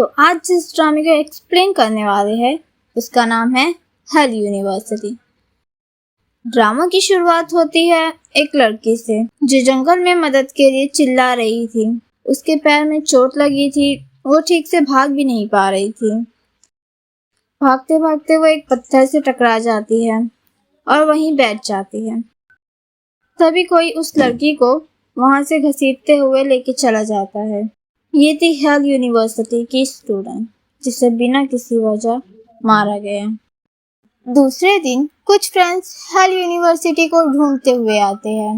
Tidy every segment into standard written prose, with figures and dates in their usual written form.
तो आज जिस ड्रामे को एक्सप्लेन करने वाले हैं उसका नाम है हेल यूनिवर्सिटी। ड्रामा की शुरुआत होती है एक लड़की से जो जंगल में मदद के लिए चिल्ला रही थी। उसके पैर में चोट लगी थी, वो ठीक से भाग भी नहीं पा रही थी। भागते भागते वो एक पत्थर से टकरा जाती है और वहीं बैठ जाती है। तभी कोई उस लड़की को वहां से घसीटते हुए लेके चला जाता है। ये थी हेल यूनिवर्सिटी की स्टूडेंट जिसे बिना किसी वजह मारा गया। दूसरे दिन कुछ फ्रेंड्स हेल यूनिवर्सिटी को ढूंढते हुए आते हैं।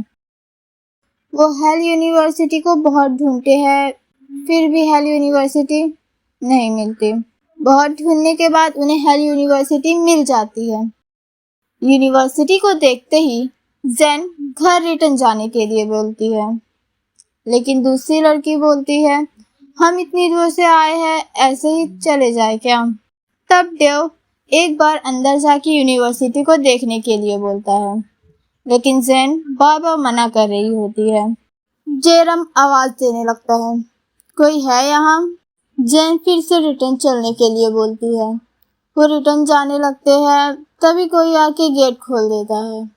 वो हेल यूनिवर्सिटी को बहुत ढूंढते हैं, फिर भी हेल यूनिवर्सिटी नहीं मिलती। बहुत ढूंढने के बाद उन्हें हेल यूनिवर्सिटी मिल जाती है। यूनिवर्सिटी को देखते ही जेन घर रिटर्न जाने के लिए बोलती है, लेकिन दूसरी लड़की बोलती है हम इतनी दूर से आए हैं, ऐसे ही चले जाए क्या। तब डेव एक बार अंदर जाके यूनिवर्सिटी को देखने के लिए बोलता है, लेकिन जेन बार बार मना कर रही होती है। जेरम आवाज देने लगता है, कोई है यहाँ। जेन फिर से रिटर्न चलने के लिए बोलती है। वो रिटर्न जाने लगते हैं, तभी कोई आके गेट खोल देता है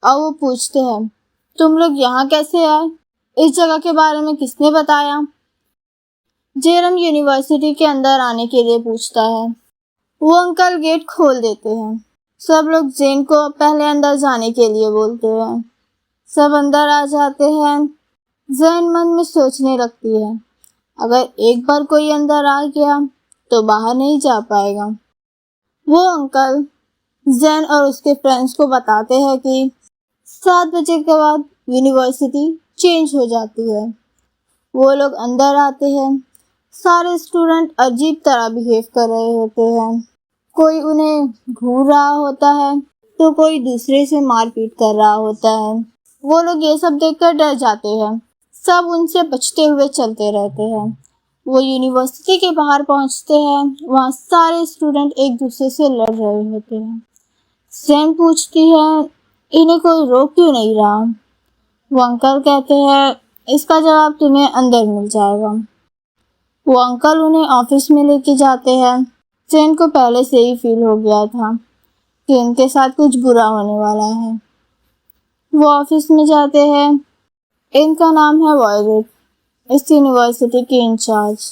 और वो पूछते हैं तुम लोग यहाँ कैसे आए, इस जगह के बारे में किसने बताया। जेरम यूनिवर्सिटी के अंदर आने के लिए पूछता है। वो अंकल गेट खोल देते हैं। सब लोग जेन को पहले अंदर जाने के लिए बोलते हैं। सब अंदर आ जाते हैं। जेन मन में सोचने लगती है, अगर एक बार कोई अंदर आ गया तो बाहर नहीं जा पाएगा। वो अंकल जेन और उसके फ्रेंड्स को बताते हैं कि 7 बजे के बाद यूनिवर्सिटी चेंज हो जाती है। वो लोग अंदर आते हैं। सारे स्टूडेंट अजीब तरह बिहेव कर रहे होते हैं। कोई उन्हें घूर रहा होता है तो कोई दूसरे से मारपीट कर रहा होता है। वो लोग ये सब देखकर डर जाते हैं। सब उनसे बचते हुए चलते रहते हैं। वो यूनिवर्सिटी के बाहर पहुंचते हैं। वहाँ सारे स्टूडेंट एक दूसरे से लड़ रहे होते हैं। जेन पूछती है इन्हें कोई रोक क्यों नहीं रहा। वो अंकल कहते हैं इसका जवाब तुम्हें अंदर मिल जाएगा। वो अंकल उन्हें ऑफिस में लेके जाते हैं। जेन को पहले से ही फील हो गया था कि उनके साथ कुछ बुरा होने वाला है। वो ऑफिस में जाते हैं। इनका नाम है वॉयलेट, इस यूनिवर्सिटी की इंचार्ज।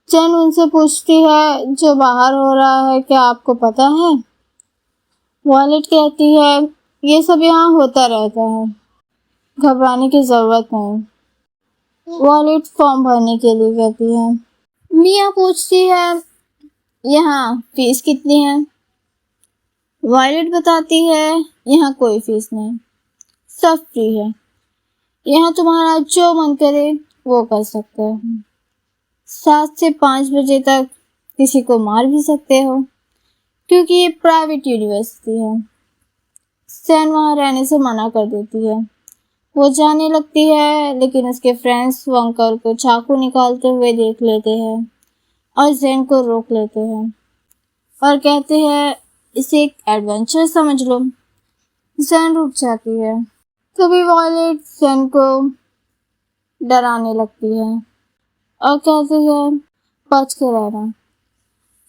जेन उनसे पूछती है जो बाहर हो रहा है क्या आपको पता है। वॉयलेट कहती है ये सब यहाँ होता रहता है, घबराने की जरूरत नहीं। वॉयलेट फॉर्म भरने के लिए कहती है। मिया पूछती है यहाँ फीस कितनी है। वॉयलेट बताती है यहाँ कोई फीस नहीं, सब फ्री है। यहाँ तुम्हारा जो मन करे वो कर सकते हो। 7 से 5 बजे तक किसी को मार भी सकते हो क्योंकि ये प्राइवेट यूनिवर्सिटी है। सैन वहाँ रहने से मना कर देती है। वो जाने लगती है, लेकिन उसके फ्रेंड्स वो अंकल को चाकू निकालते हुए देख लेते हैं और जेन को रोक लेते हैं और कहते हैं इसे एक एडवेंचर समझ लो। जेन रुक जाती है। तभी वॉयलेट जेन को डराने लगती है और कहती है बच के रहना,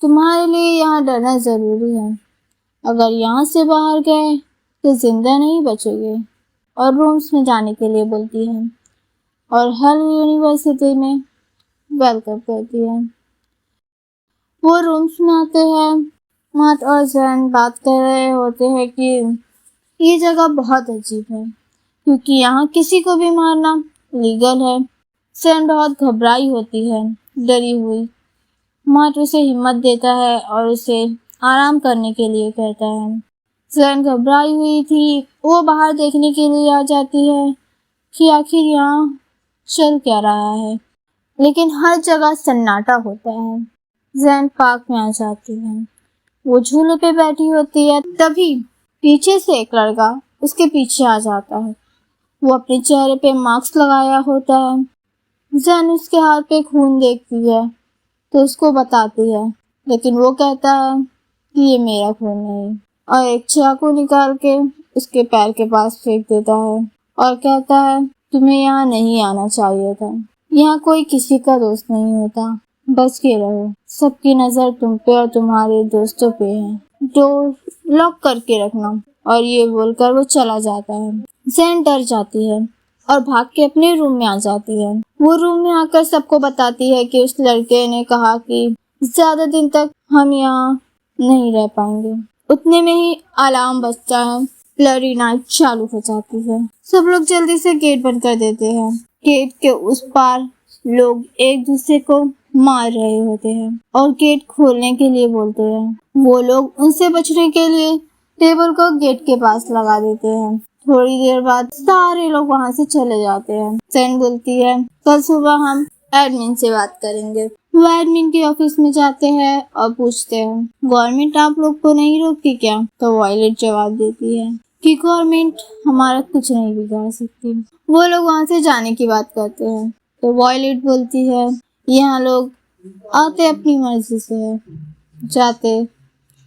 तुम्हारे लिए यहाँ डरना जरूरी है। अगर यहाँ से बाहर गए तो जिंदा नहीं बचोगे। और रूम्स में जाने के लिए बोलती है और हेल यूनिवर्सिटी में वेलकम करती है। वो रूम्स में आते हैं। मात और जेन बात कर रहे होते हैं कि ये जगह बहुत अजीब है क्योंकि यहाँ किसी को भी मारना लीगल है। जेन बहुत घबराई होती है, डरी हुई। मात उसे हिम्मत देता है और उसे आराम करने के लिए कहता है। जेन घबराई हुई थी। वो बाहर देखने के लिए आ जाती है कि आखिर यहाँ चल क्या रहा है, लेकिन हर जगह सन्नाटा होता है। जेन पार्क में आ जाती है। वो झूले पे बैठी होती है। तभी पीछे से एक लड़का उसके पीछे आ जाता है। वो अपने चेहरे पे मास्क लगाया होता है। जेन उसके हाथ पे खून देखती है तो उसको बताती है, लेकिन वो कहता है कि ये मेरा खून नहीं और एक चाकू निकाल के उसके पैर के पास फेंक देता है और कहता है तुम्हें यहाँ नहीं आना चाहिए था। यहाँ कोई किसी का दोस्त नहीं होता। बच के रहो, सबकी नजर तुम पे और तुम्हारे दोस्तों पे है, डोर लॉक करके रखना। और ये बोलकर वो चला जाता है। जैन डर जाती है और भाग के अपने रूम में आ जाती है। वो रूम में आकर सबको बताती है कि उस लड़के ने कहा कि ज्यादा दिन तक हम यहाँ नहीं रह पाएंगे। उतने में ही अलार्म बजता है, ब्लरी नाइट चालू हो जाती है। सब लोग जल्दी से गेट बंद कर देते हैं। गेट के उस पार लोग एक दूसरे को मार रहे होते हैं और गेट खोलने के लिए बोलते हैं। वो लोग उनसे बचने के लिए टेबल को गेट के पास लगा देते हैं। थोड़ी देर बाद सारे लोग वहां से चले जाते हैं। सैन बोलती है, कल सुबह हम एडमिन से बात करेंगे। वो एडमिन के ऑफिस में जाते हैं और पूछते हैं, गवर्नमेंट आप लोग को नहीं रोकती क्या? तो वायलेट जवाब देती है कि गवर्नमेंट हमारा कुछ नहीं बिगाड़ सकती। वो लोग वहां से जाने की बात करते हैं तो वायलेट बोलती है, यहाँ लोग आते अपनी मर्जी से है, जाते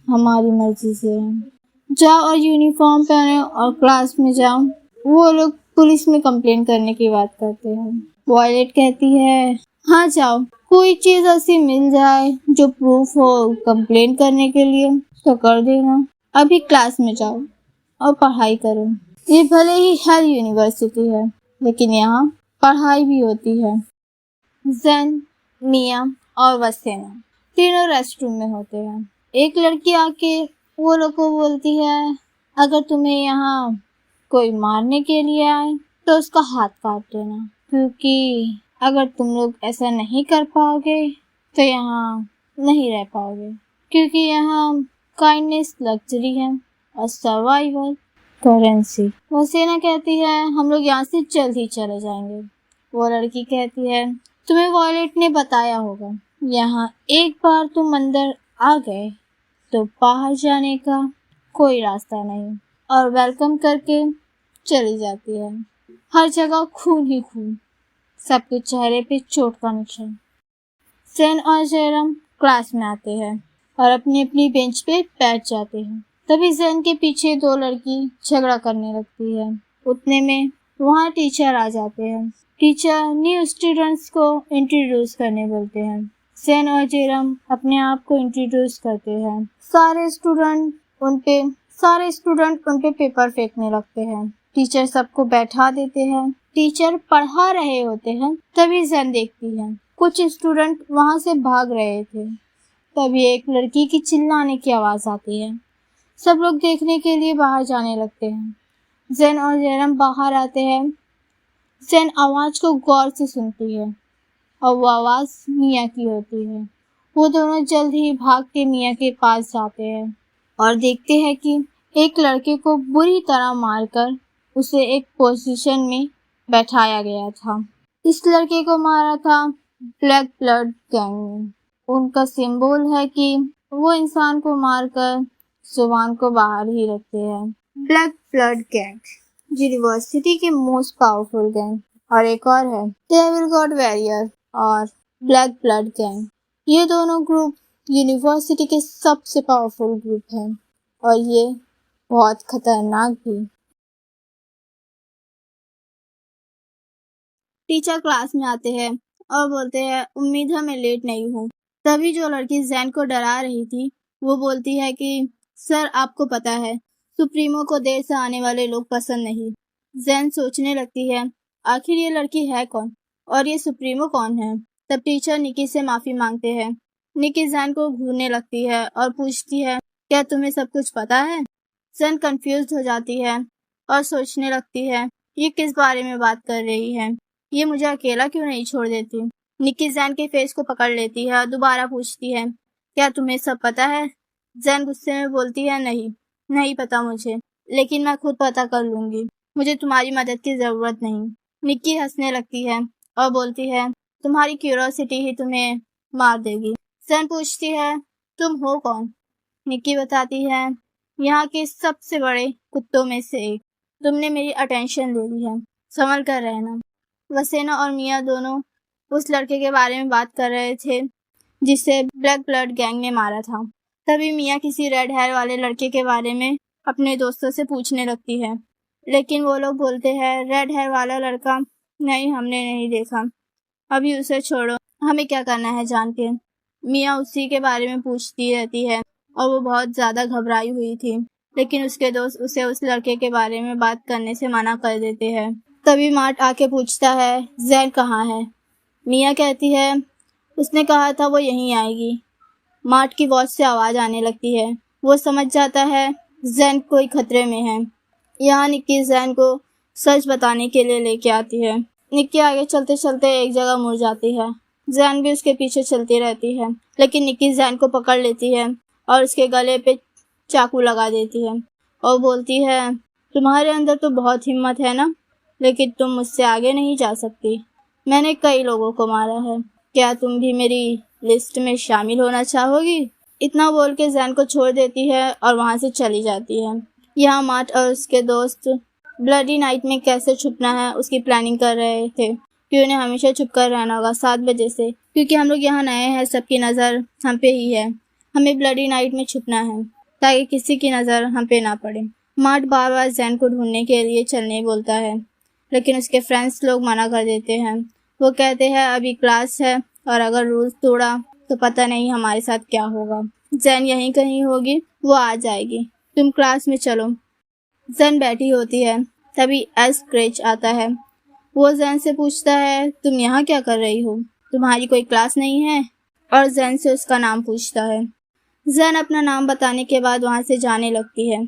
हमारी मर्जी से है। जाओ और यूनिफॉर्म पहने और क्लास में जाओ। वो लोग पुलिस में कंप्लेन करने की बात करते हैं। वायलेट कहती है, हाँ जाओ, कोई चीज ऐसी मिल जाए जो प्रूफ हो कंप्लेन करने के लिए तो कर देना। अभी क्लास में जाओ और पढ़ाई करो। ये भले ही हेल यूनिवर्सिटी है, लेकिन यहाँ पढ़ाई भी होती है। जैन, मिया और वसेना तीनों रेस्टरूम में होते हैं। एक लड़की आके वो लोग को बोलती है, अगर तुम्हें यहाँ कोई मारने के लिए आए तो उसका हाथ काट देना, क्योंकि अगर तुम लोग ऐसा नहीं कर पाओगे तो यहाँ नहीं रह पाओगे, क्योंकि यहाँ काइंडनेस लग्जरी है और सर्वाइवल करेंसी। वसेना कहती है, हम लोग यहाँ से जल्द ही चले जाएंगे। वो लड़की कहती है, तुम्हें वॉयलेट ने बताया होगा, यहाँ एक बार तुम अंदर आ गए तो बाहर जाने का कोई रास्ता नहीं। और वेलकम करके चली जाती है। हर जगह खून ही खून, सबके चेहरे पे चोट का निशान। सैन और जयराम क्लास में आते हैं और अपनी अपनी बेंच पे बैठ जाते हैं। तभी जैन के पीछे दो लड़की झगड़ा करने लगती है। उतने में वहाँ टीचर आ जाते हैं। टीचर न्यू स्टूडेंट्स को इंट्रोड्यूस करने बोलते हैं। सैन और जयराम अपने आप को इंट्रोड्यूस करते हैं। सारे स्टूडेंट उन पे पेपर फेंकने लगते हैं। टीचर सबको बैठा देते हैं। टीचर पढ़ा रहे होते हैं, तभी जैन देखती है कुछ स्टूडेंट वहां से भाग रहे थे। तभी एक लड़की की चिल्लाने की आवाज आती है। सब लोग देखने के लिए बाहर जाने लगते हैं। जैन और जयराम बाहर आते हैं। जैन आवाज को गौर से सुनती है और वो आवाज मिया की होती है। वो दोनों जल्द ही भाग के मिया के पास जाते हैं और देखते हैं कि एक लड़के को बुरी तरह मारकर उसे एक पोजीशन में बैठाया गया था। इस लड़के को मारा था ब्लैक ब्लड गैंग ने। उनका सिंबल है कि वो इंसान को मारकर जुबान को बाहर ही रखते हैं। ब्लैक ब्लड गैंग यूनिवर्सिटी के मोस्ट पावरफुल गैंग। और एक और है डेविल गॉड वॉरियर और ब्लैक ब्लड गैंग। ये दोनों ग्रुप यूनिवर्सिटी के सबसे पावरफुल ग्रुप हैं और ये बहुत खतरनाक भी। टीचर क्लास में आते हैं और बोलते हैं, उम्मीद है मैं लेट नहीं हूँ। तभी जो लड़की जैन को डरा रही थी वो बोलती है कि सर आपको पता है सुप्रीमो को देर से आने वाले लोग पसंद नहीं। जैन सोचने लगती है आखिर ये लड़की है कौन और ये सुप्रीमो कौन है। तब टीचर निकी से माफी मांगते हैं। निकी जैन को घूरने लगती है और पूछती है, क्या तुम्हें सब कुछ पता है? जैन कंफ्यूज हो जाती है और सोचने लगती है ये किस बारे में बात कर रही है, ये मुझे अकेला क्यों नहीं छोड़ देती। निकी जैन के फेस को पकड़ लेती है और दोबारा पूछती है, क्या तुम्हें सब पता है? जैन गुस्से में बोलती है, नहीं पता मुझे, लेकिन मैं खुद पता कर लूंगी। मुझे तुम्हारी मदद की जरूरत नहीं। निकी हंसने लगती है और बोलती है, तुम्हारी क्यूरियोसिटी ही तुम्हें मार देगी। जैन पूछती है, तुम हो कौन? निकी बताती है, यहाँ के सबसे बड़े कुत्तों में से एक। तुमने मेरी अटेंशन ले ली है, संभल कर रहना। वसेना और मिया दोनों उस लड़के के बारे में बात कर रहे थे जिसे ब्लैक ब्लड गैंग ने मारा था। तभी मिया किसी रेड हेयर वाले लड़के के बारे में अपने दोस्तों से पूछने लगती है, लेकिन वो लोग बोलते हैं रेड हेयर वाला लड़का नहीं, हमने नहीं देखा, अभी उसे छोड़ो, हमें क्या करना है जान के। मिया उसी के बारे में पूछती रहती है और वो बहुत ज़्यादा घबराई हुई थी, लेकिन उसके दोस्त उसे उस लड़के के बारे में बात करने से मना कर देते हैं। तभी मार्ट आके पूछता है जैन कहाँ है। मिया कहती है उसने कहा था वो यहीं आएगी। मार्ट की वॉच से आवाज़ आने लगती है। वो समझ जाता है जैन कोई खतरे में है। यहाँ निक्की जैन को सच बताने के लिए लेके आती है। निक्की आगे चलते चलते एक जगह मुड़ जाती है। जैन भी उसके पीछे चलती रहती है, लेकिन निक्की जैन को पकड़ लेती है और उसके गले पे चाकू लगा देती है और बोलती है तुम्हारे अंदर तो बहुत हिम्मत है ना, लेकिन तुम मुझसे आगे नहीं जा सकती। मैंने कई लोगों को मारा है, क्या तुम भी मेरी लिस्ट में शामिल होना चाहोगी। इतना बोल के जैन को छोड़ देती है और वहाँ से चली जाती है। यहाँ मार्ट और उसके दोस्त ब्लडी नाइट में कैसे छुपना है उसकी प्लानिंग कर रहे थे कि उन्हें हमेशा छुप कर रहना होगा 7 बजे से, क्योंकि हम लोग यहाँ नए हैं, सबकी नज़र हम पे ही है। हमें ब्लडी नाइट में छुपना है ताकि किसी की नज़र हम पे ना पड़े। मार्ट बार बार जैन को ढूंढने के लिए चलने बोलता है, लेकिन उसके फ्रेंड्स लोग मना कर देते हैं। वो कहते हैं अभी क्लास है और अगर रूल्स तोड़ा तो पता नहीं हमारे साथ क्या होगा। जैन यहीं कहीं होगी, वो आ जाएगी, तुम क्लास में चलो। जैन बैठी होती है, तभी एस्क्रेच आता है। वो जैन से पूछता है तुम यहाँ क्या कर रही हो, तुम्हारी कोई क्लास नहीं है। और जैन से उसका नाम पूछता है। जैन अपना नाम बताने के बाद वहाँ से जाने लगती है।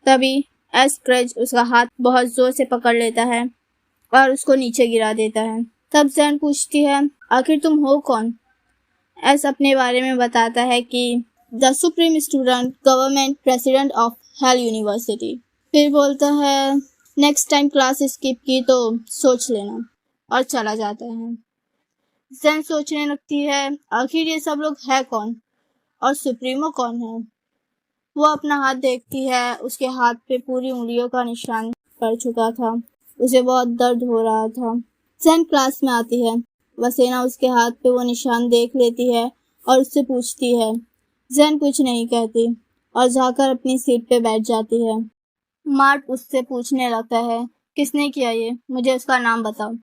तभी एस्क्रेच उसका हाथ बहुत जोर से पकड़ लेता है और उसको नीचे गिरा देता है। तब जैन पूछती है आखिर तुम हो कौन। एस अपने बारे में बताता है कि the supreme student government president of hell university. फिर बोलता है नेक्स्ट टाइम क्लास स्किप की तो सोच लेना, और चला जाता है। जैन सोचने लगती है आखिर ये सब लोग है कौन और सुप्रीमो कौन है। वो अपना हाथ देखती है, उसके हाथ पे पूरी उंगलियों का निशान पड़ चुका था। उसे बहुत दर्द हो रहा था। जैन क्लास में आती है। वसेना उसके हाथ पे वो निशान देख लेती है और उससे पूछती है। जैन कुछ नहीं कहती और जाकर अपनी सीट पे बैठ जाती है। मार्ट उससे पूछने लगता है किसने किया ये, मुझे उसका नाम बताओ।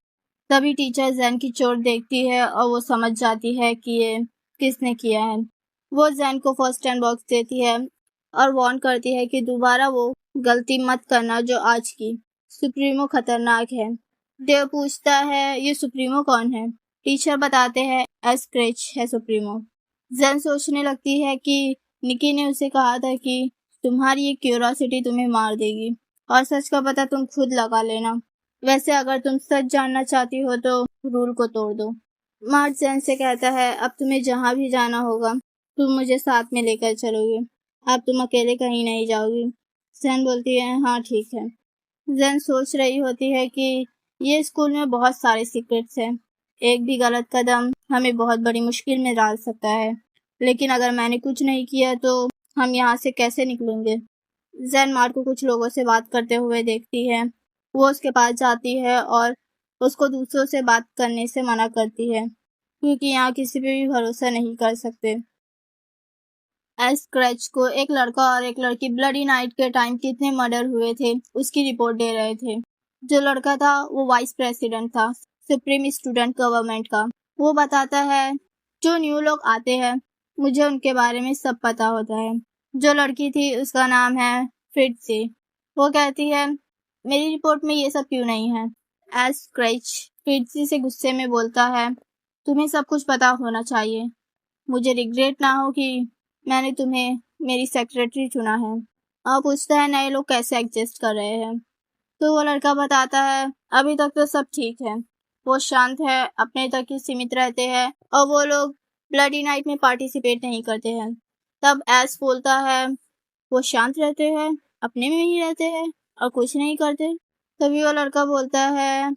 तभी टीचर जैन की चोट देखती है और वो समझ जाती है कि ये किसने किया है। वो जैन को फर्स्ट एड बॉक्स देती है और वार्न करती है कि दोबारा वो गलती मत करना जो आज की। सुप्रीमो खतरनाक है। देव पूछता है ये सुप्रीमो कौन है। टीचर बताते हैं एस्क्रेच है सुप्रीमो। जैन सोचने लगती है कि निकी ने उसे कहा था कि तुम्हारी ये क्यूरोसिटी तुम्हें मार देगी और सच का पता तुम खुद लगा लेना। वैसे अगर तुम सच जानना चाहती हो तो रूल को तोड़ दो। मार्ट जैन से कहता है अब तुम्हें जहाँ भी जाना होगा तुम मुझे साथ में लेकर चलोगे, अब तुम अकेले कहीं नहीं जाओगी। जैन बोलती है हाँ ठीक है। जैन सोच रही होती है कि ये स्कूल में बहुत सारे सीक्रेट्स हैं, एक भी गलत कदम हमें बहुत बड़ी मुश्किल में डाल सकता है, लेकिन अगर मैंने कुछ नहीं किया तो हम यहाँ से कैसे निकलेंगे। जैन मार्ट को कुछ लोगों से बात करते हुए देखती है। वो उसके पास जाती है और उसको दूसरों से बात करने से मना करती है, क्योंकि यहाँ किसी पे भी भरोसा नहीं कर सकते। स्क्रैच को एक लड़का और एक लड़की ब्लडी नाइट के टाइम कितने मर्डर हुए थे उसकी रिपोर्ट दे रहे थे। जो लड़का था वो वाइस प्रेसिडेंट था सुप्रीम स्टूडेंट गवर्नमेंट का। वो बताता है जो न्यू लोग आते हैं मुझे उनके बारे में सब पता होता है। जो लड़की थी उसका नाम है फ्रिट्जी। वो कहती है मेरी रिपोर्ट में ये सब क्यों नहीं है। स्क्रैच फ्रिट्जी से गुस्से में बोलता है तुम्हें सब कुछ पता होना चाहिए, मुझे रिग्रेट ना हो कि मैंने तुम्हें मेरी सेक्रेटरी चुना है। और पूछता है नए लोग कैसे एडजस्ट कर रहे हैं। तो वो लड़का बताता है अभी तक तो सब ठीक है, वो शांत है, अपने तक ही सीमित रहते हैं और वो लोग ब्लडी नाइट में पार्टिसिपेट नहीं करते हैं। तब एस बोलता है वो शांत रहते हैं, अपने में ही रहते हैं और कुछ नहीं करते। तभी वो लड़का बोलता है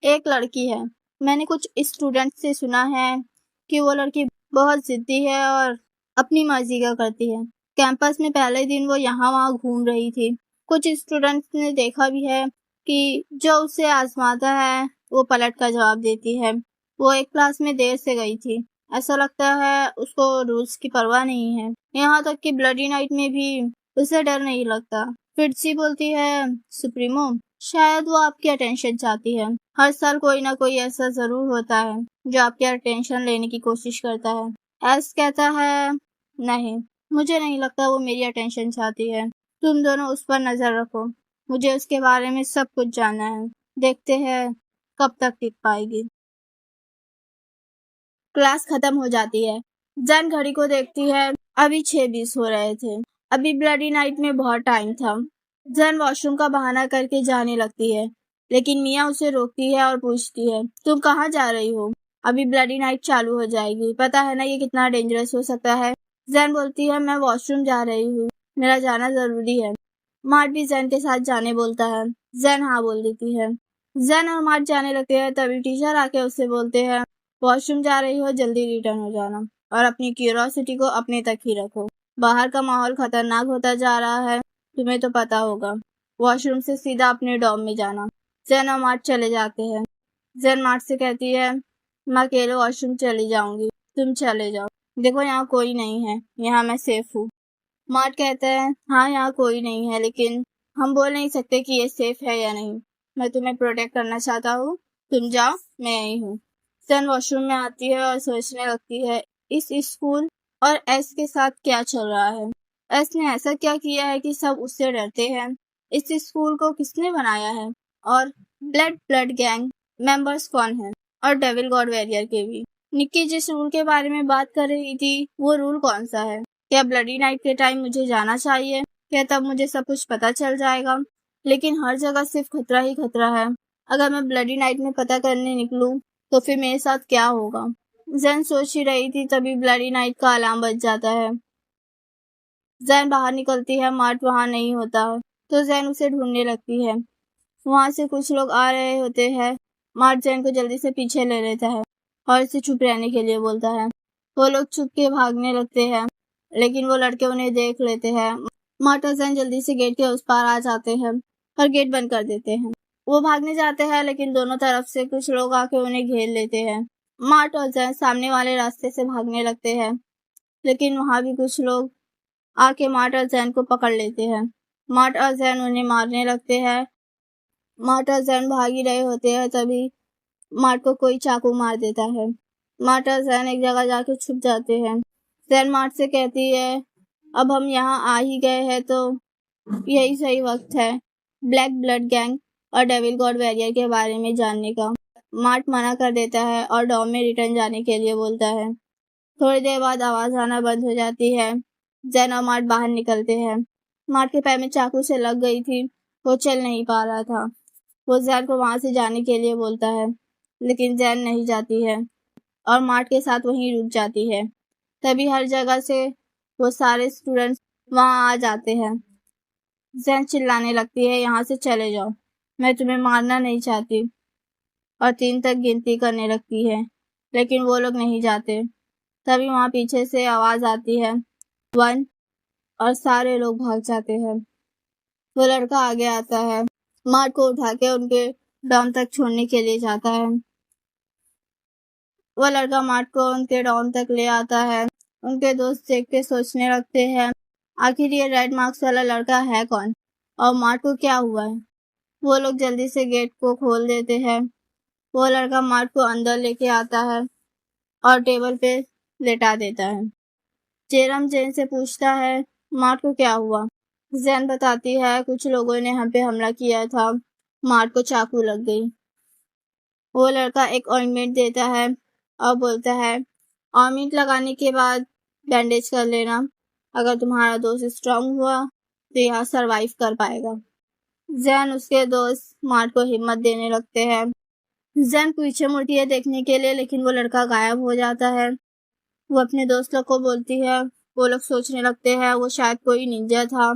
एक लड़की है, मैंने कुछ स्टूडेंट से सुना है कि वो लड़की बहुत जिद्दी है और अपनी मर्जी का करती है। कैंपस में पहले दिन वो यहाँ वहाँ घूम रही थी। कुछ स्टूडेंट्स ने देखा भी है कि जो उसे आजमाता है वो पलट कर जवाब देती है। वो एक क्लास में देर से गई थी, ऐसा लगता है उसको रूल्स की परवाह नहीं है। यहाँ तक कि ब्लडी नाइट में भी उसे डर नहीं लगता। फिर सी बोलती है सुप्रीमो शायद वो आपकी अटेंशन चाहती है। हर साल कोई ना कोई ऐसा जरूर होता है जो आपकी अटेंशन लेने की कोशिश करता है। एस कहता है, नहीं, मुझे नहीं लगता वो मेरी अटेंशन चाहती है। तुम दोनों उस पर नजर रखो, मुझे उसके बारे में सब कुछ जानना है। देखते हैं कब तक टिक पाएगी। क्लास खत्म हो जाती है। जैन घड़ी को देखती है, अभी 6:20 हो रहे थे। अभी ब्लडी नाइट में बहुत टाइम था। जैन वॉशरूम का बहाना करके जाने लगती है, लेकिन मिया उसे रोकती है और पूछती है, तुम कहाँ जा रही हो? अभी ब्लडी नाइट चालू हो जाएगी, पता है ना ये कितना डेंजरस हो सकता है। जैन बोलती है, मैं वॉशरूम जा रही हूँ, मेरा जाना जरूरी है। मार्ट भी जैन के साथ जाने बोलता है। जैन हाँ बोल देती है। जैन और मार्ट जाने लगते हैं, तभी टीचर आके उससे बोलते हैं, वॉशरूम जा रही हो, जल्दी रिटर्न हो जाना और अपनी क्यूरियोसिटी को अपने तक ही रखो। बाहर का माहौल खतरनाक होता जा रहा है, तुम्हें तो पता होगा। वॉशरूम से सीधा अपने डॉर्म में जाना। जैन और मार्ट चले जाते हैं। जैन मार्ट से कहती है, मैं अकेले वॉशरूम चली जाऊंगी, तुम चले जाओ। देखो यहाँ कोई नहीं है, यहाँ मैं सेफ हूँ। मार्ट कहता है, हाँ यहाँ कोई नहीं है, लेकिन हम बोल नहीं सकते कि ये सेफ है या नहीं। मैं तुम्हें प्रोटेक्ट करना चाहता हूँ, तुम जाओ, मैं यही हूँ। सन वॉशरूम में आती है और सोचने लगती है, इस स्कूल और एस के साथ क्या चल रहा है। एस ने ऐसा क्या किया है कि सब उससे डरते हैं? इस स्कूल को किसने बनाया है? और ब्लड गैंग मेंबर्स कौन है? और डेविल गॉड वॉरियर के भी। निक्की जिस रूल के बारे में बात कर रही थी, वो रूल कौन सा है? क्या ब्लडी नाइट के टाइम मुझे जाना चाहिए? क्या तब मुझे सब कुछ पता चल जाएगा? लेकिन हर जगह सिर्फ खतरा ही खतरा है। अगर मैं ब्लडी नाइट में पता करने निकलूं, तो फिर मेरे साथ क्या होगा? जैन सोच ही रही थी, तभी ब्लडी नाइट का अलार्म बज जाता है। जैन बाहर निकलती है, मार्ट वहां नहीं होता, तो जैन उसे ढूंढने लगती है। वहां से कुछ लोग आ रहे होते हैं। मार्ट जैन को जल्दी से पीछे ले लेता है और इसे चुप रहने के लिए बोलता है। वो लोग छुप के भागने लगते हैं, लेकिन वो लड़के उन्हें देख लेते हैं। मार्ट और जैन जल्दी से गेट के उस पार आ जाते हैं और गेट बंद कर देते हैं। वो भागने जाते हैं, लेकिन दोनों तरफ से कुछ लोग आके उन्हें घेर लेते हैं। मार्ट और जैन सामने वाले रास्ते से भागने लगते हैं, लेकिन वहां भी कुछ लोग आके मार्ट और जैन को पकड़ लेते हैं। मार्ट और जैन उन्हें मारने लगते हैं। मार्ट और जैन भाग ही रहे होते हैं, तभी मार्ट को कोई चाकू मार देता है। मार्ट और जैन एक जगह जाके छुप जाते हैं। जैन मार्ट से कहती है, अब हम यहाँ आ ही गए हैं तो यही सही वक्त है ब्लैक ब्लड गैंग और डेविल गॉड वॉरियर के बारे में जानने का। मार्ट मना कर देता है और डॉम में रिटर्न जाने के लिए बोलता है। थोड़ी देर बाद आवाज आना बंद हो जाती है। जैन और मार्ट बाहर निकलते हैं। मार्ट के पैर में चाकू से लग गई थी, वो चल नहीं पा रहा था। वो जैन को वहां से जाने के लिए बोलता है, लेकिन जैन नहीं जाती है और मार्ट के साथ वहीं रुक जाती है। तभी हर जगह से वो सारे स्टूडेंट्स वहां आ जाते हैं। जैन चिल्लाने लगती है, यहाँ से चले जाओ, मैं तुम्हें मारना नहीं चाहती, और 3 तक गिनती करने लगती है, लेकिन वो लोग नहीं जाते। तभी वहां पीछे से आवाज आती है, 1, और सारे लोग भाग जाते हैं। वो लड़का आगे आता है, मार्ट को उठा के उनके डॉम तक छोड़ने के लिए जाता है। वो लड़का मार्ट को उनके डॉम तक ले आता है। उनके दोस्त देख के सोचने लगते हैं, आखिर ये रेड मार्क्स वाला लड़का है कौन और मार्ट को क्या हुआ है। वो लोग जल्दी से गेट को खोल देते हैं। वो लड़का मार्ट को अंदर लेके आता है और टेबल पे लेटा देता है। जेरम जैन से पूछता है, मार्ट को क्या हुआ? जैन बताती है, कुछ लोगों ने हम पे हमला किया था, मार्ट को चाकू लग गई। वो लड़का एक ऑइंटमेंट देता है और बोलता है, ऑइंटमेंट लगाने के बाद बैंडेज कर लेना। अगर तुम्हारा दोस्त स्ट्रांग हुआ तो यहाँ सरवाइव कर पाएगा। जैन उसके दोस्त मार्ट को हिम्मत देने लगते हैं। जैन पीछे मुड़ती है देखने के लिए, लेकिन वो लड़का गायब हो जाता है। वो अपने दोस्त लोग को बोलती है। वो लोग सोचने लगते हैं वो शायद कोई निंजा था।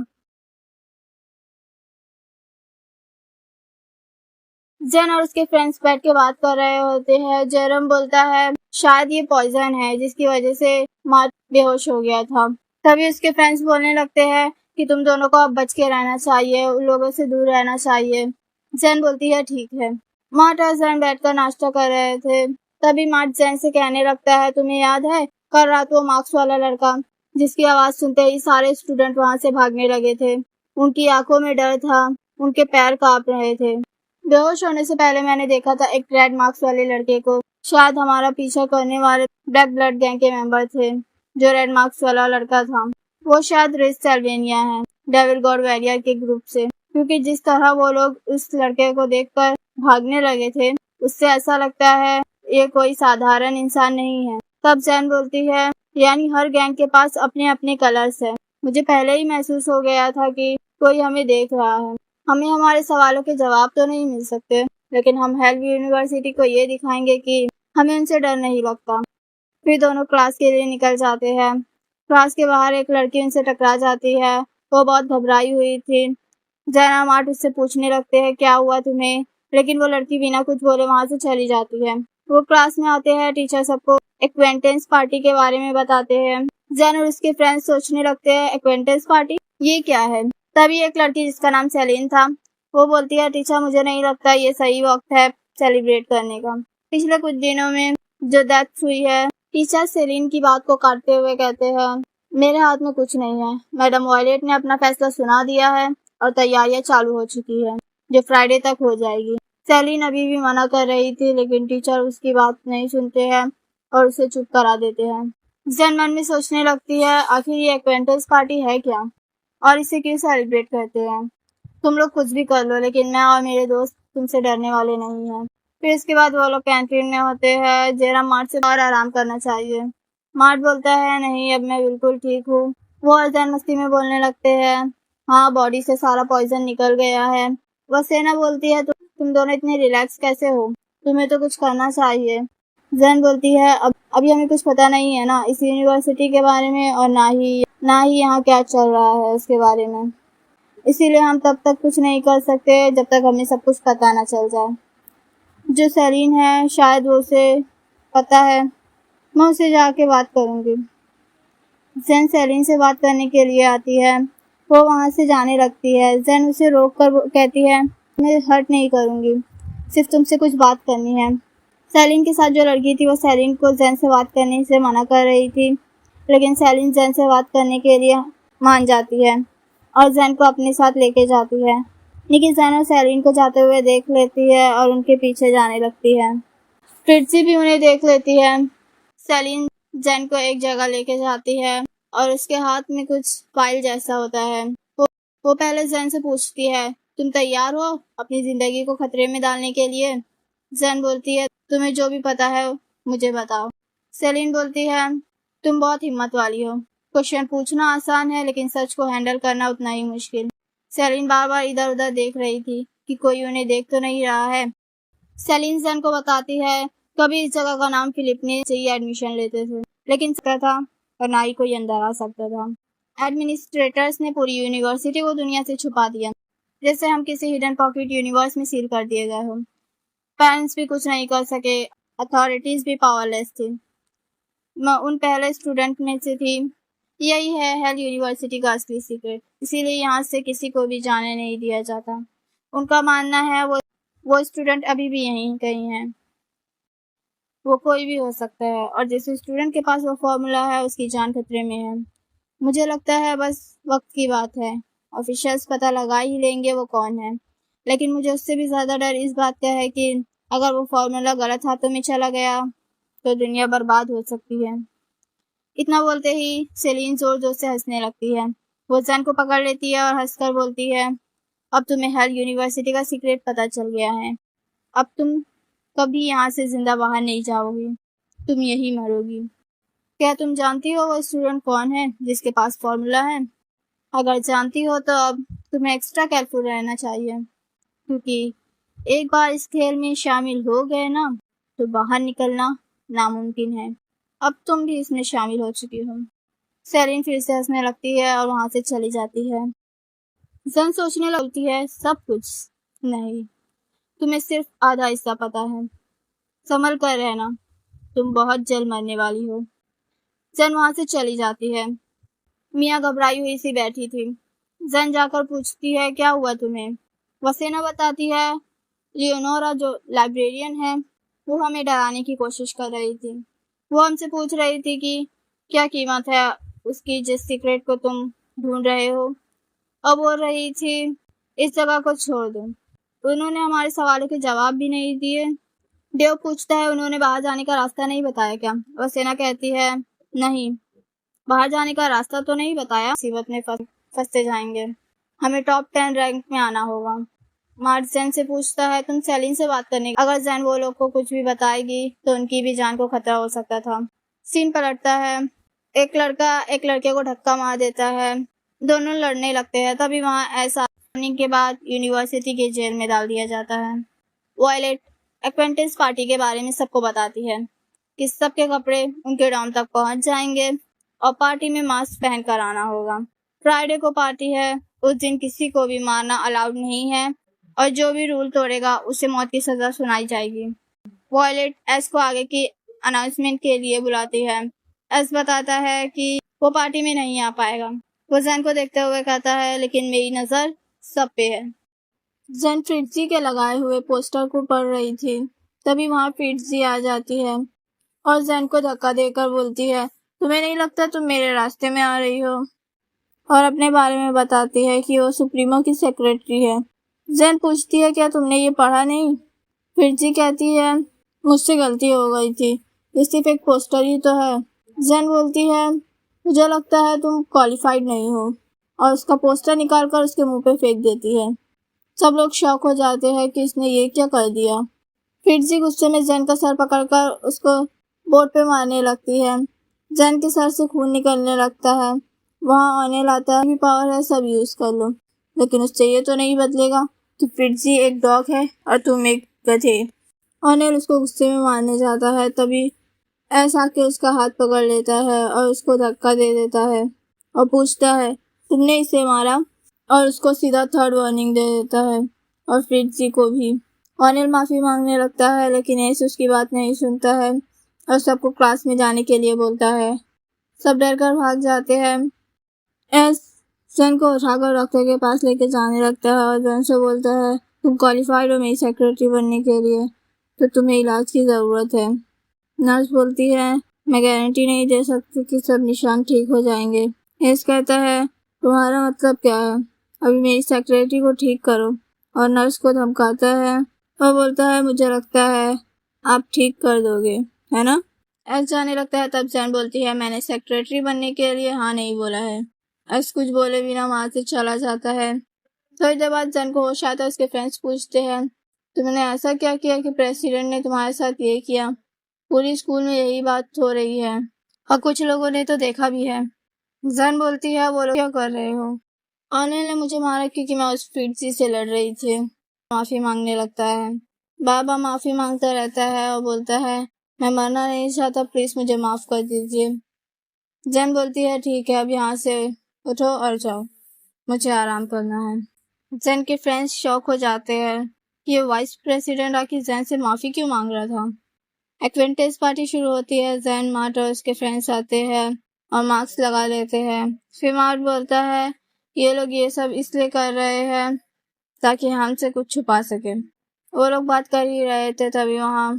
जैन और उसके फ्रेंड्स बैठ के बात कर रहे होते हैं। जेरम बोलता है, शायद ये पॉइजन है जिसकी वजह से मार्क बेहोश हो गया था। तभी उसके फ्रेंड्स बोलने लगते हैं कि तुम दोनों को अब बच के रहना चाहिए, उन लोगों से दूर रहना चाहिए। जैन बोलती है, ठीक है। मार्ट और जैन बैठकर नाश्ता कर रहे थे। तभी मार्ट जैन से कहने लगता है, तुम्हें याद है कल रात वो मार्क्स वाला लड़का जिसकी आवाज सुनते ही सारे स्टूडेंट वहां से भागने लगे थे? उनकी आंखों में डर था, उनके पैर कांप रहे थे। बेहोश होने से पहले मैंने देखा था एक रेड मार्क्स वाले लड़के को। शायद हमारा पीछा करने वाले ब्लैक ब्लड गैंग के मेंबर थे। जो रेड मार्क्स वाला लड़का था वो शायद रिच सेल्वेनिया है, डेविल गॉड वॉरियर के ग्रुप से, क्योंकि जिस तरह वो लोग उस लड़के को देखकर भागने लगे थे उससे ऐसा लगता है ये कोई साधारण इंसान नहीं है। तब जैन बोलती है, यानी हर गैंग के पास अपने अपने कलर्स है। मुझे पहले ही महसूस हो गया था कि कोई हमें देख रहा है। हमें हमारे सवालों के जवाब तो नहीं मिल सकते, लेकिन हम हेल्प यूनिवर्सिटी को ये दिखाएंगे कि हमें उनसे डर नहीं लगता। फिर दोनों क्लास के लिए निकल जाते हैं। क्लास के बाहर एक लड़की उनसे टकरा जाती है। वो बहुत घबराई हुई थी। जैन और मार्ट उससे पूछने लगते हैं, क्या हुआ तुम्हें? लेकिन वो लड़की बिना कुछ बोले वहां से चली जाती है। वो क्लास में आते हैं। टीचर सबको एक्वेंटेंस पार्टी के बारे में बताते हैं। जैन और उसके फ्रेंड्स सोचने लगते हैं, एक्वेंटेंस पार्टी ये क्या है? तभी एक लड़की जिसका नाम सेलिन था वो बोलती है, टीचर मुझे नहीं लगता ये सही वक्त है सेलिब्रेट करने का। पिछले कुछ दिनों में जो डेथ हुई है। टीचर सेलिन की बात को काटते हुए कहते हैं, मेरे हाथ में कुछ नहीं है। मैडम वॉयलेट ने अपना फैसला सुना दिया है और तैयारियां चालू हो चुकी है जो फ्राइडे तक हो जाएगी। सेलिन अभी भी मना कर रही थी लेकिन टीचर उसकी बात नहीं सुनते हैं और उसे चुप करा देते हैं। जैन मन में सोचने लगती है, आखिर ये एक्वेंटेंस पार्टी है क्या और इसे क्यों सेलिब्रेट करते हैं? तुम लोग कुछ भी कर लो लेकिन मैं और मेरे दोस्त तुमसे डरने वाले नहीं हैं। फिर इसके बाद वो लोग कैंटीन में होते हैं। जेरा मार्ट से और आराम करना चाहिए। मार्ट बोलता है, नहीं अब मैं बिल्कुल ठीक हूँ। वो और जैन मस्ती में बोलने लगते हैं, हाँ बॉडी से सारा पॉइजन निकल गया है। वसेना बोलती है, तुम दोनों इतने रिलैक्स कैसे हो? तुम्हें तो कुछ करना चाहिए। जैन बोलती है, अभी हमें कुछ पता नहीं है ना इस यूनिवर्सिटी के बारे में और ना ही यहाँ क्या चल रहा है उसके बारे में। इसीलिए हम तब तक कुछ नहीं कर सकते जब तक हमें सब कुछ पता ना चल जाए। जो सेलिन है शायद वो उसे पता है। मैं उससे जाके बात करूंगी। जैन सेलिन से बात करने के लिए आती है। वो वहां से जाने लगती है। जैन उसे रोक कर कहती है, मैं हर्ट नहीं करूंगी, सिर्फ तुमसे कुछ बात करनी है। सेलिन के साथ जो लड़की थी वो सेलिन को जैन से बात करने से मना कर रही थी, लेकिन सेलिन जैन से बात करने के लिए मान जाती है और जैन को अपने साथ लेके जाती है। लेकिन जैन और सेलिन को जाते हुए देख लेती है और उनके पीछे जाने लगती है। ट्रिटसी भी उन्हें देख लेती है। सेलिन जैन को एक जगह लेके जाती है और उसके हाथ में कुछ फाइल जैसा होता है। वो पहले जैन से पूछती है, तुम तैयार हो अपनी जिंदगी को खतरे में डालने के लिए? जैन बोलती है, तुम्हें जो भी पता है मुझे बताओ। सेलिन बोलती है, तुम बहुत हिम्मत वाली हो। क्वेश्चन पूछना आसान है लेकिन सच को हैंडल करना उतना ही मुश्किल। सेलिन बार बार इधर उधर देख रही थी कि कोई उन्हें देख तो नहीं रहा है। सेलिन जैन को बताती है, कभी इस जगह का नाम फिलिपींस से ही एडमिशन लेते थे, लेकिन सकता था और ना ही कोई अंदर आ सकता था। एडमिनिस्ट्रेटर्स ने पूरी यूनिवर्सिटी को दुनिया से छुपा दिया, जैसे हम किसी हिडन पॉकेट यूनिवर्स में सील कर दिए गए हो। पेरेंट्स भी कुछ नहीं कर सके, अथॉरिटीज भी पावरलेस थी। मैं उन पहले स्टूडेंट में से थी। यही है हेल यूनिवर्सिटी का असली सीक्रेट, इसीलिए यहाँ से किसी को भी जाने नहीं दिया जाता। उनका मानना है वो स्टूडेंट अभी भी यहीं कहीं है। वो कोई भी हो सकता है और जिस स्टूडेंट के पास वो फॉर्मूला है उसकी जान खतरे में है। मुझे लगता है बस वक्त की बात है। ऑफिशियल्स पता लगा ही लेंगे वो कौन है, लेकिन मुझे उससे भी ज़्यादा डर इस बात का है कि अगर वो फॉर्मूला गलत हाथों में चला गया तो दुनिया बर्बाद हो सकती है। इतना बोलते ही सेलिन जोर जोर से हंसने लगती है। वो जैन को पकड़ लेती है और हंसकर बोलती है, अब तुम्हें हेल यूनिवर्सिटी का सीक्रेट पता चल गया है। अब तुम कभी यहाँ से जिंदा बाहर नहीं जाओगी, तुम यही मरोगी। क्या तुम जानती हो वो स्टूडेंट कौन है जिसके पास फॉर्मूला है? अगर जानती हो तो अब तुम्हें एक्स्ट्रा केयरफुल रहना चाहिए, क्योंकि एक बार इस खेल में शामिल हो गए ना तो बाहर निकलना नामुमकिन है। अब तुम भी इसमें शामिल हो चुकी हो। सेलिन फिर से हंसने लगती है और वहां से चली जाती है। जन सोचने लगती है, सब कुछ नहीं, तुम्हें सिर्फ आधा हिस्सा पता है। संभल कर रहना, तुम बहुत जल्द मरने वाली हो। जन वहां से चली जाती है। मिया घबराई हुई सी बैठी थी। जन जाकर पूछती है, क्या हुआ तुम्हें? वसेना बताती है, लियोनोरा जो लाइब्रेरियन है वो हमें डराने की कोशिश कर रही थी। वो हमसे पूछ रही थी कि क्या कीमत है उसकी जिस सीक्रेट को तुम ढूंढ रहे हो। अब बोल रही थी इस जगह को छोड़ दो। उन्होंने हमारे सवालों के जवाब भी नहीं दिए। देव पूछता है, उन्होंने बाहर जाने का रास्ता नहीं बताया क्या? वसेना कहती है, नहीं, बाहर जाने का रास्ता तो नहीं बताया, मुसीबत में फंसते जाएंगे, हमें टॉप 10 रैंक में आना होगा। मार्ट जैन से पूछता है, तुम सेलिन से बात करने, अगर जैन वो लोग को कुछ भी बताएगी तो उनकी भी जान को खतरा हो सकता था। सीन पलटता है, एक लड़का एक लड़के को धक्का मार देता है, दोनों लड़ने लगते हैं। तभी वहाँ ऐसा के बाद यूनिवर्सिटी के जेल में डाल दिया जाता है। वॉयलेट एक्वेंटेंस पार्टी के बारे में सबको बताती है कि सबके कपड़े उनके डॉम तक पहुंच जाएंगे और पार्टी में मास्क पहन कर आना होगा। फ्राइडे को पार्टी है, उस दिन किसी को भी मारना अलाउड नहीं है और जो भी रूल तोड़ेगा उसे मौत की सजा सुनाई जाएगी। वॉयलेट एस को आगे की अनाउंसमेंट के लिए बुलाती है। एस बताता है कि वो पार्टी में नहीं आ पाएगा। वो जैन को देखते हुए कहता है, लेकिन मेरी नजर सब पे है। जैन फ्रिट्जी के लगाए हुए पोस्टर को पढ़ रही थी। तभी वहाँ फ्रिट्जी आ जाती है और जैन को धक्का देकर बोलती है, तुम्हें नहीं लगता तुम मेरे रास्ते में आ रही हो? और अपने बारे में बताती है कि वो सुप्रीमो की सेक्रेटरी है। जैन पूछती है, क्या तुमने ये पढ़ा नहीं? फ्रिट्जी कहती है, मुझसे गलती हो गई थी, ये सिर्फ एक पोस्टर ही तो है। जैन बोलती है, मुझे लगता है तुम क्वालिफाइड नहीं हो, और उसका पोस्टर निकालकर उसके मुंह पे फेंक देती है। सब लोग शॉक हो जाते हैं कि इसने ये क्या कर दिया। फ्रिट्जी गुस्से में जैन का सर पकड़कर उसको बोर्ड पे मारने लगती है। जैन के सर से खून निकलने लगता है। वहाँ ऑनेल आता है, भी पावर है, सब यूज कर लो, लेकिन उससे ये तो नहीं बदलेगा कि फ्रिट्जी एक डॉग है और तुम एक गधे। ऑनेल उसको गुस्से में मारने जाता है। तभी ऐसा आके उसका हाथ पकड़ लेता है और उसको धक्का दे देता है और पूछता है, तुमने इसे मारा? और उसको सीधा 3rd वार्निंग दे देता है और फ्रिट्जी को भी। ऑनेल माफी मांगने लगता है, लेकिन एस उसकी बात नहीं सुनता है और सबको क्लास में जाने के लिए बोलता है। सब डरकर भाग जाते हैं। एस जैन को उठाकर डॉक्टर के पास लेके जाने लगता है और जैन से बोलता है, तुम क्वालिफाइड हो मेरी सेक्रेटरी बनने के लिए, तो तुम्हें इलाज की ज़रूरत है। नर्स बोलती है, मैं गारंटी नहीं दे सकती कि सब निशान ठीक हो जाएंगे। एस कहता है, तुम्हारा मतलब क्या है? अभी मेरी सेक्रेटरी को ठीक करो। और नर्स को धमकाता है और बोलता है, मुझे लगता है आप ठीक कर दोगे, है ना? एस जाने लगता है। तब जैन बोलती है, मैंने सेक्रेटरी बनने के लिए हाँ नहीं बोला है। एस कुछ बोले बिना वहां से चला जाता है। थोड़ी देर बाद जैन को होश आता है। उसके फ्रेंड्स पूछते हैं, तुमने ऐसा क्या किया कि प्रेसिडेंट ने तुम्हारे साथ ये किया? पूरी स्कूल में यही बात हो रही है और कुछ लोगों ने तो देखा भी है। जैन बोलती है, वो लोग क्या कर रहे हो? ऑनेल ने मुझे मारा क्योंकि मैं उस फ्रिट्जी से लड़ रही थी। माफी मांगने लगता है। बाबा माफी मांगता रहता है और बोलता है, मैं मरना नहीं चाहता, प्लीज मुझे माफ कर दीजिए। जैन बोलती है, ठीक है, अब यहाँ से उठो और जाओ, मुझे आराम करना है। जैन के फ्रेंड्स शॉक हो जाते हैं कि ये वाइस प्रेसिडेंट आखिर जैन से माफी क्यों मांग रहा था। एक्वेंटेंस पार्टी शुरू होती है। जैन, मार्ट और उसके फ्रेंड्स आते हैं और मास्क लगा लेते हैं। फिर मार्ट बोलता है, ये लोग ये सब इसलिए कर रहे हैं ताकि हमसे कुछ छुपा सके। वो लोग बात कर ही रहे थे, तभी वहाँ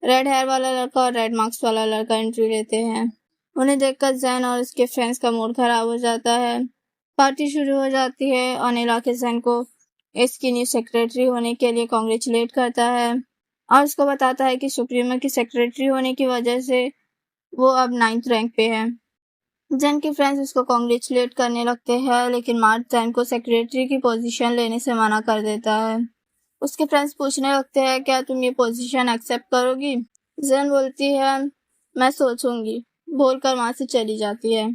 रेड हेयर वाला लड़का और रेड मार्क्स वाला लड़का एंट्री लेते हैं। उन्हें देखकर जैन और उसके फ्रेंड्स का मूड खराब हो जाता है। पार्टी शुरू हो जाती है। अनिल आके जैन को इसकी न्यू सेक्रेटरी होने के लिए कॉन्ग्रेचुलेट करता है और उसको बताता है कि सुप्रीमो की सेक्रेटरी होने की वजह से वो अब 9th रैंक पे है। जैन के फ्रेंड्स उसको कॉन्ग्रेचुलेट करने लगते हैं, लेकिन मार्ट जैन को सेक्रेटरी की पोजीशन लेने से मना कर देता है। उसके फ्रेंड्स पूछने लगते हैं, क्या तुम ये पोजीशन एक्सेप्ट करोगी? जैन बोलती है, मैं सोचूंगी, बोलकर वहां से चली जाती है।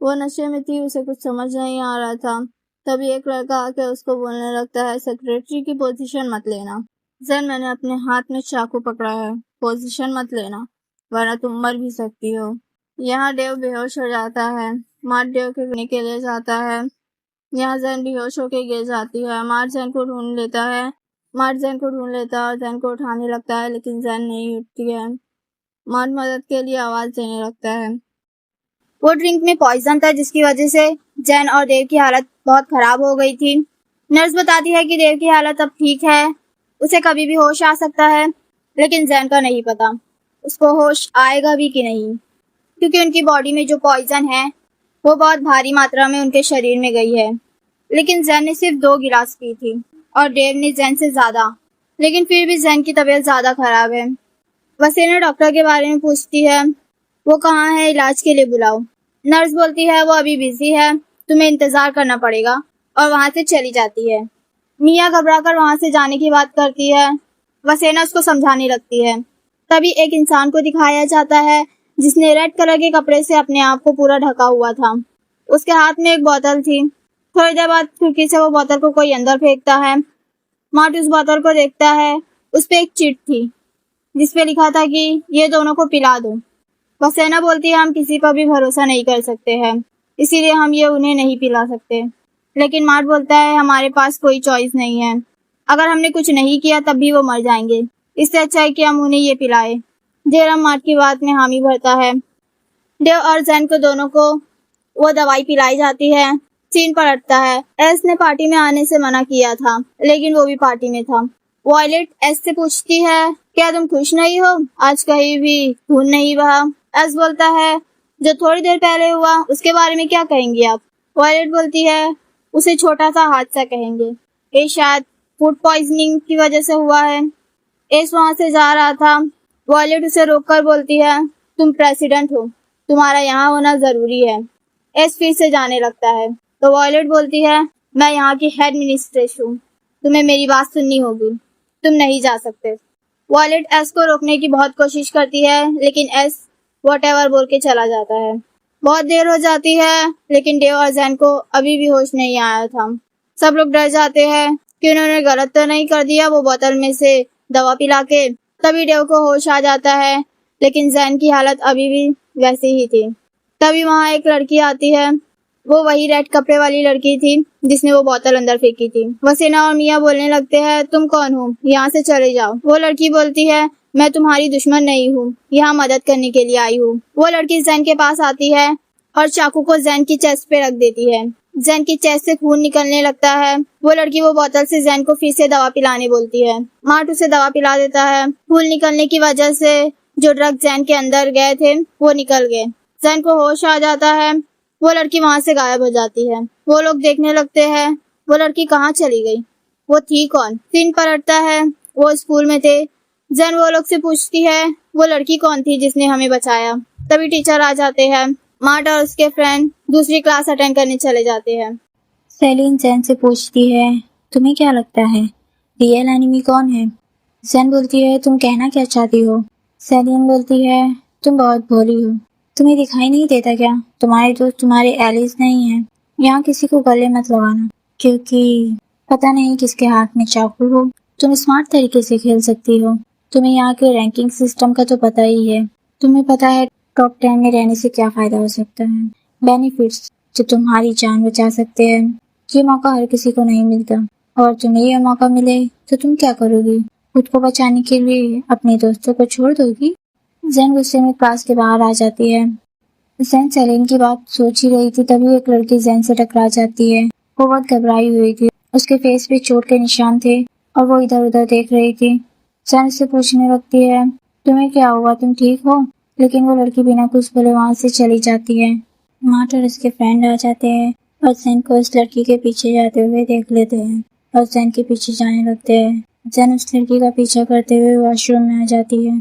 वो नशे में थी, उसे कुछ समझ नहीं आ रहा था। तभी एक लड़का आके उसको बोलने लगता है, सेक्रेटरी की पोजीशन मत लेना। जैन, मैंने अपने हाथ में चाकू पकड़ा है, पोजीशन मत लेना, वरना तुम मर भी सकती हो। यहाँ डेव बेहोश हो जाता है। मार्ट डेव के लिए जाता है। यहाँ जैन बेहोश होके गिर जाती है। मार्ट जैन को ढूंढ लेता है। और जैन को उठाने लगता है, लेकिन जैन नहीं उठती है। मार्ट मदद के लिए आवाज देने लगता है। वो ड्रिंक में पॉइजन था, जिसकी वजह से जैन और देव की हालत बहुत खराब हो गई थी। नर्स बताती है कि देव की हालत अब ठीक है, उसे कभी भी होश आ सकता है, लेकिन जैन का नहीं पता उसको होश आएगा भी कि नहीं, क्योंकि उनकी बॉडी में जो पॉइजन है वो बहुत भारी मात्रा में उनके शरीर में गई है। लेकिन जैन ने सिर्फ 2 गिलास पी थी और डेव ने जैन से ज्यादा। लेकिन फिर भी जैन की तबीयत ज्यादा खराब है। वसेना डॉक्टर के बारे में पूछती है, वो कहाँ है, इलाज के लिए बुलाओ। नर्स बोलती है वो अभी बिजी है, तुम्हें इंतजार करना पड़ेगा, और वहां से चली जाती है। मिया घबराकर वहां से जाने की बात करती है। वसेना उसको समझाने लगती है। तभी एक इंसान को दिखाया जाता है जिसने रेड कलर के कपड़े से अपने आप को पूरा ढका हुआ था। उसके हाथ में एक बोतल थी। थोड़ी देर बाद खिड़की से वो बोतल को कोई अंदर फेंकता है। मार्ट उस बोतल को देखता है। उस पे एक चिट थी जिसपे लिखा था कि ये दोनों को पिला दो। वसेना बोलती है हम किसी पर भी भरोसा नहीं कर सकते हैं, इसीलिए हम ये उन्हें नहीं पिला सकते। लेकिन मार्ट बोलता है हमारे पास कोई चॉइस नहीं है। अगर हमने कुछ नहीं किया तब भी वो मर जाएंगे, इससे अच्छा है कि हम उन्हें ये पिलाए। जेरम मार्ट की बात में हामी भरता है। डेव और जैन को दोनों को वो दवाई पिलाई जाती है। सीन पलटता है। एस ने पार्टी में आने से मना किया था, लेकिन वो भी पार्टी में था। वॉयलेट एस से पूछती है, क्या तुम खुश नहीं हो? आज कहीं भी खून नहीं बहा। एस बोलता है, जो थोड़ी देर पहले हुआ उसके बारे में क्या कहेंगी आप? वॉयलेट बोलती है, उसे छोटा सा हादसा कहेंगे। ये शायद फूड पॉइजनिंग की वजह से हुआ है। एस वहां से जा रहा था। वॉयलेट उसे रोककर बोलती है, तुम प्रेसिडेंट हो, तुम्हारा यहाँ होना जरूरी है। एस फिर से जाने लगता है तो वॉयलेट बोलती है, मैं यहाँ की हेड मिनिस्ट्रेस हूँ, तुम्हें मेरी बात सुननी होगी, तुम नहीं जा सकते। वॉयलेट एस को रोकने की बहुत कोशिश करती है, लेकिन एस व्हाटएवर बोल के चला जाता है। बहुत देर हो जाती है, लेकिन डेव और जैन को अभी भी होश नहीं आया था। सब लोग डर जाते हैं कि उन्होंने गलत तो नहीं कर दिया वो बोतल में से दवा पिला के। तभी डेव को होश आ जाता है, लेकिन जैन की हालत अभी भी वैसी ही थी। तभी वहाँ एक लड़की आती है। वो वही रेड कपड़े वाली लड़की थी जिसने वो बोतल अंदर फेंकी थी। वसेना और मिया बोलने लगते हैं, तुम कौन हो? यहाँ से चले जाओ। वो लड़की बोलती है, मैं तुम्हारी दुश्मन नहीं हूँ, यहाँ मदद करने के लिए आई हूँ। वो लड़की जैन के पास आती है और चाकू को जैन की चेस्ट पे रख देती है। जैन की चेस्ट से खून निकलने लगता है। वो लड़की वो बोतल से जैन को फिर से दवा पिलाने बोलती है। मार्ट उसे दवा पिला देता है। खून निकलने की वजह से जो ड्रग जैन के अंदर गए थे वो निकल गए। जैन को होश आ जाता है। वो लड़की वहां से गायब हो जाती है। वो लोग देखने लगते हैं, वो लड़की कहाँ चली गई, वो थी कौन? सीन पलटता है, वो स्कूल में थे। जैन वो लोग से पूछती है, वो लड़की कौन थी जिसने हमें बचाया? तभी टीचर आ जाते हैं। मार्ट और उसके फ्रेंड दूसरी क्लास अटेंड करने चले जाते हैं। सेलिन जैन से पूछती है, तुम्हें क्या लगता है रियल एनिमी कौन है? जैन बोलती है, तुम कहना क्या चाहती हो? सेलिन बोलती है, तुम बहुत भोली हो, तुम्हें दिखाई नहीं देता क्या तुम्हारे दोस्त तुम्हारे एलिस नहीं है? यहाँ किसी को गले मत लगाना, क्योंकि पता नहीं किसके हाथ में चाकू हो। तुम स्मार्ट तरीके से खेल सकती हो। तुम्हें यहाँ के रैंकिंग सिस्टम का तो पता ही है। तुम्हें पता है टॉप 10 में रहने से क्या फायदा हो सकता है, बेनिफिट्स जो तुम्हारी जान बचा सकते हैं। ये मौका हर किसी को नहीं मिलता, और तुम्हें ये मौका मिले तो तुम क्या करोगी? खुद को बचाने के लिए अपने दोस्तों को छोड़ दोगी? जैन गुस्से में क्लास के बाहर आ जाती है। जैन सेलिन की बात सोच ही रही थी, तभी एक लड़की जैन से टकरा जाती है। वो बहुत घबराई हुई थी, उसके फेस पे चोट के निशान थे और वो इधर उधर देख रही थी। जैन से पूछने लगती है, तुम्हें क्या हुआ, तुम ठीक हो? लेकिन वो लड़की बिना कुछ बोले वहां से चली जाती है। मार्ट और उसके फ्रेंड आ जाते हैं और जैन को उस लड़की के पीछे जाते हुए देख लेते हैं और जैन के पीछे जाने लगते हैं। जैन उस लड़की का पीछा करते हुए वॉशरूम में आ जाती है,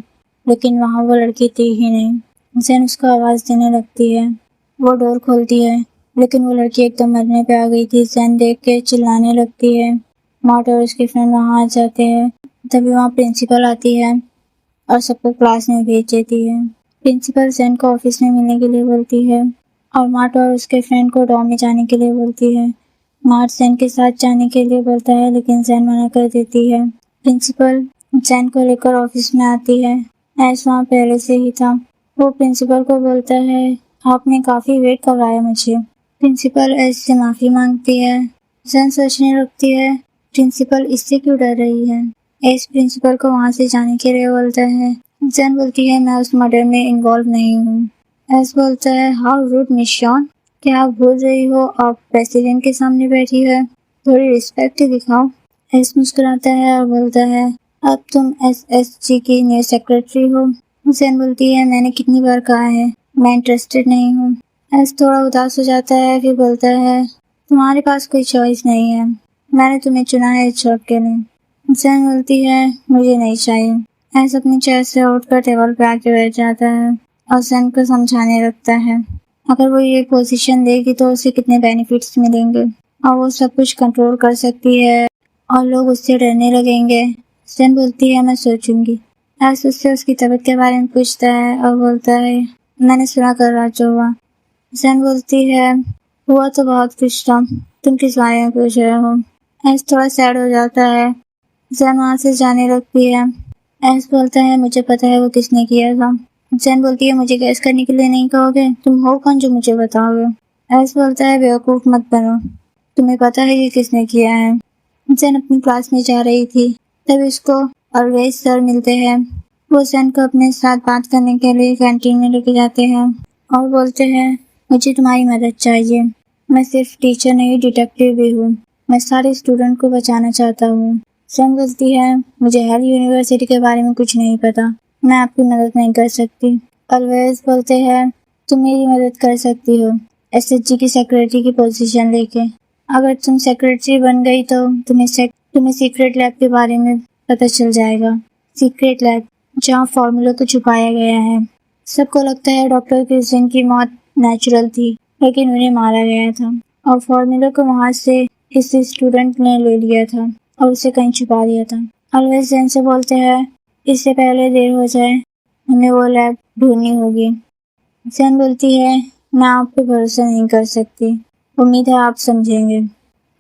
लेकिन वहाँ वो लड़की थी ही नहीं। जैन उसको आवाज देने लगती है। वो डोर खोलती है, लेकिन वो लड़की एकदम मरने पे आ गई थी। जैन देख के चिल्लाने लगती है। मार्ट और उसके फ्रेंड वहाँ आ जाते हैं। तभी वहाँ प्रिंसिपल आती है और सबको क्लास में भेज देती है। प्रिंसिपल जैन को ऑफिस में मिलने के लिए बोलती है और मार्ट और उसके फ्रेंड को डॉर्म में जाने के लिए बोलती है। मार्ट जैन के साथ जाने के लिए बोलता है, लेकिन जैन मना कर देती है। प्रिंसिपल जैन को लेकर ऑफिस में आती है। ऐश वहाँ पहले से ही था। वो प्रिंसिपल को बोलता है, आपने काफी वेट करवाया मुझे। प्रिंसिपल ऐश से माफी मांगती है। जैन सोचने लगती है, प्रिंसिपल इससे क्यों डर रही है? ऐश प्रिंसिपल को वहाँ से जाने के लिए बोलता है। जैन बोलती है, मैं उस मर्डर में इन्वॉल्व नहीं हूँ। ऐश बोलता है, हाउ रूड मिस शॉन, क्या आप भूल रही हो आप प्रेसिडेंट के सामने बैठी है, थोड़ी रिस्पेक्ट दिखाओ। ऐश मुस्कुराता है और बोलता है, अब तुम एसएसजी की न्यू सेक्रेटरी हो। जैन बोलती है, मैंने कितनी बार कहा है मैं इंटरेस्टेड नहीं हूँ। ऐश थोड़ा उदास हो जाता है, फिर बोलता है, तुम्हारे पास कोई चॉइस नहीं है, मैंने तुम्हें चुना है इस जॉब के लिए। जैन बोलती है मुझे नहीं चाहिए। एस अपनी चेयर से उठकर टेबल पे आके बैठ जाता है और जैन को समझाने लगता है अगर वो ये पोजीशन लेगी तो उसे कितने बेनिफिट्स मिलेंगे और वो सब कुछ कंट्रोल कर सकती है और लोग उससे डरने लगेंगे। जैन बोलती है मैं सोचूंगी। एस उससे उसकी तबीयत के बारे में पूछता है और बोलता है मैंने सुना कल रात जो हुआ। जैन बोलती है हुआ तो बहुत कुछ था, तुम किस बारे में पूछ रहे हो। एस थोड़ा सैड हो जाता है। जैन वहाँ से जाने लगती है। एस बोलता है मुझे पता है वो किसने किया था। जैन बोलती है मुझे गैस करने के लिए नहीं कहोगे, तुम हो कौन जो मुझे बताओगे। एस बोलता है बेवकूफ मत बनो, तुम्हें पता है ये किसने किया है। जैन अपनी क्लास में जा रही थी तभी उसको ऑलवेज सर मिलते हैं। वो जैन को अपने साथ बात करने के लिए कैंटीन में लेके जाते हैं और बोलते हैं मुझे तुम्हारी मदद चाहिए, मैं सिर्फ टीचर नहीं डिटेक्टिव भी हूँ, मैं सारे स्टूडेंट को बचाना चाहता हूँ। जैन बोलती है मुझे हेल यूनिवर्सिटी के बारे में कुछ नहीं पता, मैं आपकी मदद नहीं कर सकती। ऑलवेज बोलते हैं तुम मेरी मदद कर सकती हो एसएचजी की सेक्रेटरी की पोजीशन लेके। अगर तुम सेक्रेटरी बन गई तो तुम्हें सीक्रेट लैब के बारे में पता चल जाएगा। सीक्रेट लैब जहाँ फॉर्मूला को छुपाया गया है। सबको लगता है डॉक्टर क्रिस्टिन की मौत नेचुरल थी लेकिन उन्हें मारा गया था और फॉर्मूला को वहाँ से इस स्टूडेंट ने ले लिया था और उसे कहीं छुपा दिया था। ऑलवेज जैन से बोलते हैं इससे पहले देर हो जाए, हमें वो लैब ढूंढनी होगी। जैन बोलती है मैं आप पे भरोसा नहीं कर सकती, उम्मीद है आप समझेंगे।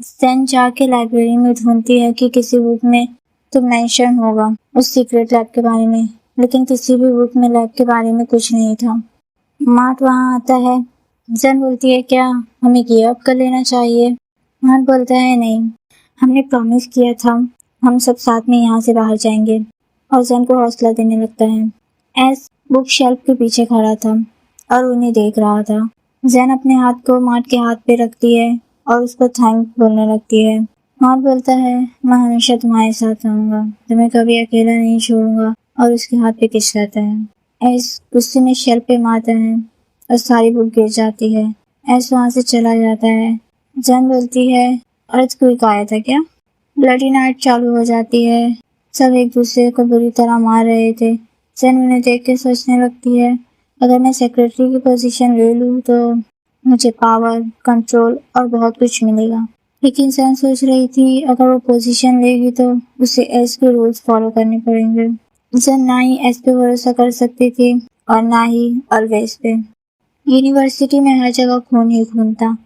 जैन जाके लाइब्रेरी में ढूंढती है कि किसी बुक में तो मेंशन होगा उस सीक्रेट लैब के बारे में, लेकिन किसी भी बुक में लैब के बारे में कुछ नहीं था। मार्ट वहाँ आता है। जैन बोलती है क्या हमें गिव अप कर लेना चाहिए। मार्ट बोलता है नहीं, हमने प्रॉमिस किया था हम सब साथ में यहाँ से बाहर जाएंगे और जैन को हौसला देने लगता है। एस बुक शेल्फ के पीछे खड़ा था और उन्हें देख रहा था। जैन अपने हाथ को मार्ट के हाथ पे रखती है और उसको थैंक बोलने लगती है। मार्ट बोलता है मैं हमेशा तुम्हारे साथ रहूंगा, तुम्हें कभी अकेला नहीं छोड़ूंगा और उसके हाथ पे किस करता है। एस गुस्से में शेल्फ पे मारता है और सारी बुक गिर जाती है। एस वहाँ से चला जाता है। जैन बोलती है अर्थक्वेक आया था क्या। ब्लडी नाइट चालू हो जाती है, सब एक दूसरे को बुरी तरह मार रहे थे। जैन उन्हें देख के सोचने लगती है अगर मैं सेक्रेटरी की पोजीशन ले लूँ तो मुझे पावर, कंट्रोल और बहुत कुछ मिलेगा। लेकिन जैन सोच रही थी अगर वो पोजीशन लेगी तो उसे एस के रूल्स फॉलो करने पड़ेंगे। जैन ना ही एस पे भरोसा कर सकती थी और ना ही ऑलवेज पे। यूनिवर्सिटी में हर जगह खून ही खून था।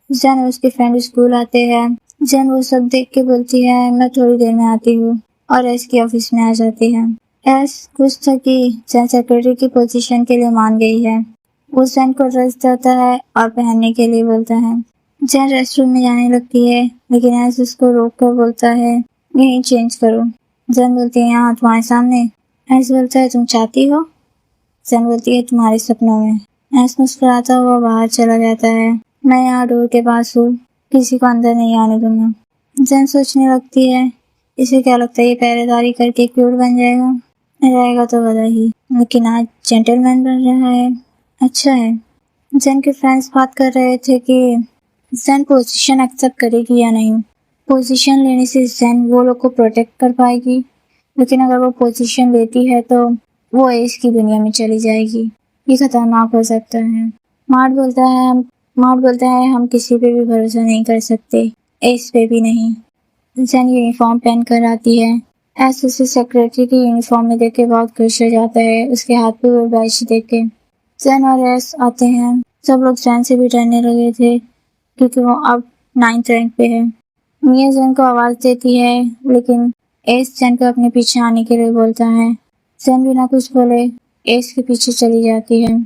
जैन और उसके फ्रेंड स्कूल आते हैं। जैन वो सब देख के बोलती है मैं थोड़ी देर में आती हूँ और एस के ऑफिस में आ जाती है। एस खुश था कि जैन सेक्रेटरी की पोजीशन के लिए मान गई है। वो जैन को ड्रेस देता है और पहनने के लिए बोलता है। जैन रेस्टरूम में जाने लगती है लेकिन एस उसको रोक कर बोलता है यहीं चेंज करो। जैन बोलती है यहाँ तुम्हारे सामने। एस बोलता है तुम चाहती हो। जैन बोलती है तुम्हारे सपनों में। एस मुस्कुराता हुआ बाहर चला जाता है। मैं यहाँ डोर के पास हूँ, किसी को अंदर नहीं आने दूंगा। जैन सोचने लगती है इसे क्या लगता है ये पहरेदारी करके क्यूट बन जाएगा। रहेगा तो बड़ा ही, लेकिन आज जेंटलमैन बन रहा है। अच्छा है। जैन के फ्रेंड्स बात कर रहे थे कि जैन पोजीशन एक्सेप्ट करेगी या नहीं। पोजीशन लेने से जैन वो लोग को प्रोटेक्ट कर पाएगी, लेकिन अगर वो पोजीशन लेती है तो वो एज की दुनिया में चली जाएगी, ये खतरनाक हो सकता है। मार्ट बोलता है हम किसी पे भी भरोसा नहीं कर सकते, एज पे भी नहीं। जैन यूनिफॉर्म पहन कर आती है। एस उसे सेक्रेटरी की यूनिफॉर्म में देख के बहुत खुश हो जाता है उसके हाथ पे वो बैच देख के। जैन और एस आते हैं। सब लोग जैन से भी डरने लगे थे क्योंकि वो अब 9th रैंक पे है। मिया जैन को आवाज देती है लेकिन एस जैन को अपने पीछे आने के लिए बोलता है। जैन बिना कुछ बोले एस के पीछे चली जाती है।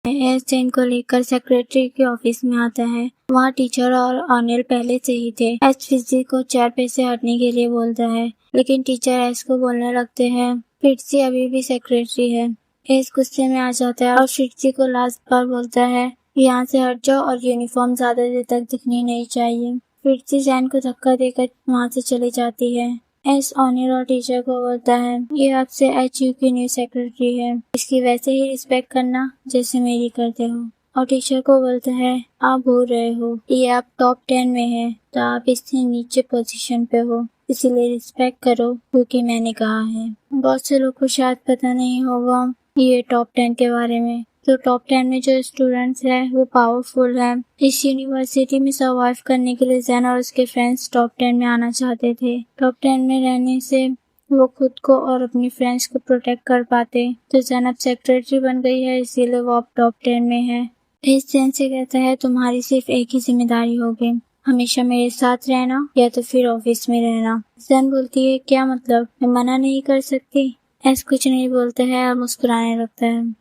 एस जैन को लेकर सेक्रेटरी के ऑफिस में आता है। वहाँ टीचर और ऑनिल पहले से ही थे। एस फिजी को चेयर पे से हटने के लिए बोलता है लेकिन टीचर एस को बोलने लगते हैं फिजी अभी भी सेक्रेटरी है। एस गुस्से में आ जाता है और फिजी को लास्ट बार बोलता है यहाँ से हट जाओ और यूनिफॉर्म ज्यादा देर तक दिखनी नहीं चाहिए। फिजी जैन को धक्का देकर वहाँ से चली जाती है। एस ऑनिल और टीचर को बोलता है ये आपसे एचयू की न्यू सेक्रेटरी है, इसकी वैसे ही रिस्पेक्ट करना जैसे मेरी करते हो और टीचर को बोलता है आप भूल रहे हो, ये आप टॉप 10 में है तो आप इससे नीचे पोजीशन पे हो, इसीलिए रिस्पेक्ट करो क्योंकि मैंने कहा है। बहुत से लोग को शायद पता नहीं होगा ये टॉप 10 के बारे में। तो टॉप 10 में जो स्टूडेंट्स हैं वो पावरफुल हैं। इस यूनिवर्सिटी में सर्वाइव करने के लिए जैन और उसके फ्रेंड्स टॉप 10 में आना चाहते थे। टॉप 10 में रहने से वो खुद को और अपनी फ्रेंड्स को प्रोटेक्ट कर पाते। तो जैन अब सेक्रेटरी बन गई है, इसीलिए वो अब टॉप 10 में है। इस जैन से कहता है तुम्हारी सिर्फ एक ही जिम्मेदारी होगी, हमेशा मेरे साथ रहना या तो फिर ऑफिस में रहना। जैन बोलती है क्या मतलब, मैं मना नहीं कर सकती। ऐसा कुछ नहीं बोलता है और मुस्कुराने लगता है।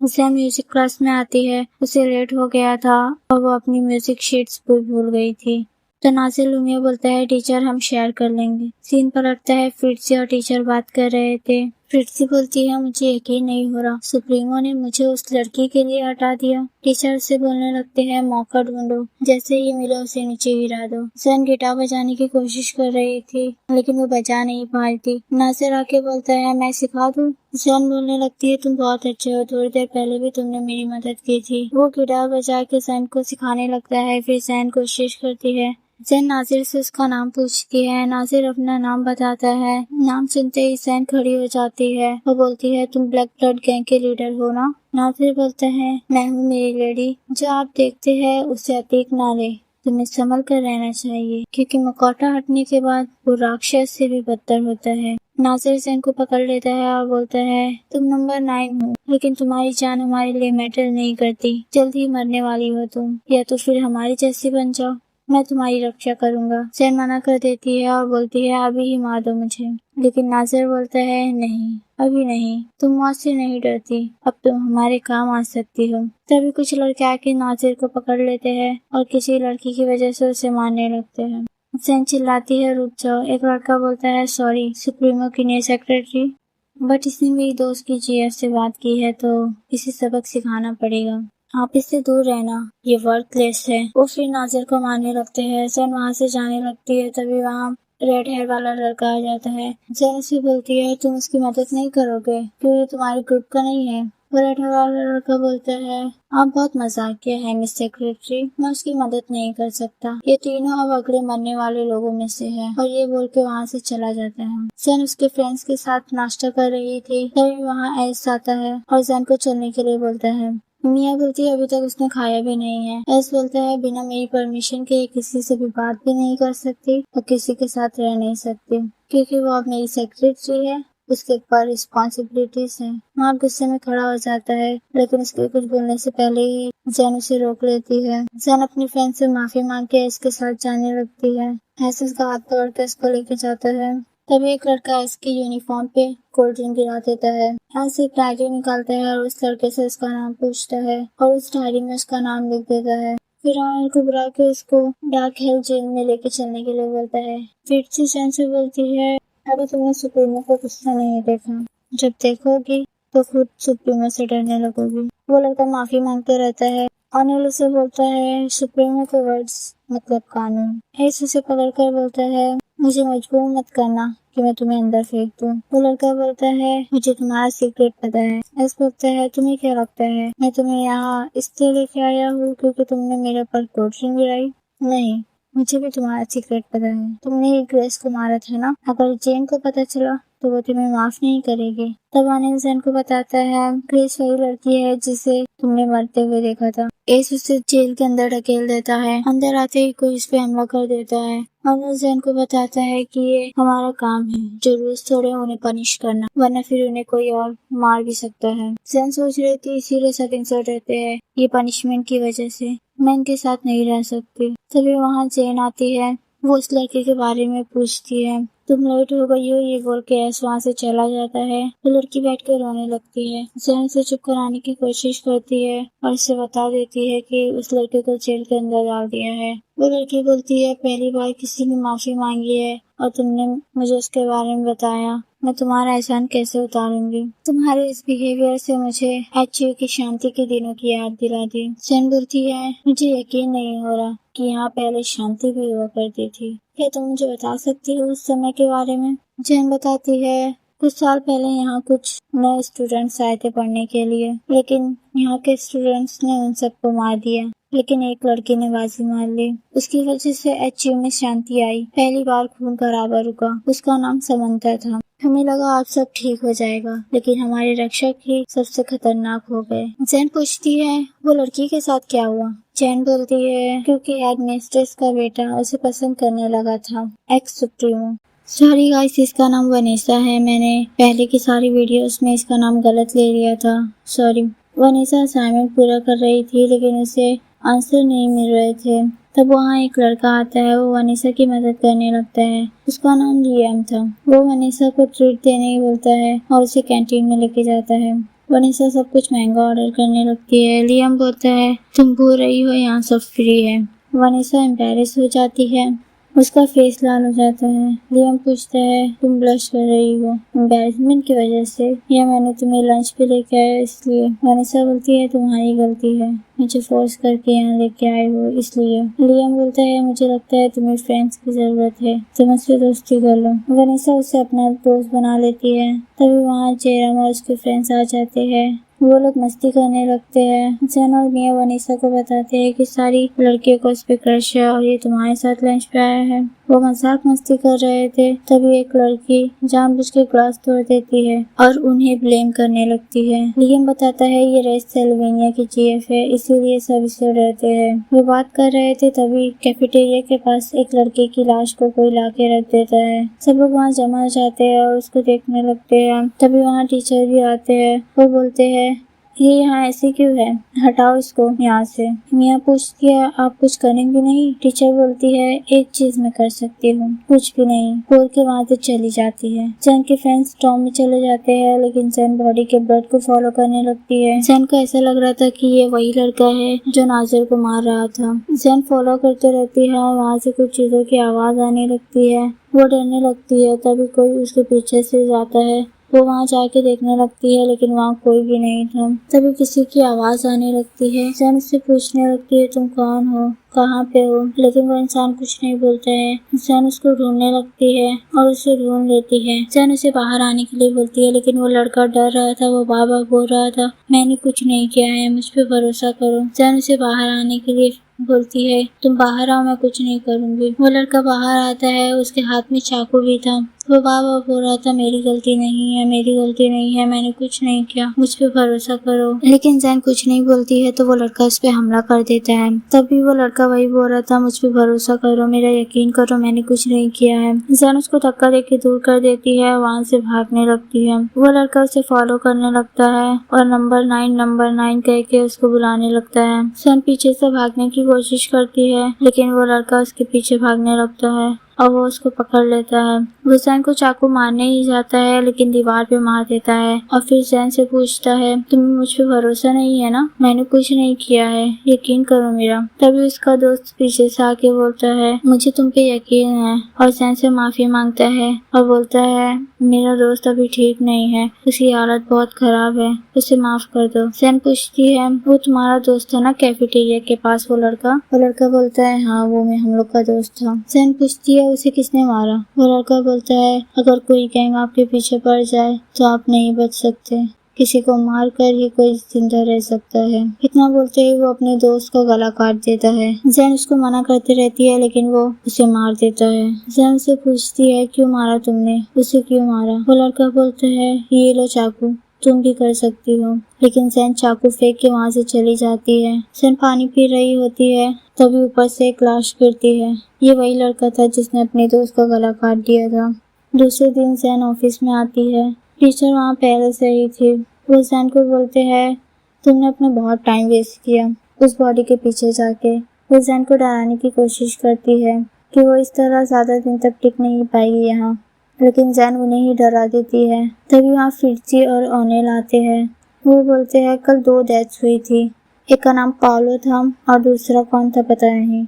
जैन म्यूजिक क्लास में आती है, उसे लेट हो गया था और वो अपनी म्यूजिक शीट्स भी भूल गई थी। तो नाज़िर लुमिया बोलता है टीचर हम शेयर कर लेंगे। सीन पलटता है, फ्रिट्जी और टीचर बात कर रहे थे। फ्रिट्जी बोलती है मुझे यकीन नहीं हो रहा, सुप्रीमो ने मुझे उस लड़की के लिए हटा दिया। टीचर से बोलने लगते हैं मौका ढूंढो, जैसे ही मिला उसे नीचे गिरा दो। जैन गिटार बजाने की कोशिश कर रही थी लेकिन वो बजा नहीं पाई थी। नाज़िर आके बोलता है मैं सिखा दूं। जैन बोलने लगती है तुम बहुत अच्छे हो, थोड़ी देर पहले भी तुमने मेरी मदद की थी। वो गिटार बजा के जैन को सिखाने लगता है। फिर जैन कोशिश करती है। जैन नाज़िर से उसका नाम पूछती है। नाज़िर अपना नाम बताता है। नाम सुनते ही जैन खड़ी हो जाती है। वो बोलती है तुम ब्लैक ब्लड गैंग के लीडर हो ना। नाज़िर बोलता है मैं हूँ मेरी लेडी, जो आप देखते हैं उसे अतीक ना ले, तुम्हें संभल कर रहना चाहिए क्योंकि मुखौटा हटने के बाद वो राक्षस से भी बदतर होता है। नाज़िर जैन को पकड़ लेता है और बोलता है तुम नंबर 9 हो लेकिन तुम्हारी जान हमारे लिए मैटर नहीं करती, जल्द ही मरने वाली हो तुम, या तो फिर हमारी जैसी बन जाओ, मैं तुम्हारी रक्षा करूंगा। जैन मना कर देती है और बोलती है अभी ही मार दो मुझे। लेकिन नाज़िर बोलता है नहीं, अभी नहीं, तुम मौत से नहीं डरती, अब तुम हमारे काम आ सकती हो। तभी कुछ लड़के आके नाज़िर को पकड़ लेते हैं और किसी लड़की की वजह से उसे मारने लगते हैं। जैन चिल्लाती है रुक जाओ। एक लड़का बोलता है सॉरी सुप्रीमो की नई सेक्रेटरी, बट इसने मेरी दोस्त की जीएफ से बात की है तो इसे सबक सिखाना पड़ेगा, आप इससे दूर रहना, ये वर्कलेस है। वो फिर नाज़िर को मारने लगते हैं। जैन वहाँ से जाने लगती है तभी वहाँ रेड हेयर वाला लड़का आ जाता है। जैन उसे बोलती है तुम उसकी मदद नहीं करोगे क्योंकि तुम्हारे ग्रुप का नहीं है। वो रेड हेयर वाला लड़का बोलता है आप बहुत मजाकिया है मिस सेक्रेटरी, मैं उसकी मदद नहीं कर सकता, ये तीनों अब अगले मरने वाले लोगों में से है, और ये बोल के वहाँ से चला जाता है। जैन उसके फ्रेंड्स के साथ नाश्ता कर रही थी तभी वहाँ एस आता है और जैन को चलने के लिए बोलता है। मिया बोलती है अभी तक उसने खाया भी नहीं है। एस बोलता है बिना मेरी परमिशन के किसी से भी बात भी नहीं कर सकती और किसी के साथ रह नहीं सकती क्योंकि वो अब मेरी सेक्रेटरी है, उसके ऊपर रिस्पॉन्सिबिलिटीज हैं। वहाँ गुस्से में खड़ा हो जाता है लेकिन उसके कुछ बोलने से पहले ही जैन उसे रोक लेती है। जैन अपनी फ्रेंड से माफी मांग के इसके साथ जाने लगती है। ऐसे उसका हाथ पकड़ के इसको लेके जाता है। तभी एक लड़का इसके यूनिफॉर्म पे कोल्ड ड्रिंक गिरा देता है। ऐसे एक डायरी निकालता है और उस लड़के से उसका नाम पूछता है और उस डायरी में उसका नाम लिख देता है। फिर आमिर को बुला के उसको डार्क हेल जेल में लेके चलने के लिए बोलता है। फिर से जैन से बोलती है अभी तुमने सुप्रीमो को गुस्सा नहीं देखा, जब देखोगी तो खुद सुप्रीमो से डरने लगोगी। वो लड़का माफी मांगते रहता है। अनिल उसे बोलता है सुप्रीमो के वर्ड्स मतलब कानून। एस उसे पकड़ कर बोलता है मुझे मजबूर मत करना कि मैं तुम्हें अंदर फेंक दूं। वो लड़का बोलता है मुझे तुम्हारा सीक्रेट पता है। एस बोलता है तुम्हें क्या लगता है मैं तुम्हें यहाँ इसलिए लेके आया हूँ क्योंकि तुमने मेरे पर कोल्ड ड्रिंक गिराई? नहीं, मुझे भी तुम्हारा सीक्रेट पता है, तुमने ही ग्रेस को मारा था ना। अगर जेन को पता चला तो वो तुम्हें माफ नहीं करेगी। तब अनिल जैन को बताता है ग्रेस वही लड़की है जिसे तुमने मरते हुए देखा था। एस उसे जेल के अंदर ढकेल देता है। अंदर आते ही कोई इस पे हमला कर देता है। अनिल जैन को बताता है कि ये हमारा काम है, जो रोज थोड़े उन्हें पनिश करना, वरना फिर उन्हें कोई और मार भी सकता है। जैन सोच रही थी इसीलिए सब इंसर्ट रहते हैं, ये पनिशमेंट की वजह से मैं इनके साथ नहीं रह सकती। तभी वहाँ जेन आती है। वो उस लड़के के बारे में पूछती है तुम लेट हो गई हो, ये बोल के एस वहाँ से चला जाता है। तो लड़की बैठ कर रोने लगती है। जैन से चुप कराने की कोशिश करती है और उसे बता देती है कि उस लड़के को जेल के अंदर डाल दिया है। वो लड़की बोलती है पहली बार किसी ने माफी मांगी है और तुमने मुझे उसके बारे में बताया, मैं तुम्हारा एहसान कैसे उतारूंगी। तुम्हारे इस बिहेवियर से मुझे एचयू की शांति के दिनों की याद दिला दी। जैन बोलती है मुझे यकीन नहीं हो रहा कि यहाँ पहले शांति भी हुआ करती थी। क्या तुम मुझे बता सकती हो उस समय के बारे में? जैन बताती है कुछ साल पहले यहाँ कुछ नए स्टूडेंट्स आए थे पढ़ने के लिए, लेकिन यहाँ के स्टूडेंट्स ने उन सबको मार दिया। लेकिन एक लड़की ने बाजी मार ली। उसकी वजह से एचयू में शांति आई। पहली बार खून खराबा रुका। उसका नाम समंता था। हमें लगा अब सब ठीक हो जाएगा, लेकिन हमारे रक्षक ही सबसे खतरनाक हो गए। जैन पूछती है, वो लड़की के साथ क्या हुआ? जैन बोलती है, क्योंकि एडमिनिस्ट्रेटर का बेटा उसे पसंद करने लगा था, एक्स सुप्रीमो। सॉरी गाइस, इसका नाम वनीसा है। मैंने पहले की सारी वीडियोस में इसका नाम गलत ले लिया था, सॉरी। वनीसा असाइनमेंट पूरा कर रही थी, लेकिन उसे आंसर नहीं मिल रहे थे। तब वहाँ एक लड़का आता है। वो वनीसा की मदद करने लगता है। उसका नाम लियाम था। वो वनीसा को ट्रीट देने बोलता है और उसे कैंटीन में लेके जाता है। वनीसा सब कुछ महंगा ऑर्डर करने लगती है। लियाम बोलता है, तुम भूल रही हो, यहाँ सब फ्री है। वनीसा एम्बैरेस हो जाती है। उसका फेस लाल हो जाता है। लियाम पूछता है, तुम ब्लश कर रही हो एम्बैरेसमेंट की वजह से, या मैंने तुम्हें लंच पे लेके आया इसलिए? वनीसा बोलती है, तुम्हारी गलती है, मुझे फोर्स करके यहाँ लेके आए हो इसलिए। लियाम बोलता है, मुझे लगता है तुम्हें फ्रेंड्स की जरूरत है, तुम मुझसे दोस्ती कर लो। वनीसा उसे अपना दोस्त बना लेती है। तभी वहाँ जेरम और उसके फ्रेंड्स आ जाते हैं। वो लोग मस्ती करने लगते हैं। जैन और मिया वनीसा को बताते हैं कि सारी लड़कियों को उस पे क्रश है और ये तुम्हारे साथ लंच पे आया है। वो मजाक मस्ती कर रहे थे। तभी एक लड़की जानबूझ के ग्लास तोड़ देती है और उन्हें ब्लेम करने लगती है। लियाम बताता है, ये रेस सेल्वेनिया की जीएफ है, इसीलिए सब इससे डरते हैं। वो बात कर रहे थे, तभी कैफेटेरिया के पास एक लड़के की लाश को कोई ला के रख देता है। सब लोग वहाँ जमा हो जाते हैं और उसको देखने लगते हैं। तभी वहाँ टीचर भी आते हैं। वो बोलते हैं, ये यहाँ ऐसे क्यों है, हटाओ इसको यहाँ से। मिया पूछती है, आप कुछ करेंगे नहीं? टीचर बोलती है, एक चीज मैं कर सकती हूँ, कुछ भी नहीं, बोल के वहाँ से चली जाती है। जैन के फ्रेंड्स टॉम में चले जाते हैं, लेकिन जैन बॉडी के ब्लड को फॉलो करने लगती है। जैन को ऐसा लग रहा था कि ये वही लड़का है जो नाजिर को मार रहा था। जैन फॉलो करते रहती है। वहाँ से कुछ चीजों की आवाज आने लगती है। वो डरने लगती है। तभी कोई उसके पीछे से जाता है। वो वहाँ जाके देखने लगती है, लेकिन वहाँ कोई भी नहीं था। तभी किसी की आवाज आने लगती है। जैन उससे पूछने लगती है, तुम कौन हो, कहाँ पे हो? लेकिन वो इंसान कुछ नहीं बोलता है। जैन उसको ढूंढने लगती है और उसे ढूंढ लेती है। जैन उसे बाहर आने के लिए बोलती है, लेकिन वो लड़का डर रहा था। वो बार बार बोल रहा था, मैंने कुछ नहीं किया है, मुझ पे भरोसा करो। जैन उसे बाहर आने के लिए बोलती है, तुम बाहर आओ, मैं कुछ नहीं करूंगी। वो लड़का बाहर आता है। उसके हाथ में चाकू भी था। वो बार बार बोल रहा था, मेरी गलती नहीं है, मेरी गलती नहीं है, मैंने कुछ नहीं किया, मुझ पे भरोसा करो। लेकिन जैन कुछ नहीं बोलती है, तो वो लड़का उस पे हमला कर देता है। तभी वो लड़का वही बोल रहा था, मुझ पे भरोसा करो, मेरा यकीन करो, मैंने कुछ नहीं किया है। जैन उसको धक्का देके दूर कर देती है। वहाँ से भागने लगती है। वो लड़का उसे फॉलो करने लगता है और नंबर 9 कह के उसको बुलाने लगता है। जैन पीछे से भागने की कोशिश करती है, लेकिन वो लड़का उसके पीछे भागने लगता है और वो उसको पकड़ लेता है। वो जैन को चाकू मारने ही जाता है, लेकिन दीवार पे मार देता है और फिर जैन से पूछता है, तुम्हें मुझ पे भरोसा नहीं है ना? मैंने कुछ नहीं किया है, यकीन करो मेरा। तभी उसका दोस्त पीछे से आके बोलता है, मुझे तुम पे यकीन है, और जैन से माफी मांगता है और बोलता है, मेरा दोस्त अभी ठीक नहीं है, उसकी हालत बहुत खराब है, उसे माफ कर दो। जैन पूछती है, वो तुम्हारा दोस्त था ना कैफेटेरिया के पास वो लड़का? वो लड़का बोलता है, हाँ, वो मैं हम लोग का दोस्त था। जैन पूछती है, उसे किसने मारा? वो लड़का बोलता है, अगर कोई गैंग आपके पीछे पड़ जाए तो आप नहीं बच सकते, किसी को मार कर ही कोई जिंदा रह सकता है। इतना बोलते ही वो अपने दोस्त का गला काट देता है। जैन उसको मना करती रहती है, लेकिन वो उसे मार देता है। जैन से पूछती है, क्यों मारा तुमने, उसे क्यों मारा? वो लड़का बोलता है, ये लो चाकू, तुम भी कर सकती हो। लेकिन जैन चाकू फेंक के वहाँ से चली जाती है। जैन पानी पी रही होती है, तभी ऊपर से एक लाश गिरती है। ये वही लड़का था जिसने अपने दोस्त का गला काट दिया था। दूसरे दिन जैन ऑफिस में आती है। टीचर वहाँ पहले से ही थी। वो जैन को बोलते हैं, तुमने अपना बहुत टाइम वेस्ट किया उस बॉडी के पीछे जाके। वो जैन को डराने की कोशिश करती है कि वो इस तरह ज्यादा दिन तक टिक नहीं पाएगी यहाँ, लेकिन जैन उन्हें ही डरा देती है। तभी वहाँ फिट्जी और ओनेल आते हैं। वो बोलते हैं, कल 2 डेथ्स हुई थी, एक का नाम पाओलो था और दूसरा कौन था पता नहीं।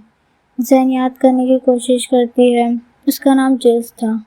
जैन याद करने की कोशिश करती है, उसका नाम जिल्स था।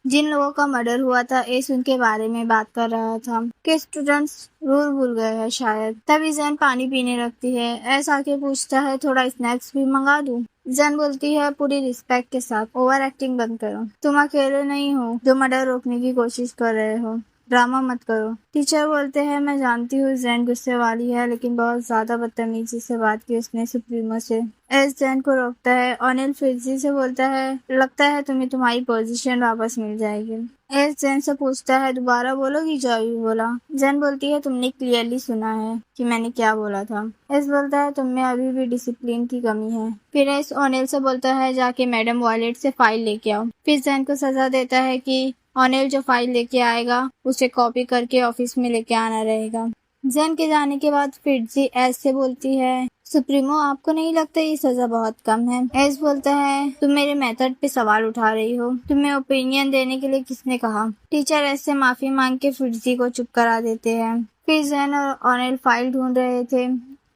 जिन लोगों का मर्डर हुआ था एस उनके बारे में बात कर रहा था कि स्टूडेंट्स रूल भूल गए हैं शायद। तभी जैन पानी पीने लगती है। एस आके पूछता है थोड़ा स्नैक्स भी मंगा दूं। जैन बोलती है पूरी रिस्पेक्ट के साथ ओवर एक्टिंग बंद करो, तुम अकेले नहीं हो जो मर्डर रोकने की कोशिश कर रहे हो, ड्रामा मत करो। टीचर बोलते हैं मैं जानती हूँ जैन गुस्से वाली है लेकिन बहुत ज्यादा बदतमीजी से बात की उसने सुप्रीमो से। एस जैन को रोकता है। अनिल फिरजी से बोलता है लगता है तुम्हें तुम्हारी पोजीशन वापस मिल जाएगी। एस जैन से पूछता है दोबारा बोलोगी जो अभी बोला। जैन बोलती है तुमने क्लियरली सुना है कि मैंने क्या बोला था। एस बोलता है तुम में अभी भी डिसिप्लिन की कमी है। फिर एस अनिल से बोलता है जाके मैडम वॉलेट से फाइल लेके आओ। फिर जैन को सजा देता है कि अनिल जो फाइल लेके आएगा उसे कॉपी करके ऑफिस में लेके आना रहेगा। जैन के जाने के बाद फिरजी एस से बोलती है सुप्रीमो आपको नहीं लगता ये सजा बहुत कम है। एस बोलता है तुम मेरे मेथड पे सवाल उठा रही हो, तुम्हें ओपिनियन देने के लिए किसने कहा। टीचर एस से माफी मांग के फिरजी को चुप करा देते हैं। फिर जैन और अनिल फाइल ढूंढ रहे थे।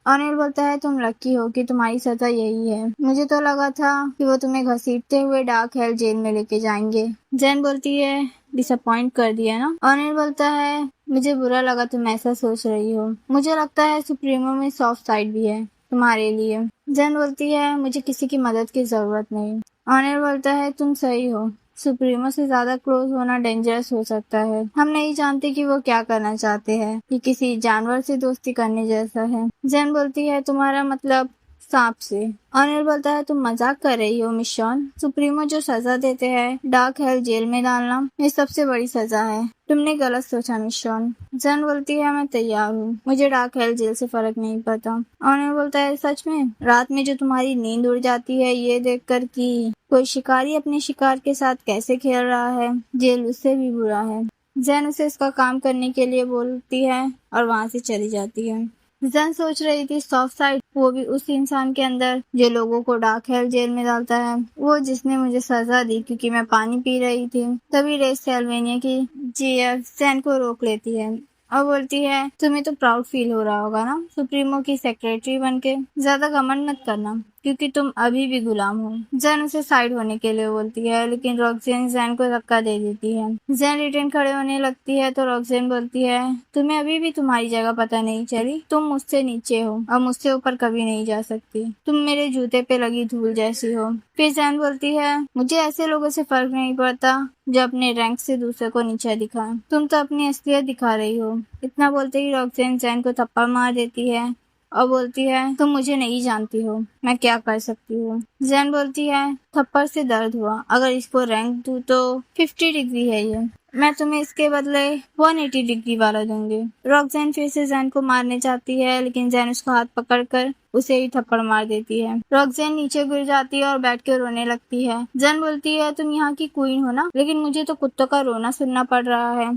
अनिल बोलता है तुम लकी हो कि तुम्हारी सजा यही है, मुझे तो लगा था कि वो तुम्हें घसीटते हुए डार्क हेल जेल में लेके जाएंगे। जैन बोलती है डिसअपॉइंट कर दिया ना। अनिल बोलता है मुझे बुरा लगा तुम ऐसा सोच रही हो, मुझे लगता है सुप्रीमो में सॉफ्ट साइड भी है तुम्हारे लिए। जैन बोलती है मुझे किसी की मदद की जरूरत नहीं। अनिल बोलता है तुम सही हो, सुप्रीमो से ज्यादा क्लोज होना डेंजरस हो सकता है, हम नहीं जानते कि वो क्या करना चाहते हैं, ये किसी जानवर से दोस्ती करने जैसा है। जैन बोलती है तुम्हारा मतलब सांप से। अनिल बोलता है तुम मजाक कर रही हो मिशॉन, सुप्रीमो जो सजा देते हैं डार्क हेल जेल में डालना ये सबसे बड़ी सजा है, तुमने गलत सोचा मिशॉन। जैन बोलती है मैं तैयार हूँ, मुझे डार्क हेल जेल से फर्क नहीं पड़ता। अनिल बोलता है सच में, रात में जो तुम्हारी नींद उड़ जाती है ये देखकर कि कोई शिकारी अपने शिकार के साथ कैसे खेल रहा है, जेल उससे भी बुरा है। जैन उसे इसका काम करने के लिए बोलती है और वहाँ से चली जाती है। जैन सोच रही थी सॉफ्ट साइड वो भी उस इंसान के अंदर जो लोगों को डार्क हेल जेल में डालता है, वो जिसने मुझे सजा दी क्योंकि मैं पानी पी रही थी। तभी रेस सेल्वेनिया की जीएफ जैन को रोक लेती है और बोलती है तुम्हें तो प्राउड फील हो रहा होगा ना सुप्रीमो की सेक्रेटरी बनके, ज्यादा घमंड मत करना क्योंकि तुम अभी भी गुलाम हो। जैन उसे साइड होने के लिए बोलती है लेकिन रॉक्सेन जैन को धक्का दे देती है। जैन रिटर्न खड़े होने लगती है तो रॉक्सेन बोलती है तुम्हें अभी भी तुम्हारी जगह पता नहीं चली, तुम मुझसे नीचे हो और मुझसे ऊपर कभी नहीं जा सकती, तुम मेरे जूते पे लगी धूल जैसी हो। फिर जैन बोलती है मुझे ऐसे लोगों से फर्क नहीं पड़ता जो अपने रैंक से दूसरे को नीचा दिखाए, तुम तो अपनी असलियत दिखा रही हो। इतना बोलते ही रॉक्सेन जैन को थप्पड़ मार देती है और बोलती है तुम मुझे नहीं जानती हो, मैं क्या कर सकती हूँ। जैन बोलती है थप्पड़ से दर्द हुआ, अगर इसको रैंक दूँ तो 50 डिग्री है ये, मैं तुम्हें इसके बदले 180 डिग्री वाला दूंगी। रॉक्सेन फिर से जैन को मारने चाहती है लेकिन जैन उसको हाथ पकड़कर उसे ही थप्पड़ मार देती है। रॉक्सेन नीचे गिर जाती है और बैठ के रोने लगती है। जैन बोलती है तुम यहाँ की क्वीन हो ना, लेकिन मुझे तो कुत्तों का रोना सुनना पड़ रहा है।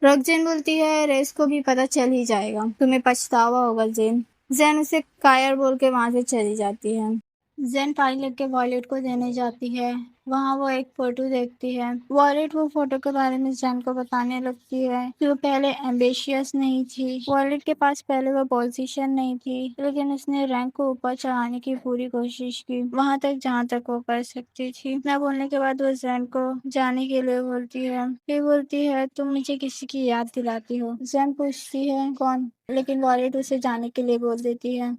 रॉक्सेन बोलती है रेस को भी पता चल ही जाएगा, तुम्हें पछतावा होगा जैन। जैन उसे कायर बोल के वहां से चली जाती है। जैन फाइल लेके वॉयलेट को देने जाती है। वहाँ वो एक फोटो देखती है। वॉयलेट वो फोटो के बारे में जैन को बताने लगती है कि वो पहले एम्बिशियस नहीं थी, वॉयलेट के पास पहले वो पोजीशन नहीं थी, लेकिन उसने रैंक को ऊपर चढ़ाने की पूरी कोशिश की, वहाँ तक जहाँ तक वो कर सकती थी। ना बोलने के बाद वो जैन को जाने के लिए बोलती है। फिर बोलती है तुम मुझे किसी की याद दिलाती हो। जैन पूछती है कौन, लेकिन वॉयलेट उसे जाने के लिए बोल देती है।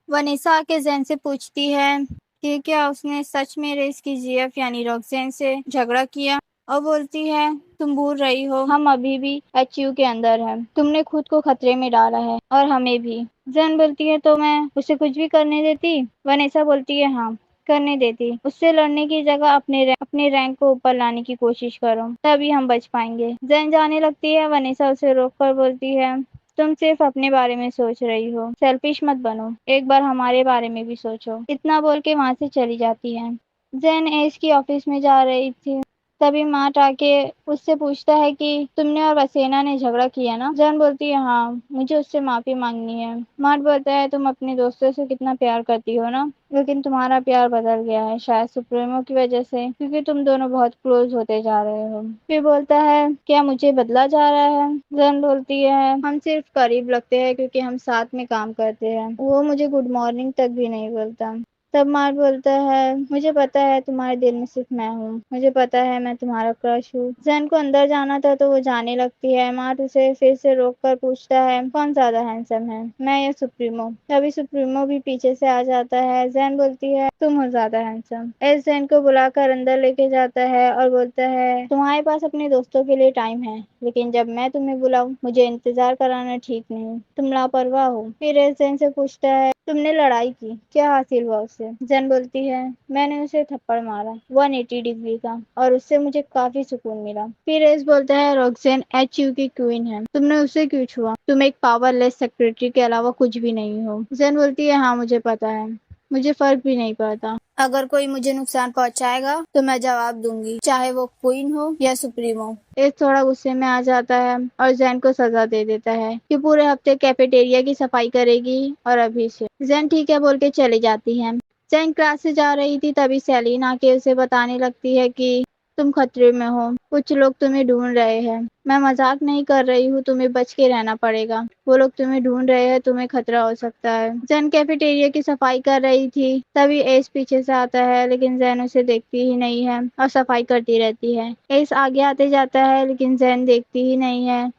वनीसा आके जैन से पूछती है कि क्या उसने सच में रेस की जीएफ यानी रॉक्सेन से झगड़ा किया, और बोलती है तुम भूल रही हो हम अभी भी एचयू के अंदर हैं, तुमने खुद को खतरे में डाला है और हमें भी। जैन बोलती है तो मैं उसे कुछ भी करने देती। वनीसा बोलती है हाँ करने देती, उससे लड़ने की जगह अपने रैंक को ऊपर लाने की कोशिश करो, तभी हम बच पाएंगे। जैन जाने लगती है। वनीसा उसे रोक कर बोलती है तुम सिर्फ अपने बारे में सोच रही हो, सेल्फिश मत बनो, एक बार हमारे बारे में भी सोचो। इतना बोल के वहां से चली जाती है। जैन एस की ऑफिस में जा रही थी, तभी मार्ट आके उससे पूछता है कि तुमने और वसेना ने झगड़ा किया ना। जैन बोलती है हाँ मुझे उससे माफी मांगनी है। मार्ट बोलता है तुम अपने दोस्तों से कितना प्यार करती हो ना, लेकिन तुम्हारा प्यार बदल गया है, शायद सुप्रीमो की वजह से, क्योंकि तुम दोनों बहुत क्लोज होते जा रहे हो। फिर बोलता है क्या मुझे बदला जा रहा है। जैन बोलती है हम सिर्फ करीब लगते हैं क्योंकि हम साथ में काम करते हैं, वो मुझे गुड मॉर्निंग तक भी नहीं बोलता। तब मार्ट बोलता है, मुझे पता है तुम्हारे दिल में सिर्फ मैं हूँ, मुझे पता है मैं तुम्हारा क्रश हूँ। जैन को अंदर जाना था तो वो जाने लगती है। मार्ट उसे फिर से रोक कर पूछता है, कौन ज्यादा हैंडसम है, मैं या सुप्रीमो? तभी सुप्रीमो भी पीछे से आ जाता है। जैन बोलती है, तुम हो ज्यादा हैंडसम। एस जैन को बुलाकर अंदर लेके जाता है और बोलता है, तुम्हारे पास अपने दोस्तों के लिए टाइम है, लेकिन जब मैं तुम्हें बुलाऊं मुझे इंतजार कराना ठीक नहीं, तुम लापरवाह हो। फिर एस जैन से पूछता है, तुमने लड़ाई की, क्या हासिल हुआ उससे? जैन बोलती है, मैंने उसे थप्पड़ मारा 180 डिग्री का, और उससे मुझे काफी सुकून मिला। फिर एस बोलता है, रॉक्सेन HU की क्वीन है, तुमने उसे क्यों छुआ? तुम एक पावरलेस सेक्रेटरी के अलावा कुछ भी नहीं हो। जैन बोलती है, हाँ मुझे पता है, मुझे फर्क भी नहीं पड़ता। अगर कोई मुझे नुकसान पहुंचाएगा तो मैं जवाब दूंगी, चाहे वो क्वीन हो या सुप्रीमो। एस थोड़ा गुस्से में आ जाता है और जैन को सजा दे देता है कि पूरे हफ्ते कैफेटेरिया की सफाई करेगी, और अभी से। जैन ठीक है बोल के चली जाती है। जैन क्लास से जा रही थी तभी सेलिन आके उसे बताने लगती है कि तुम खतरे में हो, कुछ लोग तुम्हें ढूंढ रहे हैं। मैं मजाक नहीं कर रही हूँ, तुम्हें बच के रहना पड़ेगा, वो लोग तुम्हें ढूंढ रहे हैं, तुम्हें खतरा हो सकता है। जैन कैफेटेरिया की सफाई कर रही थी तभी एस पीछे से आता है, लेकिन जैन उसे देखती ही नहीं है और सफाई करती रहती है। एस आगे आते जाता है लेकिन जैन देखती ही नहीं है।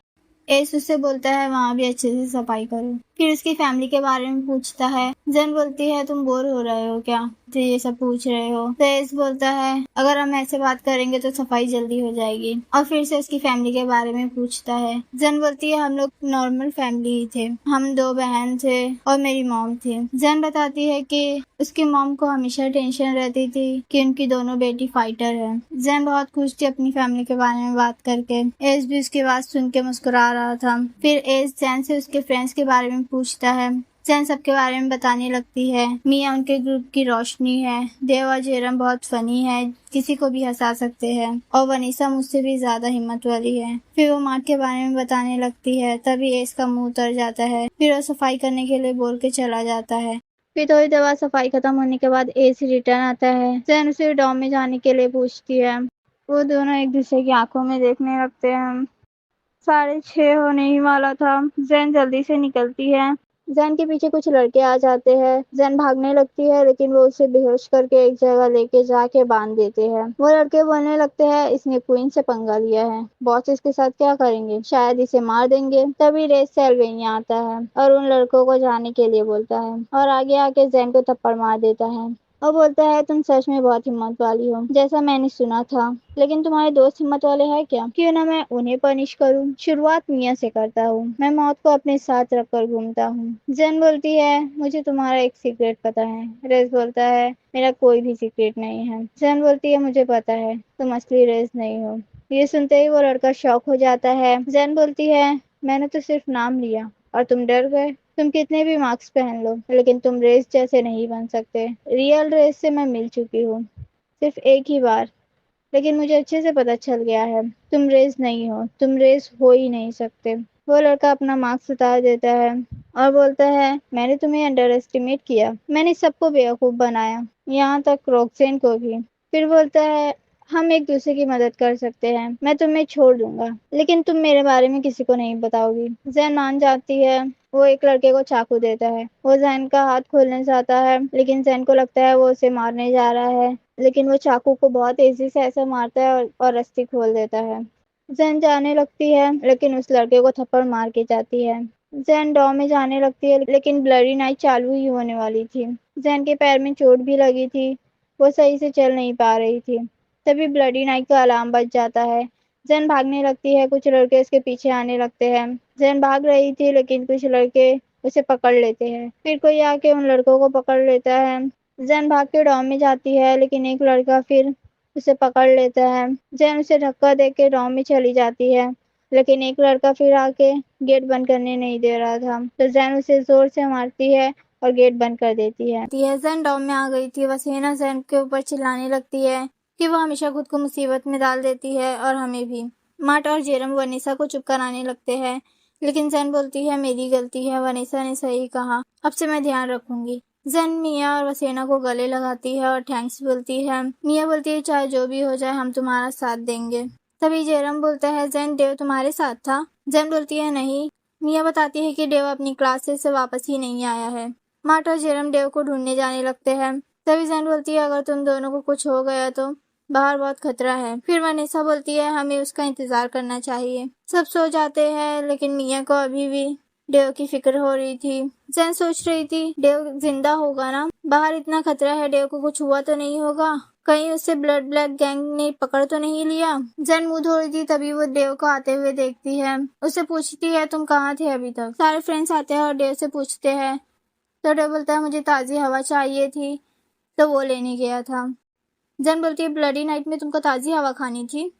एस उससे बोलता है वहाँ भी अच्छे से सफाई करो। फिर उसकी फैमिली के बारे में पूछता है। जैन बोलती है, तुम बोर हो रहे हो क्या जो ये सब पूछ रहे हो? तो एस बोलता है, अगर हम ऐसे बात करेंगे तो सफाई जल्दी हो जाएगी। और फिर से उसकी फैमिली के बारे में पूछता है। जैन बोलती है, हम लोग नॉर्मल फैमिली ही थे, हम 2 बहन थे और मेरी मॉम थी। जैन बताती है कि उसकी मॉम को हमेशा टेंशन रहती थी कि उनकी दोनों बेटी फाइटर है। जैन बहुत खुश थी अपनी फैमिली के बारे में बात करके। एस भी उसकी बात सुन के मुस्कुरा रहा था। फिर एस जैन से उसके फ्रेंड्स के बारे में पूछता है। जैन सबके बारे में बताने लगती है। मिया उनके ग्रुप की रोशनी है, देव और जेरम बहुत फनी है, किसी को भी हंसा सकते हैं, और वनीसा मुझसे भी ज्यादा हिम्मत वाली है। फिर वो मार्ट के बारे में बताने लगती है। तभी एस का मुंह उतर जाता है। फिर वो सफाई करने के लिए बोल के चला जाता है। फिर थोड़ी देर बाद सफाई खत्म होने के बाद एस रिटर्न आता है। जैन उसे डॉम में जाने के लिए पूछती है। वो दोनों एक दूसरे की आंखों में देखने लगते हैं। 6:30 होने ही वाला था। जैन जल्दी से निकलती है। जैन के पीछे कुछ लड़के आ जाते हैं। जैन भागने लगती है लेकिन वो उसे बेहोश करके एक जगह लेके जाके बांध देते हैं। वो लड़के बोलने लगते हैं, इसने क्वीन से पंगा लिया है, बॉस इसके साथ क्या करेंगे, शायद इसे मार देंगे। तभी रेस सेल्वेनिया आता है और उन लड़कों को जाने के लिए बोलता है और आगे आके जैन को थप्पड़ मार देता है और बोलता है, तुम सच में बहुत हिम्मत वाली हो, जैसा मैंने सुना था। लेकिन तुम्हारे दोस्त हिम्मत वाले हैं क्या? क्यों ना मैं उन्हें पनिश करूं। शुरुआत मिया से करता हूँ, मैं मौत को अपने साथ रखकर घूमता हूँ। जैन बोलती है, मुझे तुम्हारा एक सीक्रेट पता है। रेस बोलता है, मेरा कोई भी सीक्रेट नहीं है। जैन बोलती है, मुझे पता है, तुम असली रेस नहीं हो। ये सुनते ही वो लड़का शॉक हो जाता है। जैन बोलती है, मैंने तो सिर्फ नाम लिया और तुम डर गए। तुम कितने भी मार्क्स पहन लो, लेकिन तुम रेस जैसे नहीं बन सकते। रियल रेस से मैं मिल चुकी हूँ, सिर्फ एक ही बार, लेकिन मुझे अच्छे से पता चल गया है, तुम रेस नहीं हो, तुम रेस हो ही नहीं सकते। वो लड़का अपना मार्क्स उतार देता है और बोलता है, मैंने तुम्हें अंडर एस्टिमेट किया, मैंने सबको बेवकूफ बनाया, यहाँ तक रॉक्सेन को भी। फिर बोलता है, हम एक दूसरे की मदद कर सकते हैं, मैं तुम्हें छोड़ दूंगा, लेकिन तुम मेरे बारे में किसी को नहीं बताओगी। जैन मान जाती है। वो एक लड़के को चाकू देता है। वो जैन का हाथ खोलने जाता है, लेकिन जैन को लगता है वो उसे मारने जा रहा है, लेकिन वो चाकू को बहुत तेजी से ऐसे मारता है और रस्सी खोल देता है। जैन जाने लगती है लेकिन उस लड़के को थप्पड़ मार के जाती है। जैन डॉ में जाने लगती है लेकिन ब्लडी नाइट चालू ही होने वाली थी। जैन के पैर में चोट भी लगी थी, वो सही से चल नहीं पा रही थी। तभी ब्लडी नाइट का अलार्म बज जाता है। जैन भागने लगती है, कुछ लड़के उसके पीछे आने लगते हैं। जैन भाग रही थी लेकिन कुछ लड़के उसे पकड़ लेते हैं। फिर कोई आके उन लड़कों को पकड़ लेता है। जैन भाग के डॉम में जाती है लेकिन एक लड़का फिर उसे पकड़ लेता है। जैन उसे धक्का दे के डॉम में चली जाती है, लेकिन एक लड़का फिर आके गेट बंद करने नहीं दे रहा था, तो जैन उसे जोर से मारती है और गेट बंद कर देती है। जैन डॉम में आ गई थी। वसीना जैन के ऊपर चिल्लाने लगती है कि वो हमेशा खुद को मुसीबत में डाल देती है और हमें भी। मार्ट और जेरम वनीसा को चुप कराने लगते हैं, लेकिन जैन बोलती है, मेरी गलती है, वनीसा ने सही कहा, अब से मैं ध्यान रखूंगी। जैन मिया और वसीना को गले लगाती है और थैंक्स बोलती है। मिया बोलती है, चाहे जो भी हो जाए हम तुम्हारा साथ देंगे। तभी जेरम बोलता है, जैन देव तुम्हारे साथ था? जैन बोलती है, नहीं। मिया बताती है कि देव अपनी क्लासेस से वापस ही नहीं आया है। मार्ट और जेरम देव को ढूंढने जाने लगते हैं। तभी जैन बोलती है अगर तुम दोनों को कुछ हो गया तो बाहर बहुत खतरा है। फिर वनेसा बोलती है हमें उसका इंतजार करना चाहिए। सब सो जाते हैं लेकिन मिया को अभी भी डेव की फिक्र हो रही थी। जैन सोच रही थी डेव जिंदा होगा ना, बाहर इतना खतरा है, डेव को कुछ हुआ तो नहीं होगा, कहीं उसे ब्लड ब्लैक गैंग ने पकड़ तो नहीं लिया। जैन मुंह धो रही थी तभी वो डेव को आते हुए देखती है। उससे पूछती है तुम कहाँ थे अभी तक। सारे फ्रेंड्स आते हैं और डेव से पूछते हैं तो डेव बोलता है मुझे ताज़ी हवा चाहिए थी तो वो लेने गया था। जैन बोलती है ब्लडी नाइट में तुमको ताज़ी हवा खानी थी।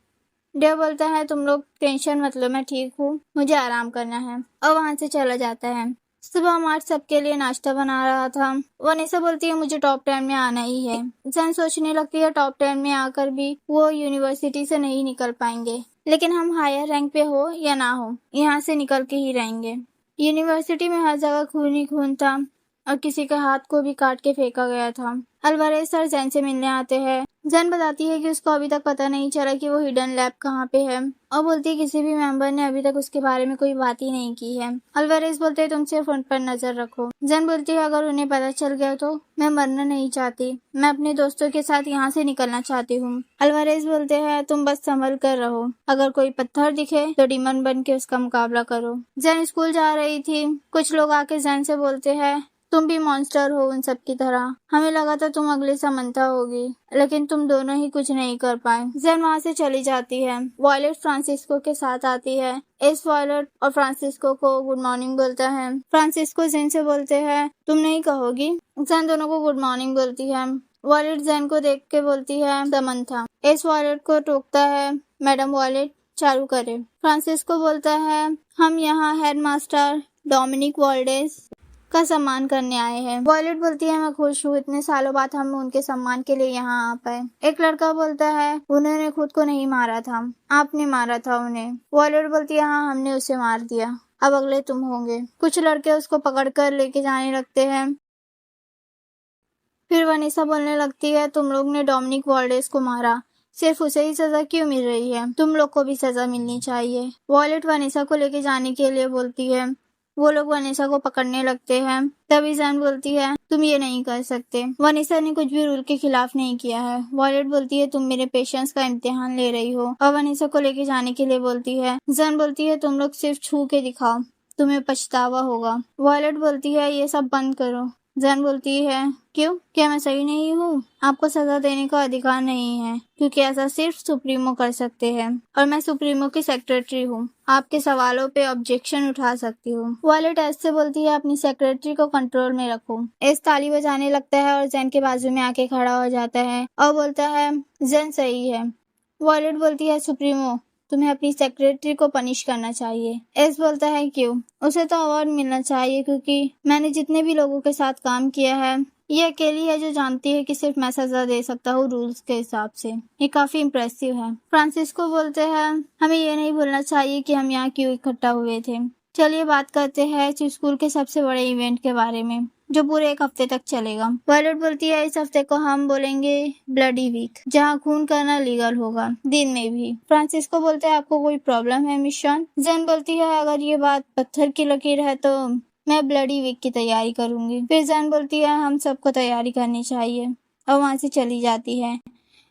डेव बोलता है तुम लोग टेंशन मत लो, मैं ठीक हूँ, मुझे आराम करना है, और वहां से चला जाता है। सुबह मार्ट सबके लिए नाश्ता बना रहा था। वनेसा बोलती है मुझे टॉप 10 में आना ही है। जैन सोचने लगती है टॉप 10 में आकर भी वो यूनिवर्सिटी से नहीं निकल पाएंगे, लेकिन हम हायर रैंक पे हो या ना हो यहाँ से निकल के ही रहेंगे। यूनिवर्सिटी में हर जगह खून ही खून था और किसी के हाथ को भी काट के फेंका गया था। अल्वारेज सर जैन से मिलने आते हैं। जैन बताती है कि उसको अभी तक पता नहीं चला कि वो हिडन लैब कहाँ पे है, और बोलती है किसी भी मेंबर ने अभी तक उसके बारे में कोई बात ही नहीं की है। अल्वारेज बोलते हैं तुम सिर्फ उन पर नजर रखो। जैन बोलती है अगर उन्हें पता चल गया तो मैं मरना नहीं चाहती, मैं अपने दोस्तों के साथ यहाँ से निकलना चाहती हूँ। अल्वारेज बोलते हैं तुम बस संभल कर रहो, अगर कोई पत्थर दिखे तो डीमन बन के उसका मुकाबला करो। जैन स्कूल जा रही थी, कुछ लोग आके जैन से बोलते हैं तुम भी मॉन्स्टर हो उन सब की तरह, हमें लगा था तुम अगली समंथा होगी, लेकिन तुम दोनों ही कुछ नहीं कर पाए। जैन वहाँ से चली जाती है। वॉयलेट फ्रांसिस्को के साथ आती है। इस वॉयलेट और फ्रांसिस्को को गुड मॉर्निंग बोलता है। फ्रांसिस्को जैन से बोलते हैं तुम नहीं कहोगी। जैन दोनों को गुड मॉर्निंग बोलती है। वॉयलेट जैन को देख के बोलती है समंथा। इस वॉयलेट को टोकता है मैडम वॉयलेट चालू करे। फ्रांसिस्को बोलता है हम यहाँ हेडमास्टर डोमिनिक वॉल्डेस का सम्मान करने आए हैं। वॉयलेट बोलती है मैं खुश हूँ, इतने सालों बाद हम उनके सम्मान के लिए यहाँ आ पाए। एक लड़का बोलता है उन्होंने खुद को नहीं मारा था, आपने मारा था उन्हें। वॉयलेट बोलती है हाँ हमने उसे मार दिया, अब अगले तुम होंगे। कुछ लड़के उसको पकड़कर लेके जाने लगते हैं। फिर वनीसा बोलने लगती है तुम लोग ने डोमिनिक वॉल्डेस को मारा, सिर्फ उसे ही सजा क्यों मिल रही है, तुम लोग को भी सजा मिलनी चाहिए। वॉयलेट वनीसा को लेके जाने के लिए बोलती है। वो लोग वनीसा को पकड़ने लगते हैं। तभी जैन बोलती है तुम ये नहीं कर सकते, वनीसा ने कुछ भी रूल के खिलाफ नहीं किया है। वॉयलेट बोलती है तुम मेरे पेशेंस का इम्तिहान ले रही हो, और वनीसा को लेके जाने के लिए बोलती है। जैन बोलती है तुम लोग सिर्फ छू के दिखाओ, तुम्हें पछतावा होगा। वॉयलेट बोलती है ये सब बंद करो। जैन बोलती है क्यों, क्या मैं सही नहीं हूँ? आपको सजा देने का अधिकार नहीं है, क्योंकि ऐसा सिर्फ सुप्रीमो कर सकते हैं, और मैं सुप्रीमो की सेक्रेटरी हूँ, आपके सवालों पे ऑब्जेक्शन उठा सकती हूँ। वॉयलेट ऐसे बोलती है अपनी सेक्रेटरी को कंट्रोल में रखो। एस ताली बजाने लगता है और जैन के बाजू में आके खड़ा हो जाता है और बोलता है जैन सही है। वॉयलेट बोलती है सुप्रीमो तुम्हें अपनी सेक्रेटरी को पनिश करना चाहिए। एस बोलता है क्यों? उसे तो अवार्ड मिलना चाहिए, क्योंकि मैंने जितने भी लोगों के साथ काम किया है ये अकेली है जो जानती है कि सिर्फ मैं सजा दे सकता हूँ रूल्स के हिसाब से। ये काफी इम्प्रेसिव है। फ्रांसिस्को बोलते हैं हमें ये नहीं भूलना चाहिए कि हम यहाँ क्यों इकट्ठा हुए थे। चलिए बात करते हैं स्कूल के सबसे बड़े इवेंट के बारे में, जो पूरे 1 हफ्ते तक चलेगा। वॉयलेट बोलती है इस हफ्ते को हम बोलेंगे ब्लडी वीक, जहाँ खून करना लीगल होगा, दिन में भी। फ्रांसिस्को बोलते हैं आपको कोई प्रॉब्लम है मिशन? जैन बोलती है अगर ये बात पत्थर की लकीर है तो मैं ब्लडी वीक की तैयारी करूंगी। फिर जैन बोलती है हम सबको तैयारी करनी चाहिए, और वहाँ से चली जाती है।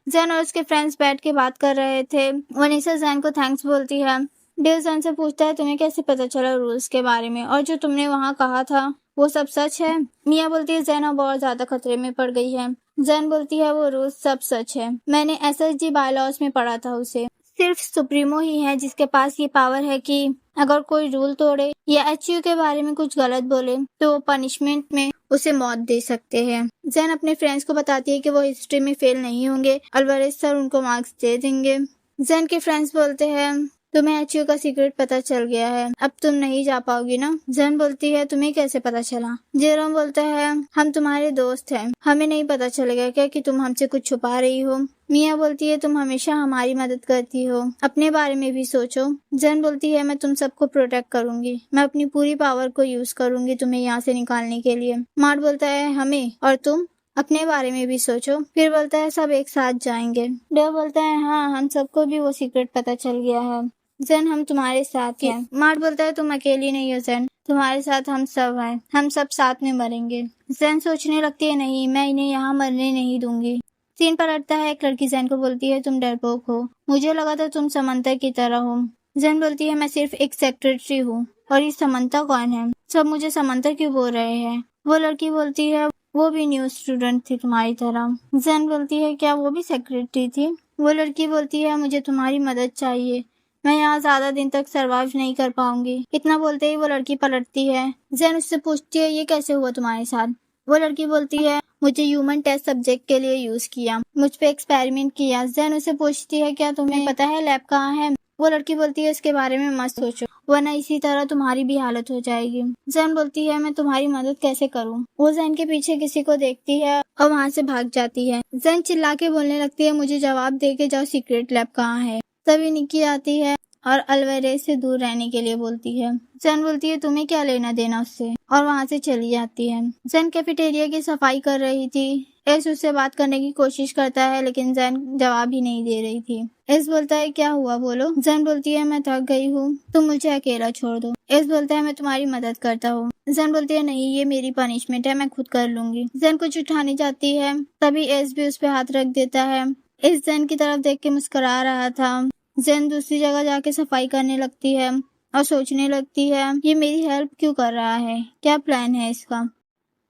जैन और उसके फ्रेंड्स बैठ के बात कर रहे थे। वनीसा जैन को थैंक्स बोलती है। डेव जैन से पूछता है तुम्हें कैसे पता चला रूल्स के बारे में, और जो तुमने वहाँ कहा था वो सब सच है? मिया बोलती है जैन अब बहुत ज्यादा खतरे में पड़ गई है। जैन बोलती है वो रूल्स सब सच है, मैंने एसएसजी बायलॉज में पढ़ा था उसे। सिर्फ सुप्रीमो ही है जिसके पास ये पावर है कि अगर कोई रूल तोड़े या एचयू के बारे में कुछ गलत बोले तो वो पनिशमेंट में उसे मौत दे सकते हैं। जैन अपने फ्रेंड्स को बताती है कि वो हिस्ट्री में फेल नहीं होंगे, अल्वारेज सर उनको मार्क्स दे देंगे। जैन के फ्रेंड्स बोलते हैं तुम्हें एचयू का सीक्रेट पता चल गया है, अब तुम नहीं जा पाओगी ना? जैन बोलती है तुम्हें कैसे पता चला? जेरोम बोलता है हम तुम्हारे दोस्त हैं, हमें नहीं पता चलेगा क्या कि तुम हमसे कुछ छुपा रही हो? मिया बोलती है तुम हमेशा हमारी मदद करती हो, अपने बारे में भी सोचो। जैन बोलती है मैं तुम सबको प्रोटेक्ट करूंगी, मैं अपनी पूरी पावर को यूज करूंगी तुम्हें यहाँ से निकालने के लिए। मार्ट बोलता है हमें? और तुम अपने बारे में भी सोचो। फिर बोलता है सब एक साथ जाएंगे। डेव बोलता है हाँ हम सबको भी वो सीक्रेट पता चल गया है, जैन हम तुम्हारे साथ हैं। मार्ट बोलता है तुम अकेली नहीं हो जैन, तुम्हारे साथ हम सब हैं, हम सब साथ में मरेंगे। जैन सोचने लगती है नहीं, मैं इन्हें यहाँ मरने नहीं दूंगी। सीन पलटता है, एक लड़की जैन को बोलती है तुम डरपोक हो, मुझे लगा था तुम समंता की तरह हो। जैन बोलती है मैं सिर्फ एक सेक्रेटरी हूँ, और ये समंता कौन है, सब मुझे समंता क्यों बोल रहे हैं। वो लड़की बोलती है वो भी न्यू स्टूडेंट थी तुम्हारी तरह। जैन बोलती है क्या वो भी सेक्रेटरी थी। वो लड़की बोलती है मुझे तुम्हारी मदद चाहिए, मैं यहाँ ज्यादा दिन तक सरवाइव नहीं कर पाऊंगी। इतना बोलते ही वो लड़की पलटती है। जैन उससे पूछती है ये कैसे हुआ तुम्हारे साथ। वो लड़की बोलती है मुझे ह्यूमन टेस्ट सब्जेक्ट के लिए यूज किया, मुझ पे एक्सपेरिमेंट किया। जैन उसे पूछती है क्या तुम्हें पता है लैब कहाँ है। वो लड़की बोलती है इसके बारे में मत सोचो, वरना इसी तरह तुम्हारी भी हालत हो जाएगी। जैन बोलती है मैं तुम्हारी मदद कैसे करूं। वो जैन के पीछे किसी को देखती है और वहाँ से भाग जाती है। जैन चिल्ला के बोलने लगती है मुझे जवाब दे के जाओ सीक्रेट लैब कहाँ है। तभी निक्की आती है और अल्वारेज से दूर रहने के लिए बोलती है। जैन बोलती है तुम्हें क्या लेना देना उससे, और वहाँ से चली जाती है। जैन कैफेटेरिया की सफाई कर रही थी। एस उससे बात करने की कोशिश करता है लेकिन जैन जवाब ही नहीं दे रही थी। एस बोलता है क्या हुआ बोलो। जैन बोलती है मैं थक गई हूँ, तुम मुझे अकेला छोड़ दो। एस बोलता है मैं तुम्हारी मदद करता हूँ। जैन बोलती है नहीं ये मेरी पनिशमेंट है, मैं खुद कर लूंगी। जैन कुछ उठाने जाती है, तभी एस भी उस पे हाथ रख देता है। एस जैन की तरफ देख के मुस्कुरा रहा था। जैन दूसरी जगह जाके सफाई करने लगती है और सोचने लगती है ये मेरी हेल्प क्यों कर रहा है, क्या प्लान है इसका।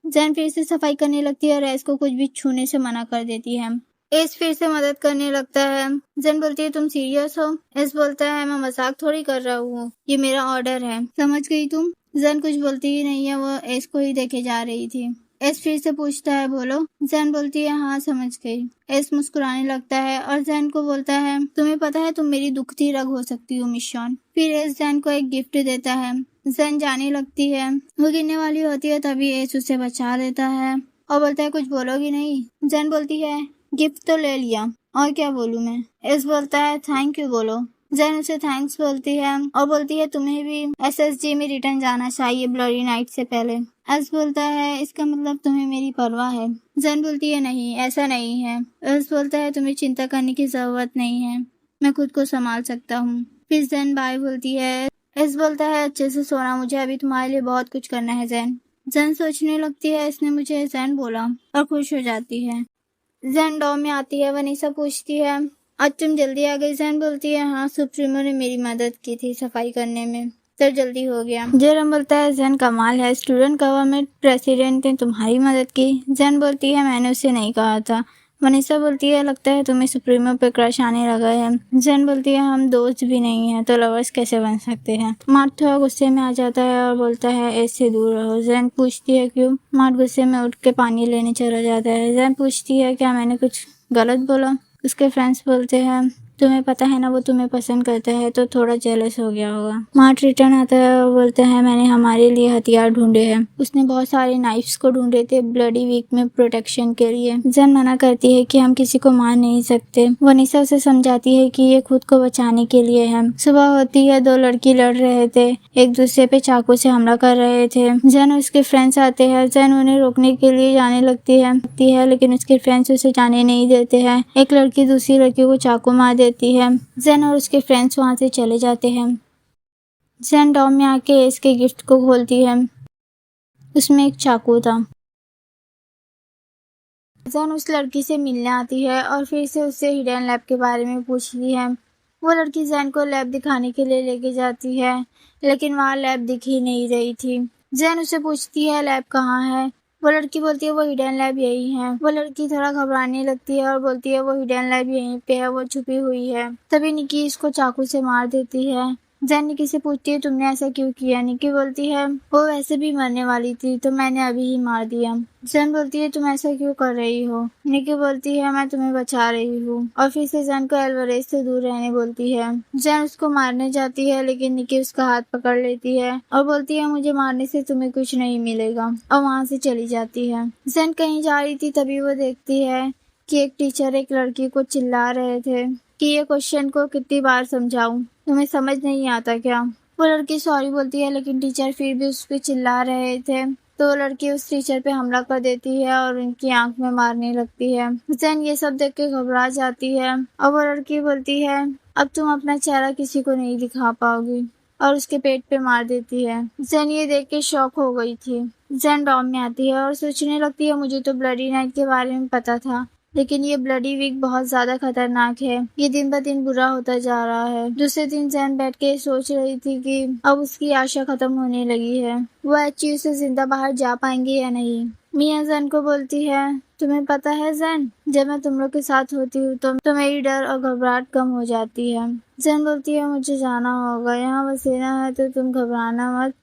जैन फिर से सफाई करने लगती है और एस को कुछ भी छूने से मना कर देती है। एस फिर से मदद करने लगता है। जैन बोलती है तुम सीरियस हो। एस बोलता है मैं मजाक थोड़ी कर रहा हूँ, ये मेरा ऑर्डर है, समझ गई तुम। जैन कुछ बोलती ही नहीं है, वो एस को ही देखे जा रही थी। एस फिर से पूछता है बोलो। जैन बोलती है हाँ समझ गई। एस मुस्कुराने लगता है और जैन को बोलता है तुम्हें पता है तुम मेरी दुखती रग हो सकती हो मिशन। फिर एस जैन को एक गिफ्ट देता है। जैन जाने लगती है, वो गिरने वाली होती है, तभी एस उसे बचा देता है और बोलता है कुछ बोलोगी नहीं। जैन बोलती है गिफ्ट तो ले लिया, और क्या बोलूं मैं। एस बोलता है थैंक यू बोलो। जैन उसे थैंक्स बोलती है और बोलती है तुम्हें भी एसएसजी में रिटर्न जाना चाहिए ब्लडी नाइट से पहले। एस बोलता है इसका मतलब तुम्हें मेरी परवाह है। जैन बोलती है नहीं ऐसा नहीं है। एस बोलता है तुम्हें चिंता करने की जरूरत नहीं है, मैं खुद को संभाल सकता हूँ। फिर जैन बाय बोलती है। एस बोलता है अच्छे से सोना, मुझे अभी तुम्हारे लिए बहुत कुछ करना है जैन। जैन सोचने लगती है इसने मुझे जैन बोला और खुश हो जाती है। जैन डॉम में आती है। वनीसा पूछती है आज तुम जल्दी आ गई। जैन बोलती है हाँ सुप्रीमो ने मेरी मदद की थी सफाई करने में, तो जल्दी हो गया। जेरम बोलता है जैन कमाल है, स्टूडेंट गवर्नमेंट प्रेसिडेंट ने तुम्हारी मदद की। जैन बोलती है मैंने उसे नहीं कहा था। वनीसा बोलती है लगता है तुम्हें सुप्रीमो पे क्रश आने लगा है। जैन बोलती है हम दोस्त भी नहीं हैं तो लवर्स कैसे बन सकते हैं। मार्ट थोड़ा गुस्से में आ जाता है और बोलता है ऐसे दूर रहो। जैन पूछती है क्यों। मार्ट गुस्से में उठ के पानी लेने चला जाता है। जैन पूछती है क्या मैंने कुछ गलत बोला। उसके फ्रेंड्स बोलते हैं तुम्हें पता है ना वो तुम्हें पसंद करता है, तो थोड़ा जेलस हो गया होगा। मार्ट रिटर्न आता है और बोलता है मैंने हमारे लिए हथियार ढूंढे हैं। उसने बहुत सारे नाइफ्स को ढूंढे थे ब्लडी वीक में प्रोटेक्शन के लिए। जैन मना करती है कि हम किसी को मार नहीं सकते। वनीसा उसे समझाती है कि ये खुद को बचाने के लिए है। सुबह होती है, दो लड़की लड़ रहे थे, एक दूसरे पे चाकू से हमला कर रहे थे। जैन और उसके फ्रेंड्स आते हैं। जैन उन्हें रोकने के लिए जाने लगती है लेकिन उसके फ्रेंड्स उसे जाने नहीं देते हैं। एक लड़की दूसरी लड़की को चाकू मार देती है। जैन और उसके फ्रेंड्स वहां से चले जाते हैं। जैन डॉम में आके एस के गिफ्ट को खोलती है, उसमें एक चाकू था। जैन उस लड़की से मिलने आती है और फिर से उससे हिडन लैब के बारे में पूछती है। वो लड़की जैन को लैब दिखाने के लिए लेके जाती है लेकिन वहाँ लैब दिख ही नहीं रही थी। जैन उससे पूछती है लैब कहाँ है। वो लड़की बोलती है वो हिडन लैब यही है। वो लड़की थोड़ा घबराने लगती है और बोलती है वो हिडन लैब यहीं पे है, वो छुपी हुई है। तभी निकी इसको चाकू से मार देती है। जैन निकी से पूछती है तुमने ऐसा क्यों किया। निकी बोलती है वो वैसे भी मरने वाली थी तो मैंने अभी ही मार दिया। जैन बोलती है तुम ऐसा क्यों कर रही हो। निकी बोलती है मैं तुम्हें बचा रही हूँ, और फिर से जैन को अल्वारेज से दूर रहने बोलती है। जैन उसको मारने जाती है लेकिन निकी उसका हाथ पकड़ लेती है और बोलती है मुझे मारने से तुम्हें कुछ नहीं मिलेगा, और वहाँ से चली जाती है। जैन कहीं जा रही थी तभी वो देखती है कि एक टीचर एक लड़की को चिल्ला रहे थे कि ये क्वेश्चन को कितनी बार समझाऊं, तुम्हें समझ नहीं आता क्या। वो लड़की सॉरी बोलती है लेकिन टीचर फिर भी उस पर चिल्ला रहे थे, तो वो लड़की उस टीचर पे हमला कर देती है और उनकी आंख में मारने लगती है। जैन ये सब देख के घबरा जाती है और वो लड़की बोलती है अब तुम अपना चेहरा किसी को नहीं दिखा पाओगी, और उसके पेट पे मार देती है। जेन ये देख के शॉक हो गई थी। जेन डॉम में आती है और सोचने लगती है मुझे तो ब्लडी नाइट के बारे में पता था, लेकिन ये ब्लडी वीक बहुत ज्यादा खतरनाक है। ये दिन ब दिन बुरा होता जा रहा है। दूसरे दिन जैन बैठ के सोच रही थी कि अब उसकी आशा खत्म होने लगी है। वो एची से जिंदा बाहर जा पाएंगे या नहीं। मिया जैन को बोलती है, तुम्हें पता है जैन, जब मैं तुम लोग के साथ होती हूँ तो मेरी डर और घबराहट कम हो जाती है। जैन बोलती है, मुझे जाना होगा, यहाँ बसेना है तो तुम घबराना मत।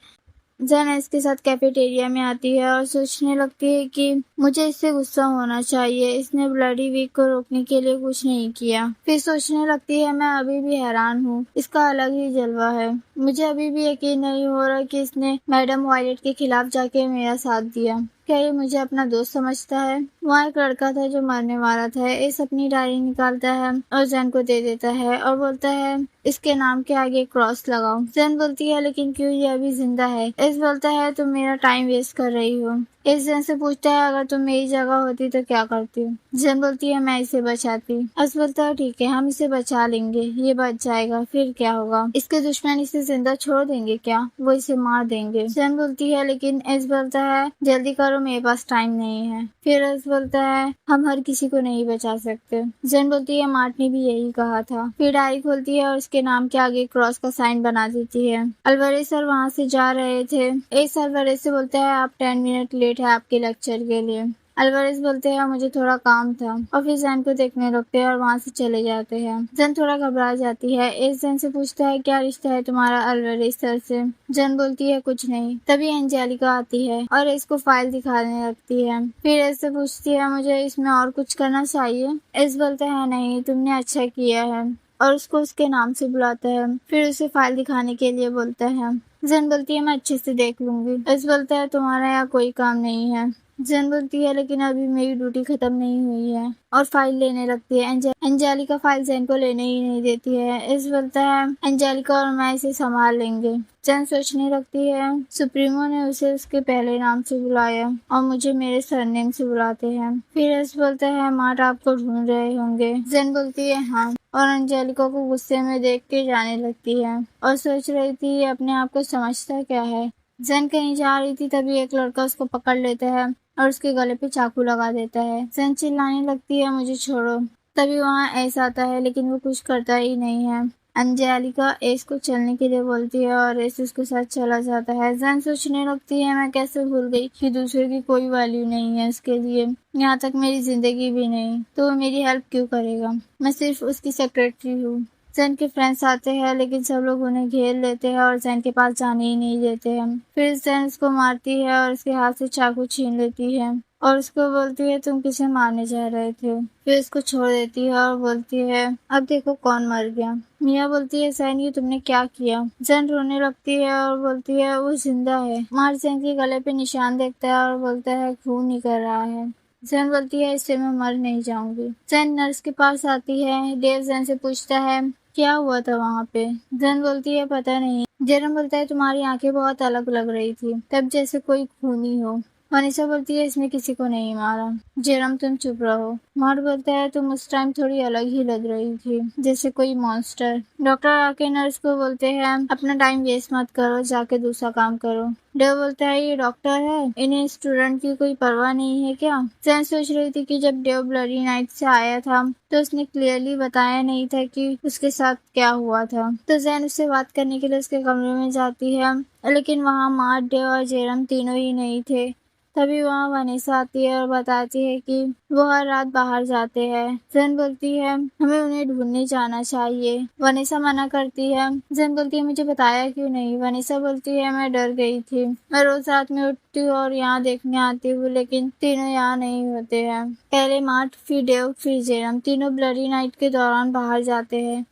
जैन इसके साथ कैफेटेरिया में आती है और सोचने लगती है कि मुझे इससे गुस्सा होना चाहिए, इसने ब्लडी वीक को रोकने के लिए कुछ नहीं किया। फिर सोचने लगती है मैं अभी भी हैरान हूँ, इसका अलग ही जलवा है। मुझे अभी भी यकीन नहीं हो रहा कि इसने मैडम वायलेट के खिलाफ जाके मेरा साथ दिया। क्या ये मुझे अपना दोस्त समझता है? वहाँ एक लड़का था जो मरने वाला था। एस अपनी डायरी निकालता है और जैन को दे देता है और बोलता है इसके नाम के आगे क्रॉस लगाओ। जैन बोलती है लेकिन क्यों, ये अभी जिंदा है। एस बोलता है तुम मेरा टाइम वेस्ट कर रही हो। एस जैन से पूछता है अगर तुम मेरी जगह होती तो क्या करती? जैन बोलती है मैं इसे बचाती। एस बोलता है ठीक है, हम इसे बचा लेंगे, ये बच जाएगा, फिर क्या होगा? इसके दुश्मन इसे जिंदा छोड़ देंगे क्या? वो इसे मार देंगे। जैन बोलती है लेकिन एस बोलता है जल्दी करो, मेरे पास टाइम नहीं है। फिर एस बोलता है हम हर किसी को नहीं बचा सकते। जैन बोलती है मार्ट ने भी यही कहा था। फिर डायरी खोलती है और उसके नाम के आगे क्रॉस का साइन बना देती है। अल्वारेज सर वहाँ से जा रहे थे। एस अल्वारेज से बोलता है आप 10 मिनट लेट है आपके लेक्चर के लिए। अल्वारेज बोलते हैं मुझे थोड़ा काम था, और फिर जैन को देखने लगते हैं और वहाँ से चले जाते हैं। जैन थोड़ा घबरा जाती है। एस जैन से पूछता है क्या रिश्ता है तुम्हारा अल्वारेज सर से? जैन बोलती है कुछ नहीं। तभी एंजेलिका आती है और एस को फाइल दिखाने लगती है। फिर एस से पूछती है मुझे इसमें और कुछ करना चाहिए? एस बोलता है नहीं, तुमने अच्छा किया है, और उसको उसके नाम से बुलाता है। फिर उसे फाइल दिखाने के लिए बोलता है। जैन बोलती है मैं अच्छे से देख लूंगी। एस बोलता है तुम्हारा यहाँ कोई काम नहीं है। जैन बोलती है लेकिन अभी मेरी ड्यूटी खत्म नहीं हुई है, और फाइल लेने लगती है। एंजेलिका फाइल जैन को लेने ही नहीं देती है। एस बोलता है एंजेलिका और मैं इसे संभाल लेंगे। जैन सोचने लगती है सुप्रीमो ने उसे उसके पहले नाम से बुलाया और मुझे मेरे सरनेम से बुलाते हैं। फिर एस बोलता है मार्ट आपको ढूंढ रहे होंगे। जैन बोलती है हाँ, और एंजेलिका को गुस्से में देख के जाने लगती है और सोच रही थी अपने आप को समझता क्या है। जैन कहीं जा रही थी तभी एक लड़का उसको पकड़ लेता है और उसके गले पे चाकू लगा देता है। जैन चिल्लाने लगती है मुझे छोड़ो। तभी वहाँ एस आता है लेकिन वो कुछ करता ही नहीं है। एंजेलिका एस को चलने के लिए बोलती है और एस उसके साथ चला जाता है। जैन सोचने लगती है मैं कैसे भूल गई कि दूसरे की कोई वैल्यू नहीं है उसके लिए, यहाँ तक मेरी जिंदगी भी नहीं, तो वो मेरी हेल्प क्यों करेगा? मैं सिर्फ उसकी सेक्रेटरी हूँ। जैन के फ्रेंड्स आते हैं लेकिन सब लोग उन्हें घेर लेते हैं और जैन के पास जाने ही नहीं देते हैं। फिर जैन उसको मारती है और उसके हाथ से चाकू छीन लेती है और उसको बोलती है तुम किसे मारने जा रहे थे। फिर उसको छोड़ देती है और बोलती है अब देखो कौन मर गया। मिया बोलती है जैन ये तुमने क्या किया? जैन रोने लगती है और बोलती है वो जिंदा है। मार्ट जैन के गले पे निशान देखता है और बोलता है खून निकल रहा है। जैन बोलती है इससे मैं मर नहीं जाऊंगी। जैन नर्स के पास आती है। डेव जैन से पूछता है क्या हुआ था वहाँ पे? जैन बोलती है पता नहीं। जेरम बोलता है तुम्हारी आंखें बहुत अलग लग रही थी, तब जैसे कोई खूनी हो। वनीसा बोलती है इसने किसी को नहीं मारा। जेरम तुम चुप रहो। मार्ट बोलता है तुम उस टाइम थोड़ी अलग ही लग रही थी, जैसे कोई मॉन्स्टर। डॉक्टर आके नर्स को बोलते हैं अपना टाइम वेस्ट मत करो, जाके दूसरा काम करो। डेव बोलता है ये डॉक्टर है, इन्हें स्टूडेंट की कोई परवाह नहीं है क्या? जैन सोच रही थी कि जब डेव ब्लडी नाइट से आया था तो उसने क्लियरली बताया नहीं था कि उसके साथ क्या हुआ था। तो जैन उससे बात करने के लिए उसके कमरे में जाती है, लेकिन वहाँ मार्ट, डेव और जेरम तीनों ही नहीं थे। तभी वहाँ वनीसा आती है और बताती है कि वो हर रात बाहर जाते हैं। जैन बोलती है हमें उन्हें ढूंढने जाना चाहिए। वनीसा मना करती है। जैन बोलती है मुझे बताया क्यों नहीं? वनीसा बोलती है मैं डर गई थी, मैं रोज रात में उठती हूँ और यहाँ देखने आती हूँ, लेकिन तीनों यहाँ नहीं होते हैं। पहले मार्ट, फिर डेव, फिर जेरम, तीनों ब्लडी नाइट के दौरान बाहर जाते हैं।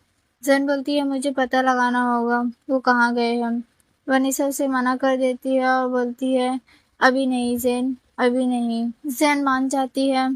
जैन बोलती है मुझे पता लगाना होगा वो कहाँ गए हैं। वनीसा उसे मना कर देती है और बोलती है अभी नहीं जैन, अभी नहीं। जैन मान जाती है।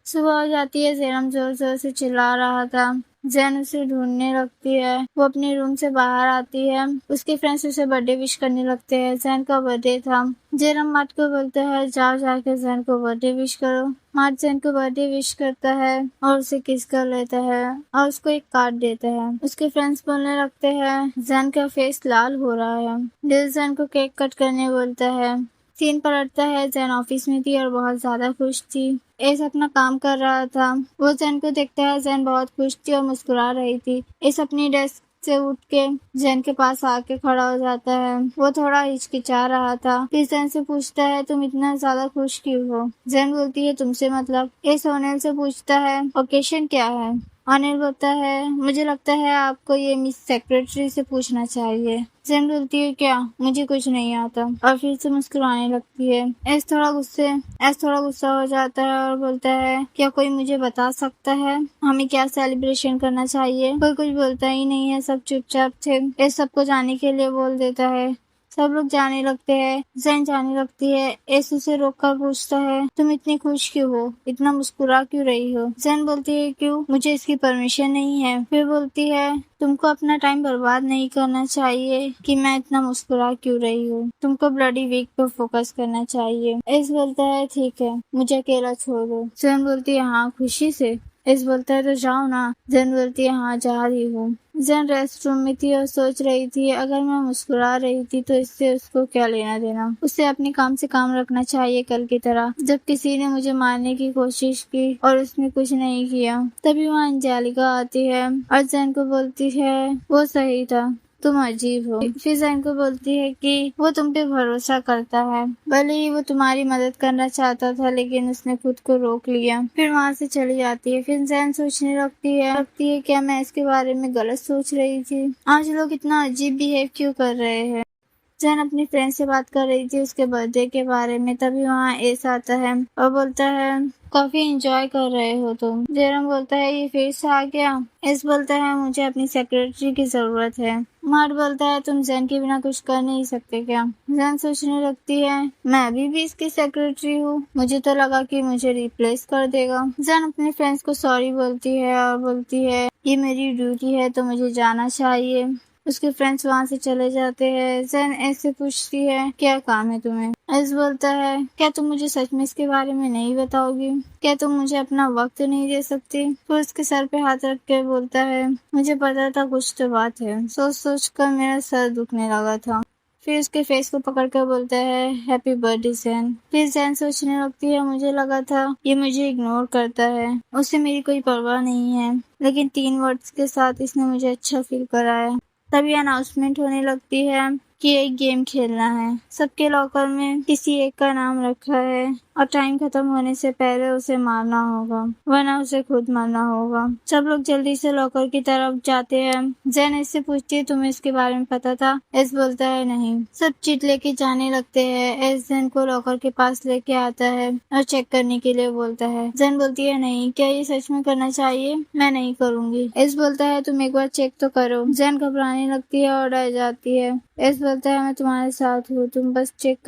सुबह हो जाती है। जेरम जोर जोर से चिल्ला रहा था जैन उसे ढूंढने लगती है। वो अपने रूम से बाहर आती है। उसके फ्रेंड्स उसे बर्थडे विश करने लगते हैं। जैन का बर्थडे था। जेरम मार्ट को बोलता है जाओ जाके जैन को बर्थडे विश करो। मार्ट जैन को बर्थडे विश करता है और उसे किस कर लेता है और उसको एक कार्ड देता है। उसके फ्रेंड्स बोलने लगते हैं जैन का फेस लाल हो रहा है। दिल जैन को केक कट करने बोलता है। सीन पलटता है। जैन ऑफिस में थी और बहुत ज्यादा खुश थी। एस अपना काम कर रहा था। वो जैन को देखता है। जैन बहुत खुश थी और मुस्कुरा रही थी। एस अपनी डेस्क से उठ के जैन के पास आके खड़ा हो जाता है। वो थोड़ा हिचकिचा रहा था। फिर जैन से पूछता है तुम इतना ज्यादा खुश क्यों हो? जैन बोलती है तुमसे मतलब। एस ओनेल से पूछता है ओकेशन क्या है? अनिल बोलता है मुझे लगता है आपको ये मिस सेक्रेटरी से पूछना चाहिए। जैन बोलती है क्या? मुझे कुछ नहीं आता और फिर से मुस्कुराने लगती है। एस थोड़ा गुस्सा हो जाता है और बोलता है क्या कोई मुझे बता सकता है हमें क्या सेलिब्रेशन करना चाहिए? कोई कुछ बोलता ही नहीं है। सब चुपचाप थे। एस सबको जाने के लिए बोल देता है। सब लोग जाने लगते हैं। जैन जाने लगती है। एस उसे रोककर पूछता है तुम इतनी खुश क्यों हो? इतना मुस्कुरा क्यों रही हो? जैन बोलती है क्यों? मुझे इसकी परमिशन नहीं है। फिर बोलती है तुमको अपना टाइम बर्बाद नहीं करना चाहिए कि मैं इतना मुस्कुरा क्यों रही हूँ। तुमको ब्लडी वीक पर फोकस करना चाहिए। एस बोलता है ठीक है मुझे अकेला छोड़ दो। जैन बोलती है हाँ खुशी से। एस बोलता है तो जाओ ना। जैन बोलती है हाँ जा रही हूँ। जैन रेस्ट रूम में थी और सोच रही थी अगर मैं मुस्कुरा रही थी तो इससे उसको क्या लेना देना। उसे अपने काम से काम रखना चाहिए कल की तरह। जब किसी ने मुझे मारने की कोशिश की और उसने कुछ नहीं किया तभी वहाँ अंजेलिका आती है और जैन को बोलती है वो सही था तुम अजीब हो। फिर जैन को बोलती है कि वो तुम पे भरोसा करता है। भले ही वो तुम्हारी मदद करना चाहता था लेकिन उसने खुद को रोक लिया। फिर वहाँ से चली जाती है। फिर जैन सोचने लगती है क्या मैं इसके बारे में गलत सोच रही थी? आज लोग इतना अजीब बिहेव क्यों कर रहे हैं? जैन अपनी फ्रेंड से बात कर रही थी उसके बर्थडे के बारे में। तभी वहाँ एस आता है और बोलता है काफी एंजॉय कर रहे हो तुम। जेरम बोलता है ये फिर से आ गया। एस बोलता है मुझे अपनी सेक्रेटरी की जरूरत है। मार्ट बोलता है तुम जैन के बिना कुछ कर नहीं सकते क्या? जैन सोचने लगती है मैं अभी भी इसकी सेक्रेटरी हूँ। मुझे तो लगा कि मुझे रिप्लेस कर देगा। जैन अपने फ्रेंड्स को सॉरी बोलती है और बोलती है ये मेरी ड्यूटी है तो मुझे जाना चाहिए। उसके फ्रेंड्स वहाँ से चले जाते हैं। जैन एस से पूछती है क्या काम है तुम्हें? एस बोलता है क्या तुम मुझे सच में इसके बारे में नहीं बताओगी? क्या तुम मुझे अपना वक्त नहीं दे सकती? फिर उसके सर पे हाथ रख के बोलता है मुझे पता था कुछ तो बात है। सोच सोच कर मेरा सर दुखने लगा था। फिर उसके फेस को पकड़ कर बोलता है हैप्पी बर्थडे जैन। फिर जैन सोचने लगती है मुझे लगा था ये मुझे इग्नोर करता है। उसे मेरी कोई परवाह नहीं है लेकिन 3 वर्ड्स के साथ इसने मुझे अच्छा फील कराया। तभी अनाउंसमेंट होने लगती है कि एक गेम खेलना है। सबके लॉकर में किसी एक का नाम रखा है और टाइम खत्म होने से पहले उसे मारना होगा वरना उसे खुद मरना होगा। सब लोग जल्दी से लॉकर की तरफ जाते हैं। जैन इससे पूछती है तुम्हें इसके बारे में पता था? एस बोलता है नहीं। सब चिट लेके जाने लगते हैं। एस जैन को लॉकर के पास लेके आता है और चेक करने के लिए बोलता है। जैन बोलती है नहीं क्या ये सच में करना चाहिए? मैं नहीं करूँगी। एस बोलता है तुम एक बार चेक तो करो। जैन घबराने लगती है और डर जाती है। एस बोलता है मैं तुम्हारे साथ हूँ तुम बस चेक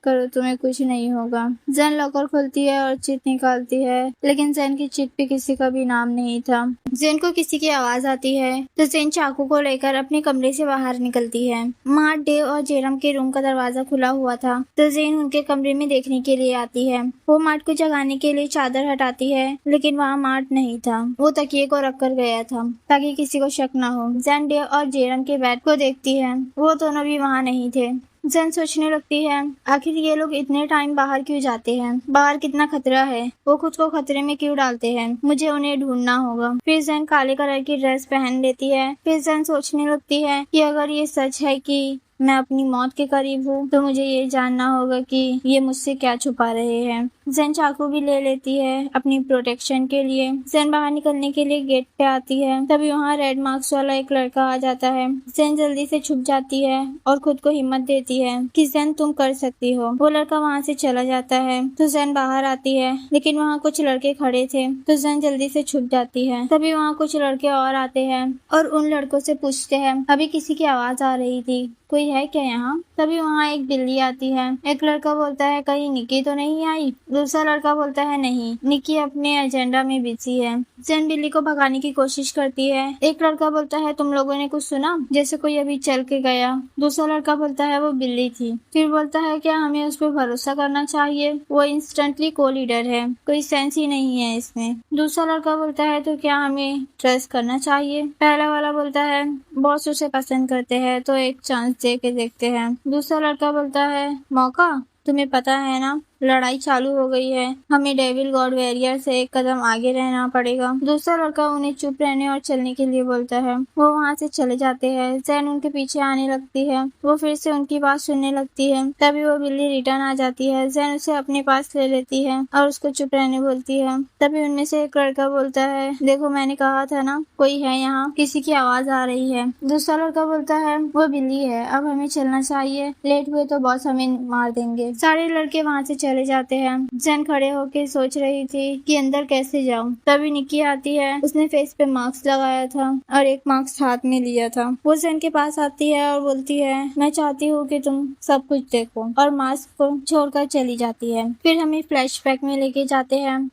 करो तुम्हें कुछ नहीं होगा। जैन लॉकर खोलती है और चिट निकालती है लेकिन जैन की चिट पे किसी का भी नाम नहीं था। जैन को किसी की आवाज आती है तो जैन चाकू को लेकर अपने कमरे से बाहर निकलती है। मार्ट, डेव और जेरम के रूम का दरवाजा खुला हुआ था तो जैन उनके कमरे में देखने के लिए आती है। वो मार्ट को जगाने के लिए चादर हटाती है लेकिन वहाँ मार्ट नहीं था। वो तकिए को रख कर गया था ताकि किसी को शक न हो। जैन डेव और जेरम के बेड को देखती है। वो दोनों भी वहाँ नहीं थे। जैन सोचने लगती है आखिर ये लोग इतने टाइम बाहर क्यों जाते हैं? बाहर कितना खतरा है। वो खुद को खतरे में क्यों डालते हैं? मुझे उन्हें ढूंढना होगा। फिर जैन काले कलर की ड्रेस पहन लेती है। फिर जैन सोचने लगती है कि अगर ये सच है कि मैं अपनी मौत के करीब हूँ तो मुझे ये जानना होगा कि ये मुझसे क्या छुपा रहे हैं। जैन चाकू भी ले लेती है अपनी प्रोटेक्शन के लिए। जैन बाहर निकलने के लिए गेट पे आती है तभी वहाँ रेड मार्क्स वाला एक लड़का आ जाता है। जैन जल्दी से छुप जाती है और खुद को हिम्मत देती है कि जैन तुम कर सकती हो। वो लड़का वहाँ से चला जाता है तो जैन बाहर आती है लेकिन वहाँ कुछ लड़के खड़े थे तो जैन जल्दी से छुप जाती है। तभी वहाँ कुछ लड़के और आते हैं और उन लड़कों से पूछते हैं अभी किसी की आवाज आ रही थी, कोई है क्या यहाँ? तभी वहाँ एक बिल्ली आती है। एक लड़का बोलता है कहीं निक्की तो नहीं आई। दूसरा लड़का बोलता है नहीं, निक्की अपने एजेंडा में बिजी है। जेन बिल्ली को भगाने की कोशिश करती है। एक लड़का बोलता है तुम लोगों ने कुछ सुना, जैसे कोई अभी चल के गया। दूसरा लड़का बोलता है वो बिल्ली थी। फिर बोलता है क्या हमें उस पर भरोसा करना चाहिए, वो इंस्टेंटली को लीडर है, कोई सेंस ही नहीं है इसमें। दूसरा लड़का बोलता है तो क्या हमें ट्रस्ट करना चाहिए। पहला वाला बोलता है बॉस उसे पसंद करते हैं तो एक चांस दे के देखते हैं। दूसरा लड़का बोलता है मौका, तुम्हें पता है ना लड़ाई चालू हो गई है, हमें डेविल गॉड वॉरियर से एक कदम आगे रहना पड़ेगा। दूसरा लड़का उन्हें चुप रहने और चलने के लिए बोलता है। वो वहाँ से चले जाते हैं। जैन उनके पीछे आने लगती है। वो फिर से उनकी बात सुनने लगती है। तभी वो बिल्ली रिटर्न आ जाती है। जैन उसे अपने पास ले लेती है और उसको चुप रहने बोलती है। तभी उनमें से एक लड़का बोलता है देखो मैंने कहा था ना कोई है यहाँ, किसी की आवाज आ रही है। दूसरा लड़का बोलता है वो बिल्ली है, अब हमें चलना चाहिए, लेट हुए तो बॉस हमें मार देंगे। सारे लड़के वहाँ से चले जाते हैं। जैन खड़े होके सोच रही थी कि अंदर कैसे जाऊं। तभी निक्की आती है। उसने फेस पे मास्क लगाया था और एक मास्क हाथ में लिया था। वो जैन के पास आती है और बोलती है मैं चाहती हूँ कि तुम सब कुछ देखो, और मास्क को छोड़कर चली जाती है। फिर हमें फ्लैशबैक में लेके जाते हैं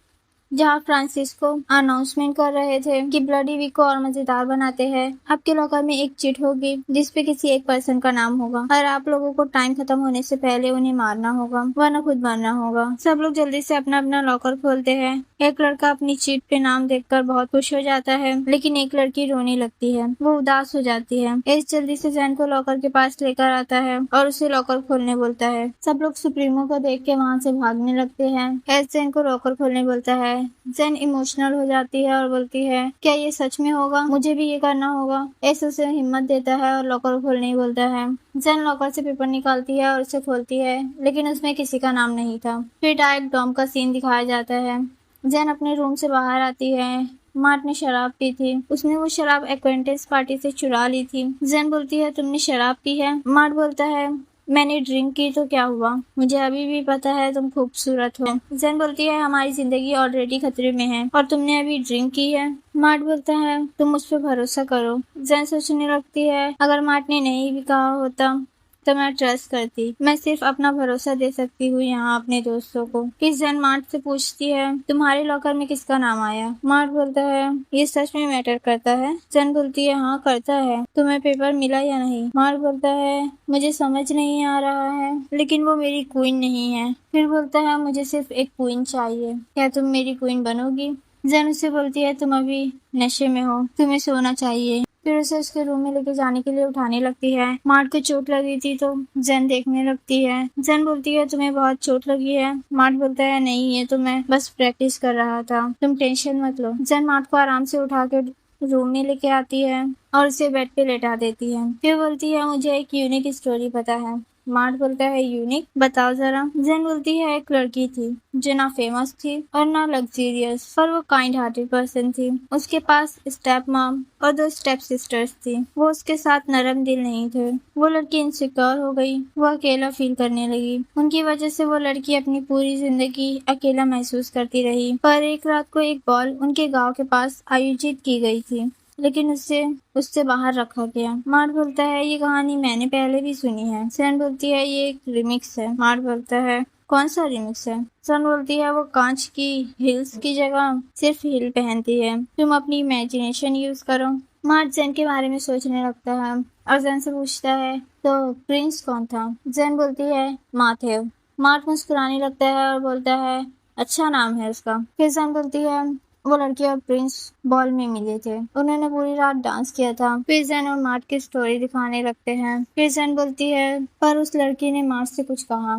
जहाँ फ्रांसिस्को अनाउंसमेंट कर रहे थे कि ब्लडी वीक को और मजेदार बनाते हैं। आपके लॉकर में एक चिट होगी जिसपे किसी एक पर्सन का नाम होगा और आप लोगों को टाइम खत्म होने से पहले उन्हें मारना होगा वरना खुद मरना होगा। सब लोग जल्दी से अपना अपना लॉकर खोलते हैं। एक लड़का अपनी चिट पे नाम देखकर बहुत खुश हो जाता है, लेकिन एक लड़की रोने लगती है, वो उदास हो जाती है। एस जल्दी से जैन को लॉकर के पास लेकर आता है और उसे लॉकर खोलने बोलता है। सब लोग सुप्रीमो को देख के वहाँ से भागने लगते हैं। एस जैन को लॉकर खोलने बोलता है। जैन इमोशनल हो जाती है और बोलती है क्या ये सच में होगा, मुझे भी ये करना होगा। एस उसे हिम्मत देता है और लॉकर खोलने ही बोलता है। जैन लॉकर से पेपर निकालती है और उसे खोलती है, लेकिन उसमें किसी का नाम नहीं था। फिर डायरेक्ट डॉम का सीन दिखाया जाता है। जैन अपने रूम से बाहर आती है। मार्ट ने शराब पी थी। उसने वो शराब एक्वेंटेंस पार्टी से चुरा ली थी। जैन बोलती है तुमने शराब पी है। मार्ट बोलता है मैंने ड्रिंक की तो क्या हुआ, मुझे अभी भी पता है तुम खूबसूरत हो। जैन बोलती है हमारी जिंदगी ऑलरेडी खतरे में है और तुमने अभी ड्रिंक की है। मार्ट बोलता है तुम मुझ पर भरोसा करो। जैन सोचने लगती है अगर मार्ट ने नहीं भी कहा होता तो मैं ट्रस्ट करती, मैं सिर्फ अपना भरोसा दे सकती हूँ यहाँ अपने दोस्तों को। फिर जैन मार्ट से पूछती है तुम्हारे लॉकर में किसका नाम आया। मार्ट बोलता है ये सच में मैटर करता है। जैन बोलती है हाँ करता है, तुम्हें पेपर मिला या नहीं। मार्ट बोलता है मुझे समझ नहीं आ रहा है, लेकिन वो मेरी क्वीन नहीं है। फिर बोलता है मुझे सिर्फ एक क्वीन चाहिए, क्या तुम मेरी क्वीन बनोगी। जैन उससे बोलती है तुम अभी नशे में हो, तुम्हें सोना चाहिए। फिर उसे उसके रूम में लेके जाने के लिए उठाने लगती है। मार्ट को चोट लगी थी तो जैन देखने लगती है। जैन बोलती है तुम्हें बहुत चोट लगी है। मार्ट बोलता है नहीं, ये तो मैं बस प्रैक्टिस कर रहा था, तुम टेंशन मत लो। जैन मार्ट को आराम से उठा के रूम में लेके आती है और उसे बेड पे लेटा देती है। फिर बोलती है मुझे एक यूनिक स्टोरी पता है। मार्ट बोलता है यूनिक, बताओ जरा। जैन बोलती है एक लड़की थी जो ना फेमस थी और ना लग्जरियस, पर वो काइंड हार्टेड पर्सन थी। उसके पास स्टेप मॉम और 2 स्टेप सिस्टर्स थी। वो उसके साथ नरम दिल नहीं थे। वो लड़की इनसिक्योर हो गई, वो अकेला फील करने लगी। उनकी वजह से वो लड़की अपनी पूरी जिंदगी अकेला महसूस करती रही। पर एक रात को एक बॉल उनके गांव के पास आयोजित की गई थी, लेकिन उससे बाहर रखा गया। मार्ट बोलता है ये कहानी मैंने पहले भी सुनी है। जैन बोलती है ये एक रिमिक्स है। मार्ट बोलता है कौन सा रिमिक्स है। जैन बोलती है वो कांच की हिल्स की जगह सिर्फ हिल पहनती है, तुम अपनी इमेजिनेशन यूज करो। मार्ट जैन के बारे में सोचने लगता है और जैन से पूछता है तो प्रिंस कौन था। जैन बोलती है माथेव। मार्ट मुस्कुराने लगता है और बोलता है अच्छा नाम है उसका। फिर जैन बोलती है वो लड़की और प्रिंस बॉल में मिले थे, उन्होंने पूरी रात डांस किया था। फिर जैन और मार्ट की स्टोरी दिखाने लगते हैं। फिर जैन बोलती है पर उस लड़की ने मार्ट से कुछ कहा,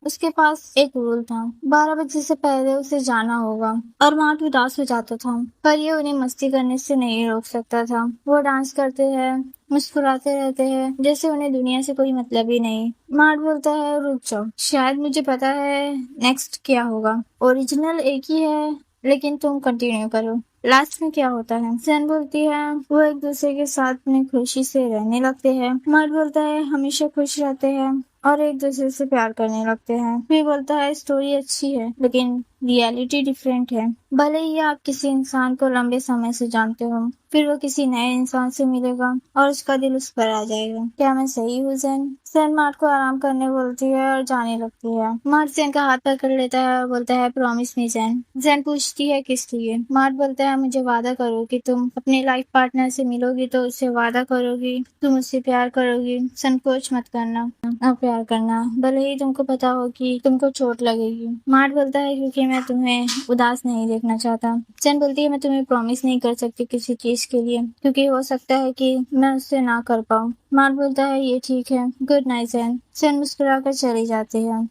उसके पास एक रूल था, 12 बजे से पहले उसे जाना होगा। और मार्ट उदास हो जाता था, पर ये उन्हें मस्ती करने से नहीं रोक सकता था। वो डांस करते हैं, मुस्कुराते रहते हैं, जैसे उन्हें दुनिया से कोई मतलब ही नहीं। मार्ट बोलता है रुक जाओ, शायद मुझे पता है नेक्स्ट क्या होगा। ओरिजिनल एक ही है, लेकिन तुम कंटिन्यू करो, लास्ट में क्या होता है। जैन बोलती है वो एक दूसरे के साथ में खुशी से रहने लगते हैं। मार्ट बोलता है हमेशा खुश रहते हैं और एक दूसरे से प्यार करने लगते हैं। फिर बोलता है स्टोरी अच्छी है, लेकिन रियलिटी डिफरेंट है। भले ही आप किसी इंसान को लंबे समय से जानते हो, फिर वो किसी नए इंसान से मिलेगा और उसका दिल उस पर आ जाएगा। क्या मैं सही हूँ जैन? जैन मार्ट को आराम करने बोलती है और जाने लगती है। मार्ट जैन का हाथ पकड़ लेता है और बोलता है प्रॉमिस मी जैन। जैन पूछती है किस लिए? मार्ट बोलता है मुझे वादा करो कि तुम अपने लाइफ पार्टनर से मिलोगी तो उससे वादा करोगी तुम उससे प्यार करोगी, संकोच मत करना और प्यार करना, भले ही तुमको पता हो कि तुमको चोट लगेगी। मार्ट बोलता है क्योंकि मैं तुम्हें उदास नहीं देखना चाहता। जैन बोलती है मैं तुम्हें प्रॉमिस नहीं कर सकती किसी चीज के लिए क्योंकि हो सकता है कि मैं उससे ना कर पाऊँ। मार्ट बोलता है ये ठीक है, गुड नाइट जैन। जैन मुस्कुराकर चली जाती है।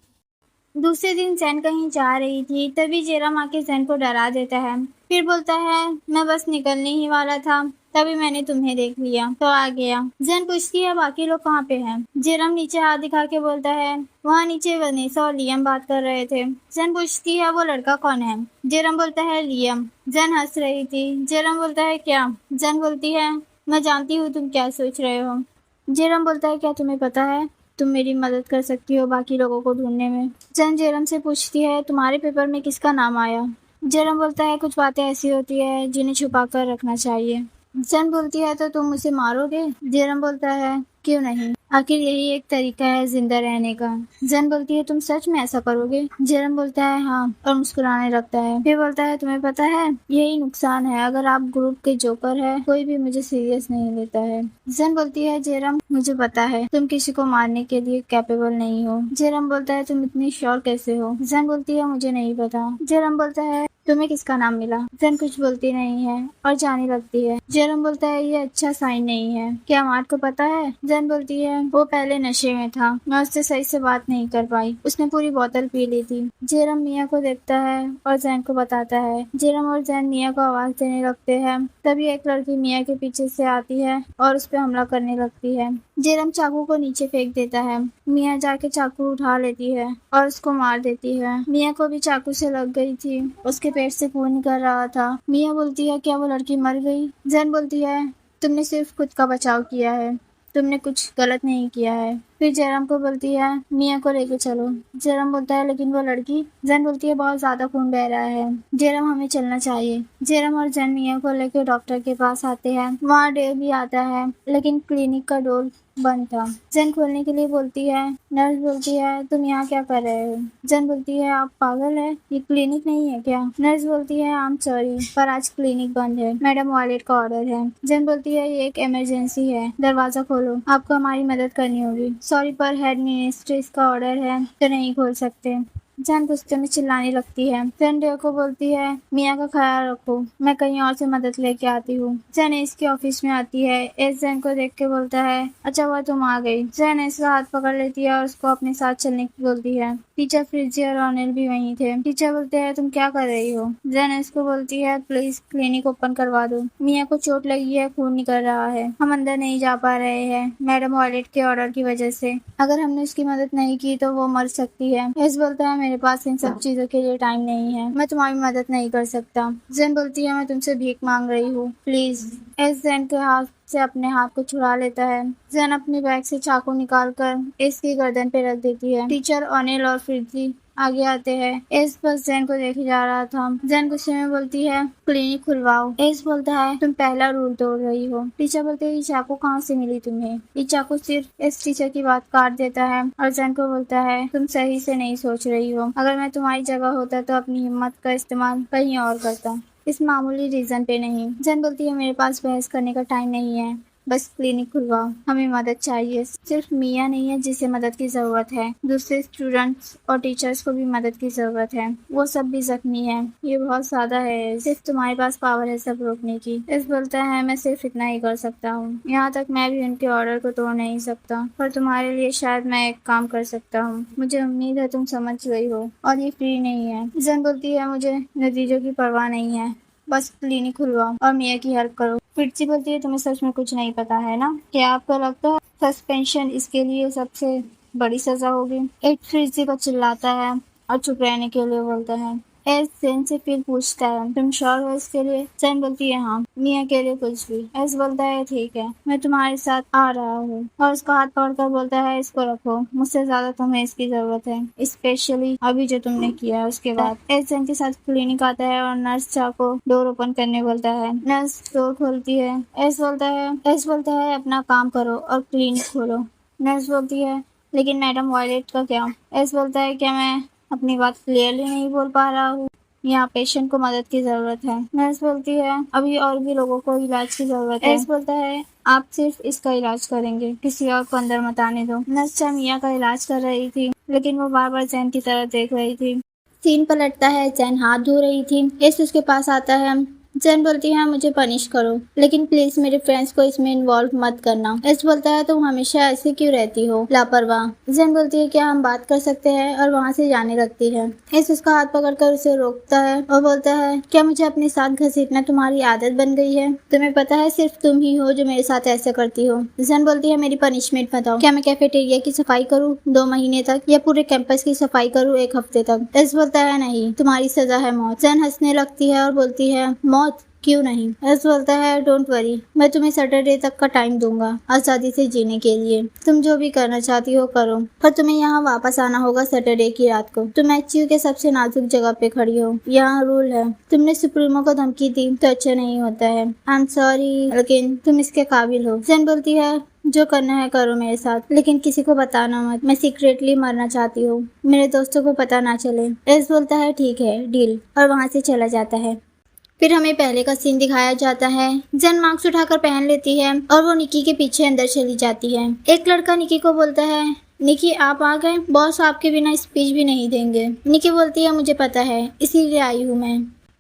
दूसरे दिन जैन कहीं जा रही थी, तभी जेरम आके जैन को डरा देता है। फिर बोलता है मैं बस निकलने ही वाला था, तभी मैंने तुम्हें देख लिया तो आ गया। जैन पूछती है बाकी लोग कहाँ पे हैं? जेरम नीचे हाथ दिखा के बोलता है वहाँ नीचे वनीसा और लियम बात कर रहे थे। जैन पूछती है वो लड़का कौन है? जेरम बोलता है लियम। जैन हंस रही थी। जेरम बोलता है क्या? जैन बोलती है मैं जानती हूँ तुम क्या सोच रहे हो। जेरम बोलता है क्या तुम्हें पता है तुम मेरी मदद कर सकती हो बाकी लोगों को ढूंढने में? जैन जेरम से पूछती है तुम्हारे पेपर में किसका नाम आया? जेरम बोलता है कुछ बातें ऐसी होती है जिन्हें छुपा कर रखना चाहिए। जैन बोलती है तो तुम उसे मारोगे? जेरम बोलता है क्यों नहीं, आखिर यही एक तरीका है जिंदा रहने का। जैन बोलती है तुम सच में ऐसा करोगे? जेरम बोलता है हाँ और मुस्कुराने लगता है। फिर बोलता है तुम्हें पता है यही नुकसान है, अगर आप ग्रुप के जोकर है कोई भी मुझे सीरियस नहीं लेता है। जैन बोलती है जेरम मुझे पता है तुम किसी को मारने के लिए कैपेबल नहीं हो। जेरम बोलता है तुम इतनी श्योर कैसे हो? जैन बोलती है मुझे नहीं पता। जेरम बोलता है तुम्हें किसका नाम मिला? जैन कुछ बोलती नहीं है और जाने लगती है। जेरम बोलता है ये अच्छा साइन नहीं है, क्या मार्ट को पता है? जैन बोलती है वो पहले नशे में था, मैं उससे सही से बात नहीं कर पाई, उसने पूरी बोतल पी ली थी। जेरम मिया को देखता है और जैन को बताता है। जेरम और जैन मिया को आवाज देने लगते हैं। तभी एक लड़की मिया के पीछे से आती है और उस पर हमला करने लगती है। जेरम चाकू को नीचे फेंक देता है। मिया जाके चाकू उठा लेती है और उसको मार देती है। मिया को भी चाकू से लग गई थी, उसके पेट से खून निकल रहा था। मिया बोलती है क्या वो लड़की मर गई? जैन बोलती है तुमने सिर्फ खुद का बचाव किया है, तुमने कुछ गलत नहीं किया है। फिर जयराम को बोलती है मिया को लेके चलो। जयराम बोलता है लेकिन वो लड़की? जैन बोलती है बहुत ज्यादा खून बह रहा है, जयराम हमें चलना चाहिए। जयराम और जैन मिया को लेकर डॉक्टर के पास आते हैं। वहाँ डेव भी आता है लेकिन क्लिनिक का डोर बंद था। जैन खोलने के लिए बोलती है। नर्स बोलती है तुम यहाँ क्या कर रहे हो? जैन बोलती है आप पागल है, ये क्लिनिक नहीं है क्या? नर्स बोलती है आई एम सॉरी पर आज क्लिनिक बंद है, मैडम वॉलेट का ऑर्डर है। जैन बोलती है ये एक इमरजेंसी है, दरवाजा खोलो, आपको हमारी मदद करनी होगी। सॉरी पर हेड मिनिस्ट्रेस का ऑर्डर है तो नहीं खोल सकते। जैन गुस्से में चिल्लाने लगती है। जैन डेव को बोलती है मिया का ख्याल रखो, मैं कहीं और से मदद लेके आती हूँ। जैन एस के ऑफिस में आती है। एस जैन को देख के बोलता है अच्छा हुआ तुम आ गई। जैन एस का हाथ पकड़ लेती है और उसको अपने साथ चलने की बोलती है। टीचर फ्रिजी और ऑनिल भी वहीं थे। टीचर बोलते हैं तुम क्या कर रही हो? जैन एस को बोलती है प्लीज क्लिनिक ओपन करवा दो, मिया को चोट लगी है, खून निकल रहा है, हम अंदर नहीं जा पा रहे हैं मैडम वॉलेट के ऑर्डर की वजह से, अगर हमने उसकी मदद नहीं की तो वो मर सकती है। एस बोलता है मेरे पास इन सब चीजों के लिए टाइम नहीं है, मैं तुम्हारी मदद नहीं कर सकता। जैन बोलती है मैं तुमसे भीख मांग रही हूँ प्लीज। एस जैन के हाथ से अपने हाथ को छुड़ा लेता है। जैन अपने बैग से चाकू निकालकर एस की गर्दन पे रख देती है। टीचर ऑनिल और फ्रिजी आगे आते हैं। एस बस जैन को देखे जा रहा था। जैन गुस्से में बोलती है क्लिनिक खुलवाओ। एस बोलता है तुम पहला रूल तोड़ रही हो। टीचर बोलते है ये चाकू कहाँ से मिली तुम्हें? ये चाकू सिर्फ इस टीचर की बात काट देता है और जैन को बोलता है तुम सही से नहीं सोच रही हो, अगर मैं तुम्हारी जगह होता तो अपनी हिम्मत का इस्तेमाल कहीं और करता, इस मामूली रीजन पे नहीं। जैन बोलती है मेरे पास बहस करने का टाइम नहीं है, बस क्लिनिक खुलवाओ, हमें मदद चाहिए। सिर्फ मिया नहीं है जिसे मदद की जरूरत है, दूसरे स्टूडेंट्स और टीचर्स को भी मदद की जरूरत है, वो सब भी जख्मी है, ये बहुत ज्यादा है, सिर्फ तुम्हारे पास पावर है सब रोकने की। इस बोलता है मैं सिर्फ इतना ही कर सकता हूँ, यहाँ तक मैं भी उनके ऑर्डर को तोड़ नहीं सकता, पर तुम्हारे लिए शायद मैं एक काम कर सकता हूँ, मुझे उम्मीद है तुम समझ गई हो, और ये फ्री नहीं है। जैन बोलती है मुझे नतीजों की परवाह नहीं है, बस क्लिनिक खुलवाओ और मिया की हेल्प करो। फिरसी बोलती है तुम्हें सच में कुछ नहीं पता है ना, क्या आपको लगता है सस्पेंशन इसके लिए सबसे बड़ी सजा होगी? एक फिरसी को चिल्लाता है और चुप रहने के लिए बोलता है एस जैन से फिर पूछता है, तुम श्योर हो इसके लिए? जैन बोलती है हाँ, मिया के लिए कुछ भी। एस बोलता है ठीक है, मैं तुम्हारे साथ आ रहा हूँ, और उसका हाथ पकड़कर बोलता है इसको रखो, मुझसे ज्यादा तुम्हें इसकी जरूरत है, स्पेशली अभी जो तुमने किया है। उसके बाद एस जैन के साथ क्लिनिक आता है और नर्स चा को डोर ओपन करने बोलता है। नर्स डोर खोलती है। एस बोलता है अपना काम करो और क्लिनिक खोलो। नर्स बोलती है लेकिन मैडम वॉयलेट का क्या? एस बोलता है क्या मैं अपनी बात क्लियरली नहीं बोल पा रहा हूँ? यहाँ पेशेंट को मदद की जरूरत है। नर्स बोलती है अभी और भी लोगों को इलाज की जरूरत है। एस बोलता है आप सिर्फ इसका इलाज करेंगे, किसी और को अंदर मत आने दो। नर्स मिया का इलाज कर रही थी, लेकिन वो बार बार जैन की तरफ देख रही थी। सीन पलटता है, जैन हाथ धो रही थी। एस उसके पास आता है। जैन बोलती है मुझे पनिश करो, लेकिन प्लीज मेरे फ्रेंड्स को इसमें इन्वॉल्व मत करना। एस बोलता है तुम हमेशा ऐसे क्यों रहती हो, लापरवाह। जैन बोलती है क्या हम बात कर सकते हैं, और वहाँ से जाने लगती है। एस उसका हाथ पकड़कर उसे रोकता है और बोलता है क्या मुझे अपने साथ घसीटना तुम्हारी आदत बन गई है? तुम्हें पता है सिर्फ तुम ही हो जो मेरे साथ ऐसा करती हो। जैन बोलती है मेरी पनिशमेंट बताओ, क्या मैं कैफेटेरिया की सफाई करूँ 2 महीने तक, या पूरे कैंपस की सफाई करूँ 1 हफ्ते तक? एस बोलता है नहीं, तुम्हारी सजा है मौत। जैन हंसने लगती है और बोलती है मौत? क्यों नहीं? एस बोलता है डोंट वरी, मैं तुम्हें सैटरडे तक का टाइम दूंगा आजादी से जीने के लिए। तुम जो भी करना चाहती हो करो, पर तुम्हें यहाँ वापस आना होगा सैटरडे की रात को। तुम एचयू के सबसे नाजुक जगह पे खड़ी हो, यहाँ रूल है। तुमने सुप्रीमो को धमकी दी तो अच्छा नहीं होता है। आई एम सॉरी, लेकिन तुम इसके काबिल हो। जैन बोलती है जो करना है करो मेरे साथ, लेकिन किसी को बताना मत, मैं सीक्रेटली मरना चाहती हूँ, मेरे दोस्तों को पता ना चले। एस बोलता है ठीक है डील, और वहाँ से चला जाता है। फिर हमें पहले का सीन दिखाया जाता है। जैन मास्क उठाकर पहन लेती है और वो निकी के पीछे अंदर चली जाती है। एक लड़का निकी को बोलता है निकी आप आ गए, बॉस आपके बिना स्पीच भी नहीं देंगे। निकी बोलती है मुझे पता है, इसीलिए आई हूँ मैं।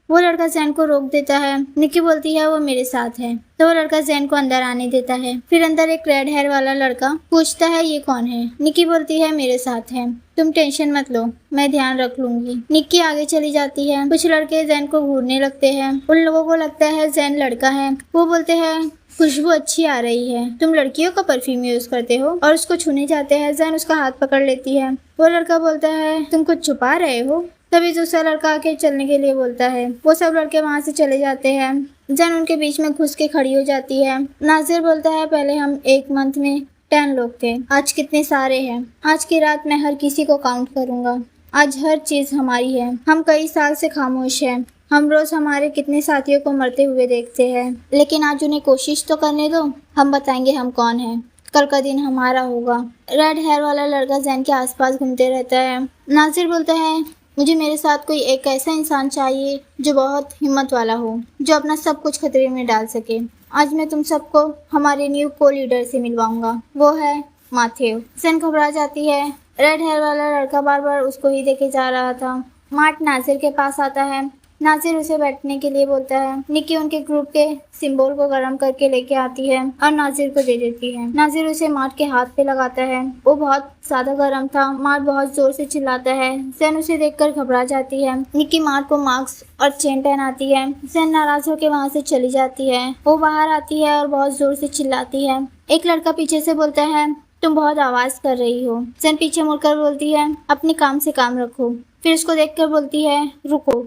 वो लड़का जैन को रोक देता है। निकी बोलती है वो मेरे साथ है, तो वो लड़का जैन को अंदर आने देता है। फिर अंदर एक रेड हेयर वाला लड़का पूछता है ये कौन है? निकी बोलती है मेरे साथ है, तुम टेंशन मत लो, मैं ध्यान रख लूंगी। निक्की आगे चली जाती है। कुछ लड़के जैन को घूरने लगते हैं। उन लोगों को लगता है जैन लड़का है। वो बोलते हैं खुशबू अच्छी आ रही है, तुम लड़कियों का परफ्यूम यूज करते हो, और उसको छूने जाते हैं। जैन उसका हाथ पकड़ लेती है। वो लड़का बोलता है तुम कुछ छुपा रहे हो। तभी दूसरा लड़का आके चलने के लिए बोलता है। वो सब लड़के वहाँ से चले जाते हैं। जैन उनके बीच में घुस के खड़ी हो जाती है। नाजिर बोलता है पहले हम 1 मंथ में 10 लोग थे, आज कितने सारे हैं। आज की रात मैं हर किसी को काउंट करूंगा। आज हर चीज हमारी है। हम कई साल से खामोश हैं। हम रोज हमारे कितने साथियों को मरते हुए देखते हैं, लेकिन आज उन्हें कोशिश तो करने दो। हम बताएंगे हम कौन हैं। कल का दिन हमारा होगा। रेड हेयर वाला लड़का जैन के आसपास घूमते रहता है। नाजिर बोलता है मुझे मेरे साथ कोई एक ऐसा इंसान चाहिए जो बहुत हिम्मत वाला हो, जो अपना सब कुछ खतरे में डाल सके। आज मैं तुम सबको हमारे न्यू को लीडर से मिलवाऊंगा, वो है माथेव। जैन घबरा जाती है। रेड हेयर वाला लड़का बार बार उसको ही देखे जा रहा था। मार्ट नाजिर के पास आता है। नाजिर उसे बैठने के लिए बोलता है। निक्की उनके ग्रुप के सिंबल को गर्म करके लेके आती है और नाजिर को दे देती है। नाजिर उसे मार्ट के हाथ पे लगाता है। वो बहुत ज्यादा गर्म था। मार्ट बहुत जोर से चिल्लाता है। जैन उसे देखकर घबरा जाती है। निक्की मार्ट को मास्क और चेन पहनाती है। जैन नाराज होकर वहाँ से चली जाती है। वो बाहर आती है और बहुत जोर से चिल्लाती है। एक लड़का पीछे से बोलता है तुम बहुत आवाज कर रही हो। जैन पीछे मुड़कर बोलती है अपने काम से काम रखो। फिर उसको देखकर बोलती है रुको,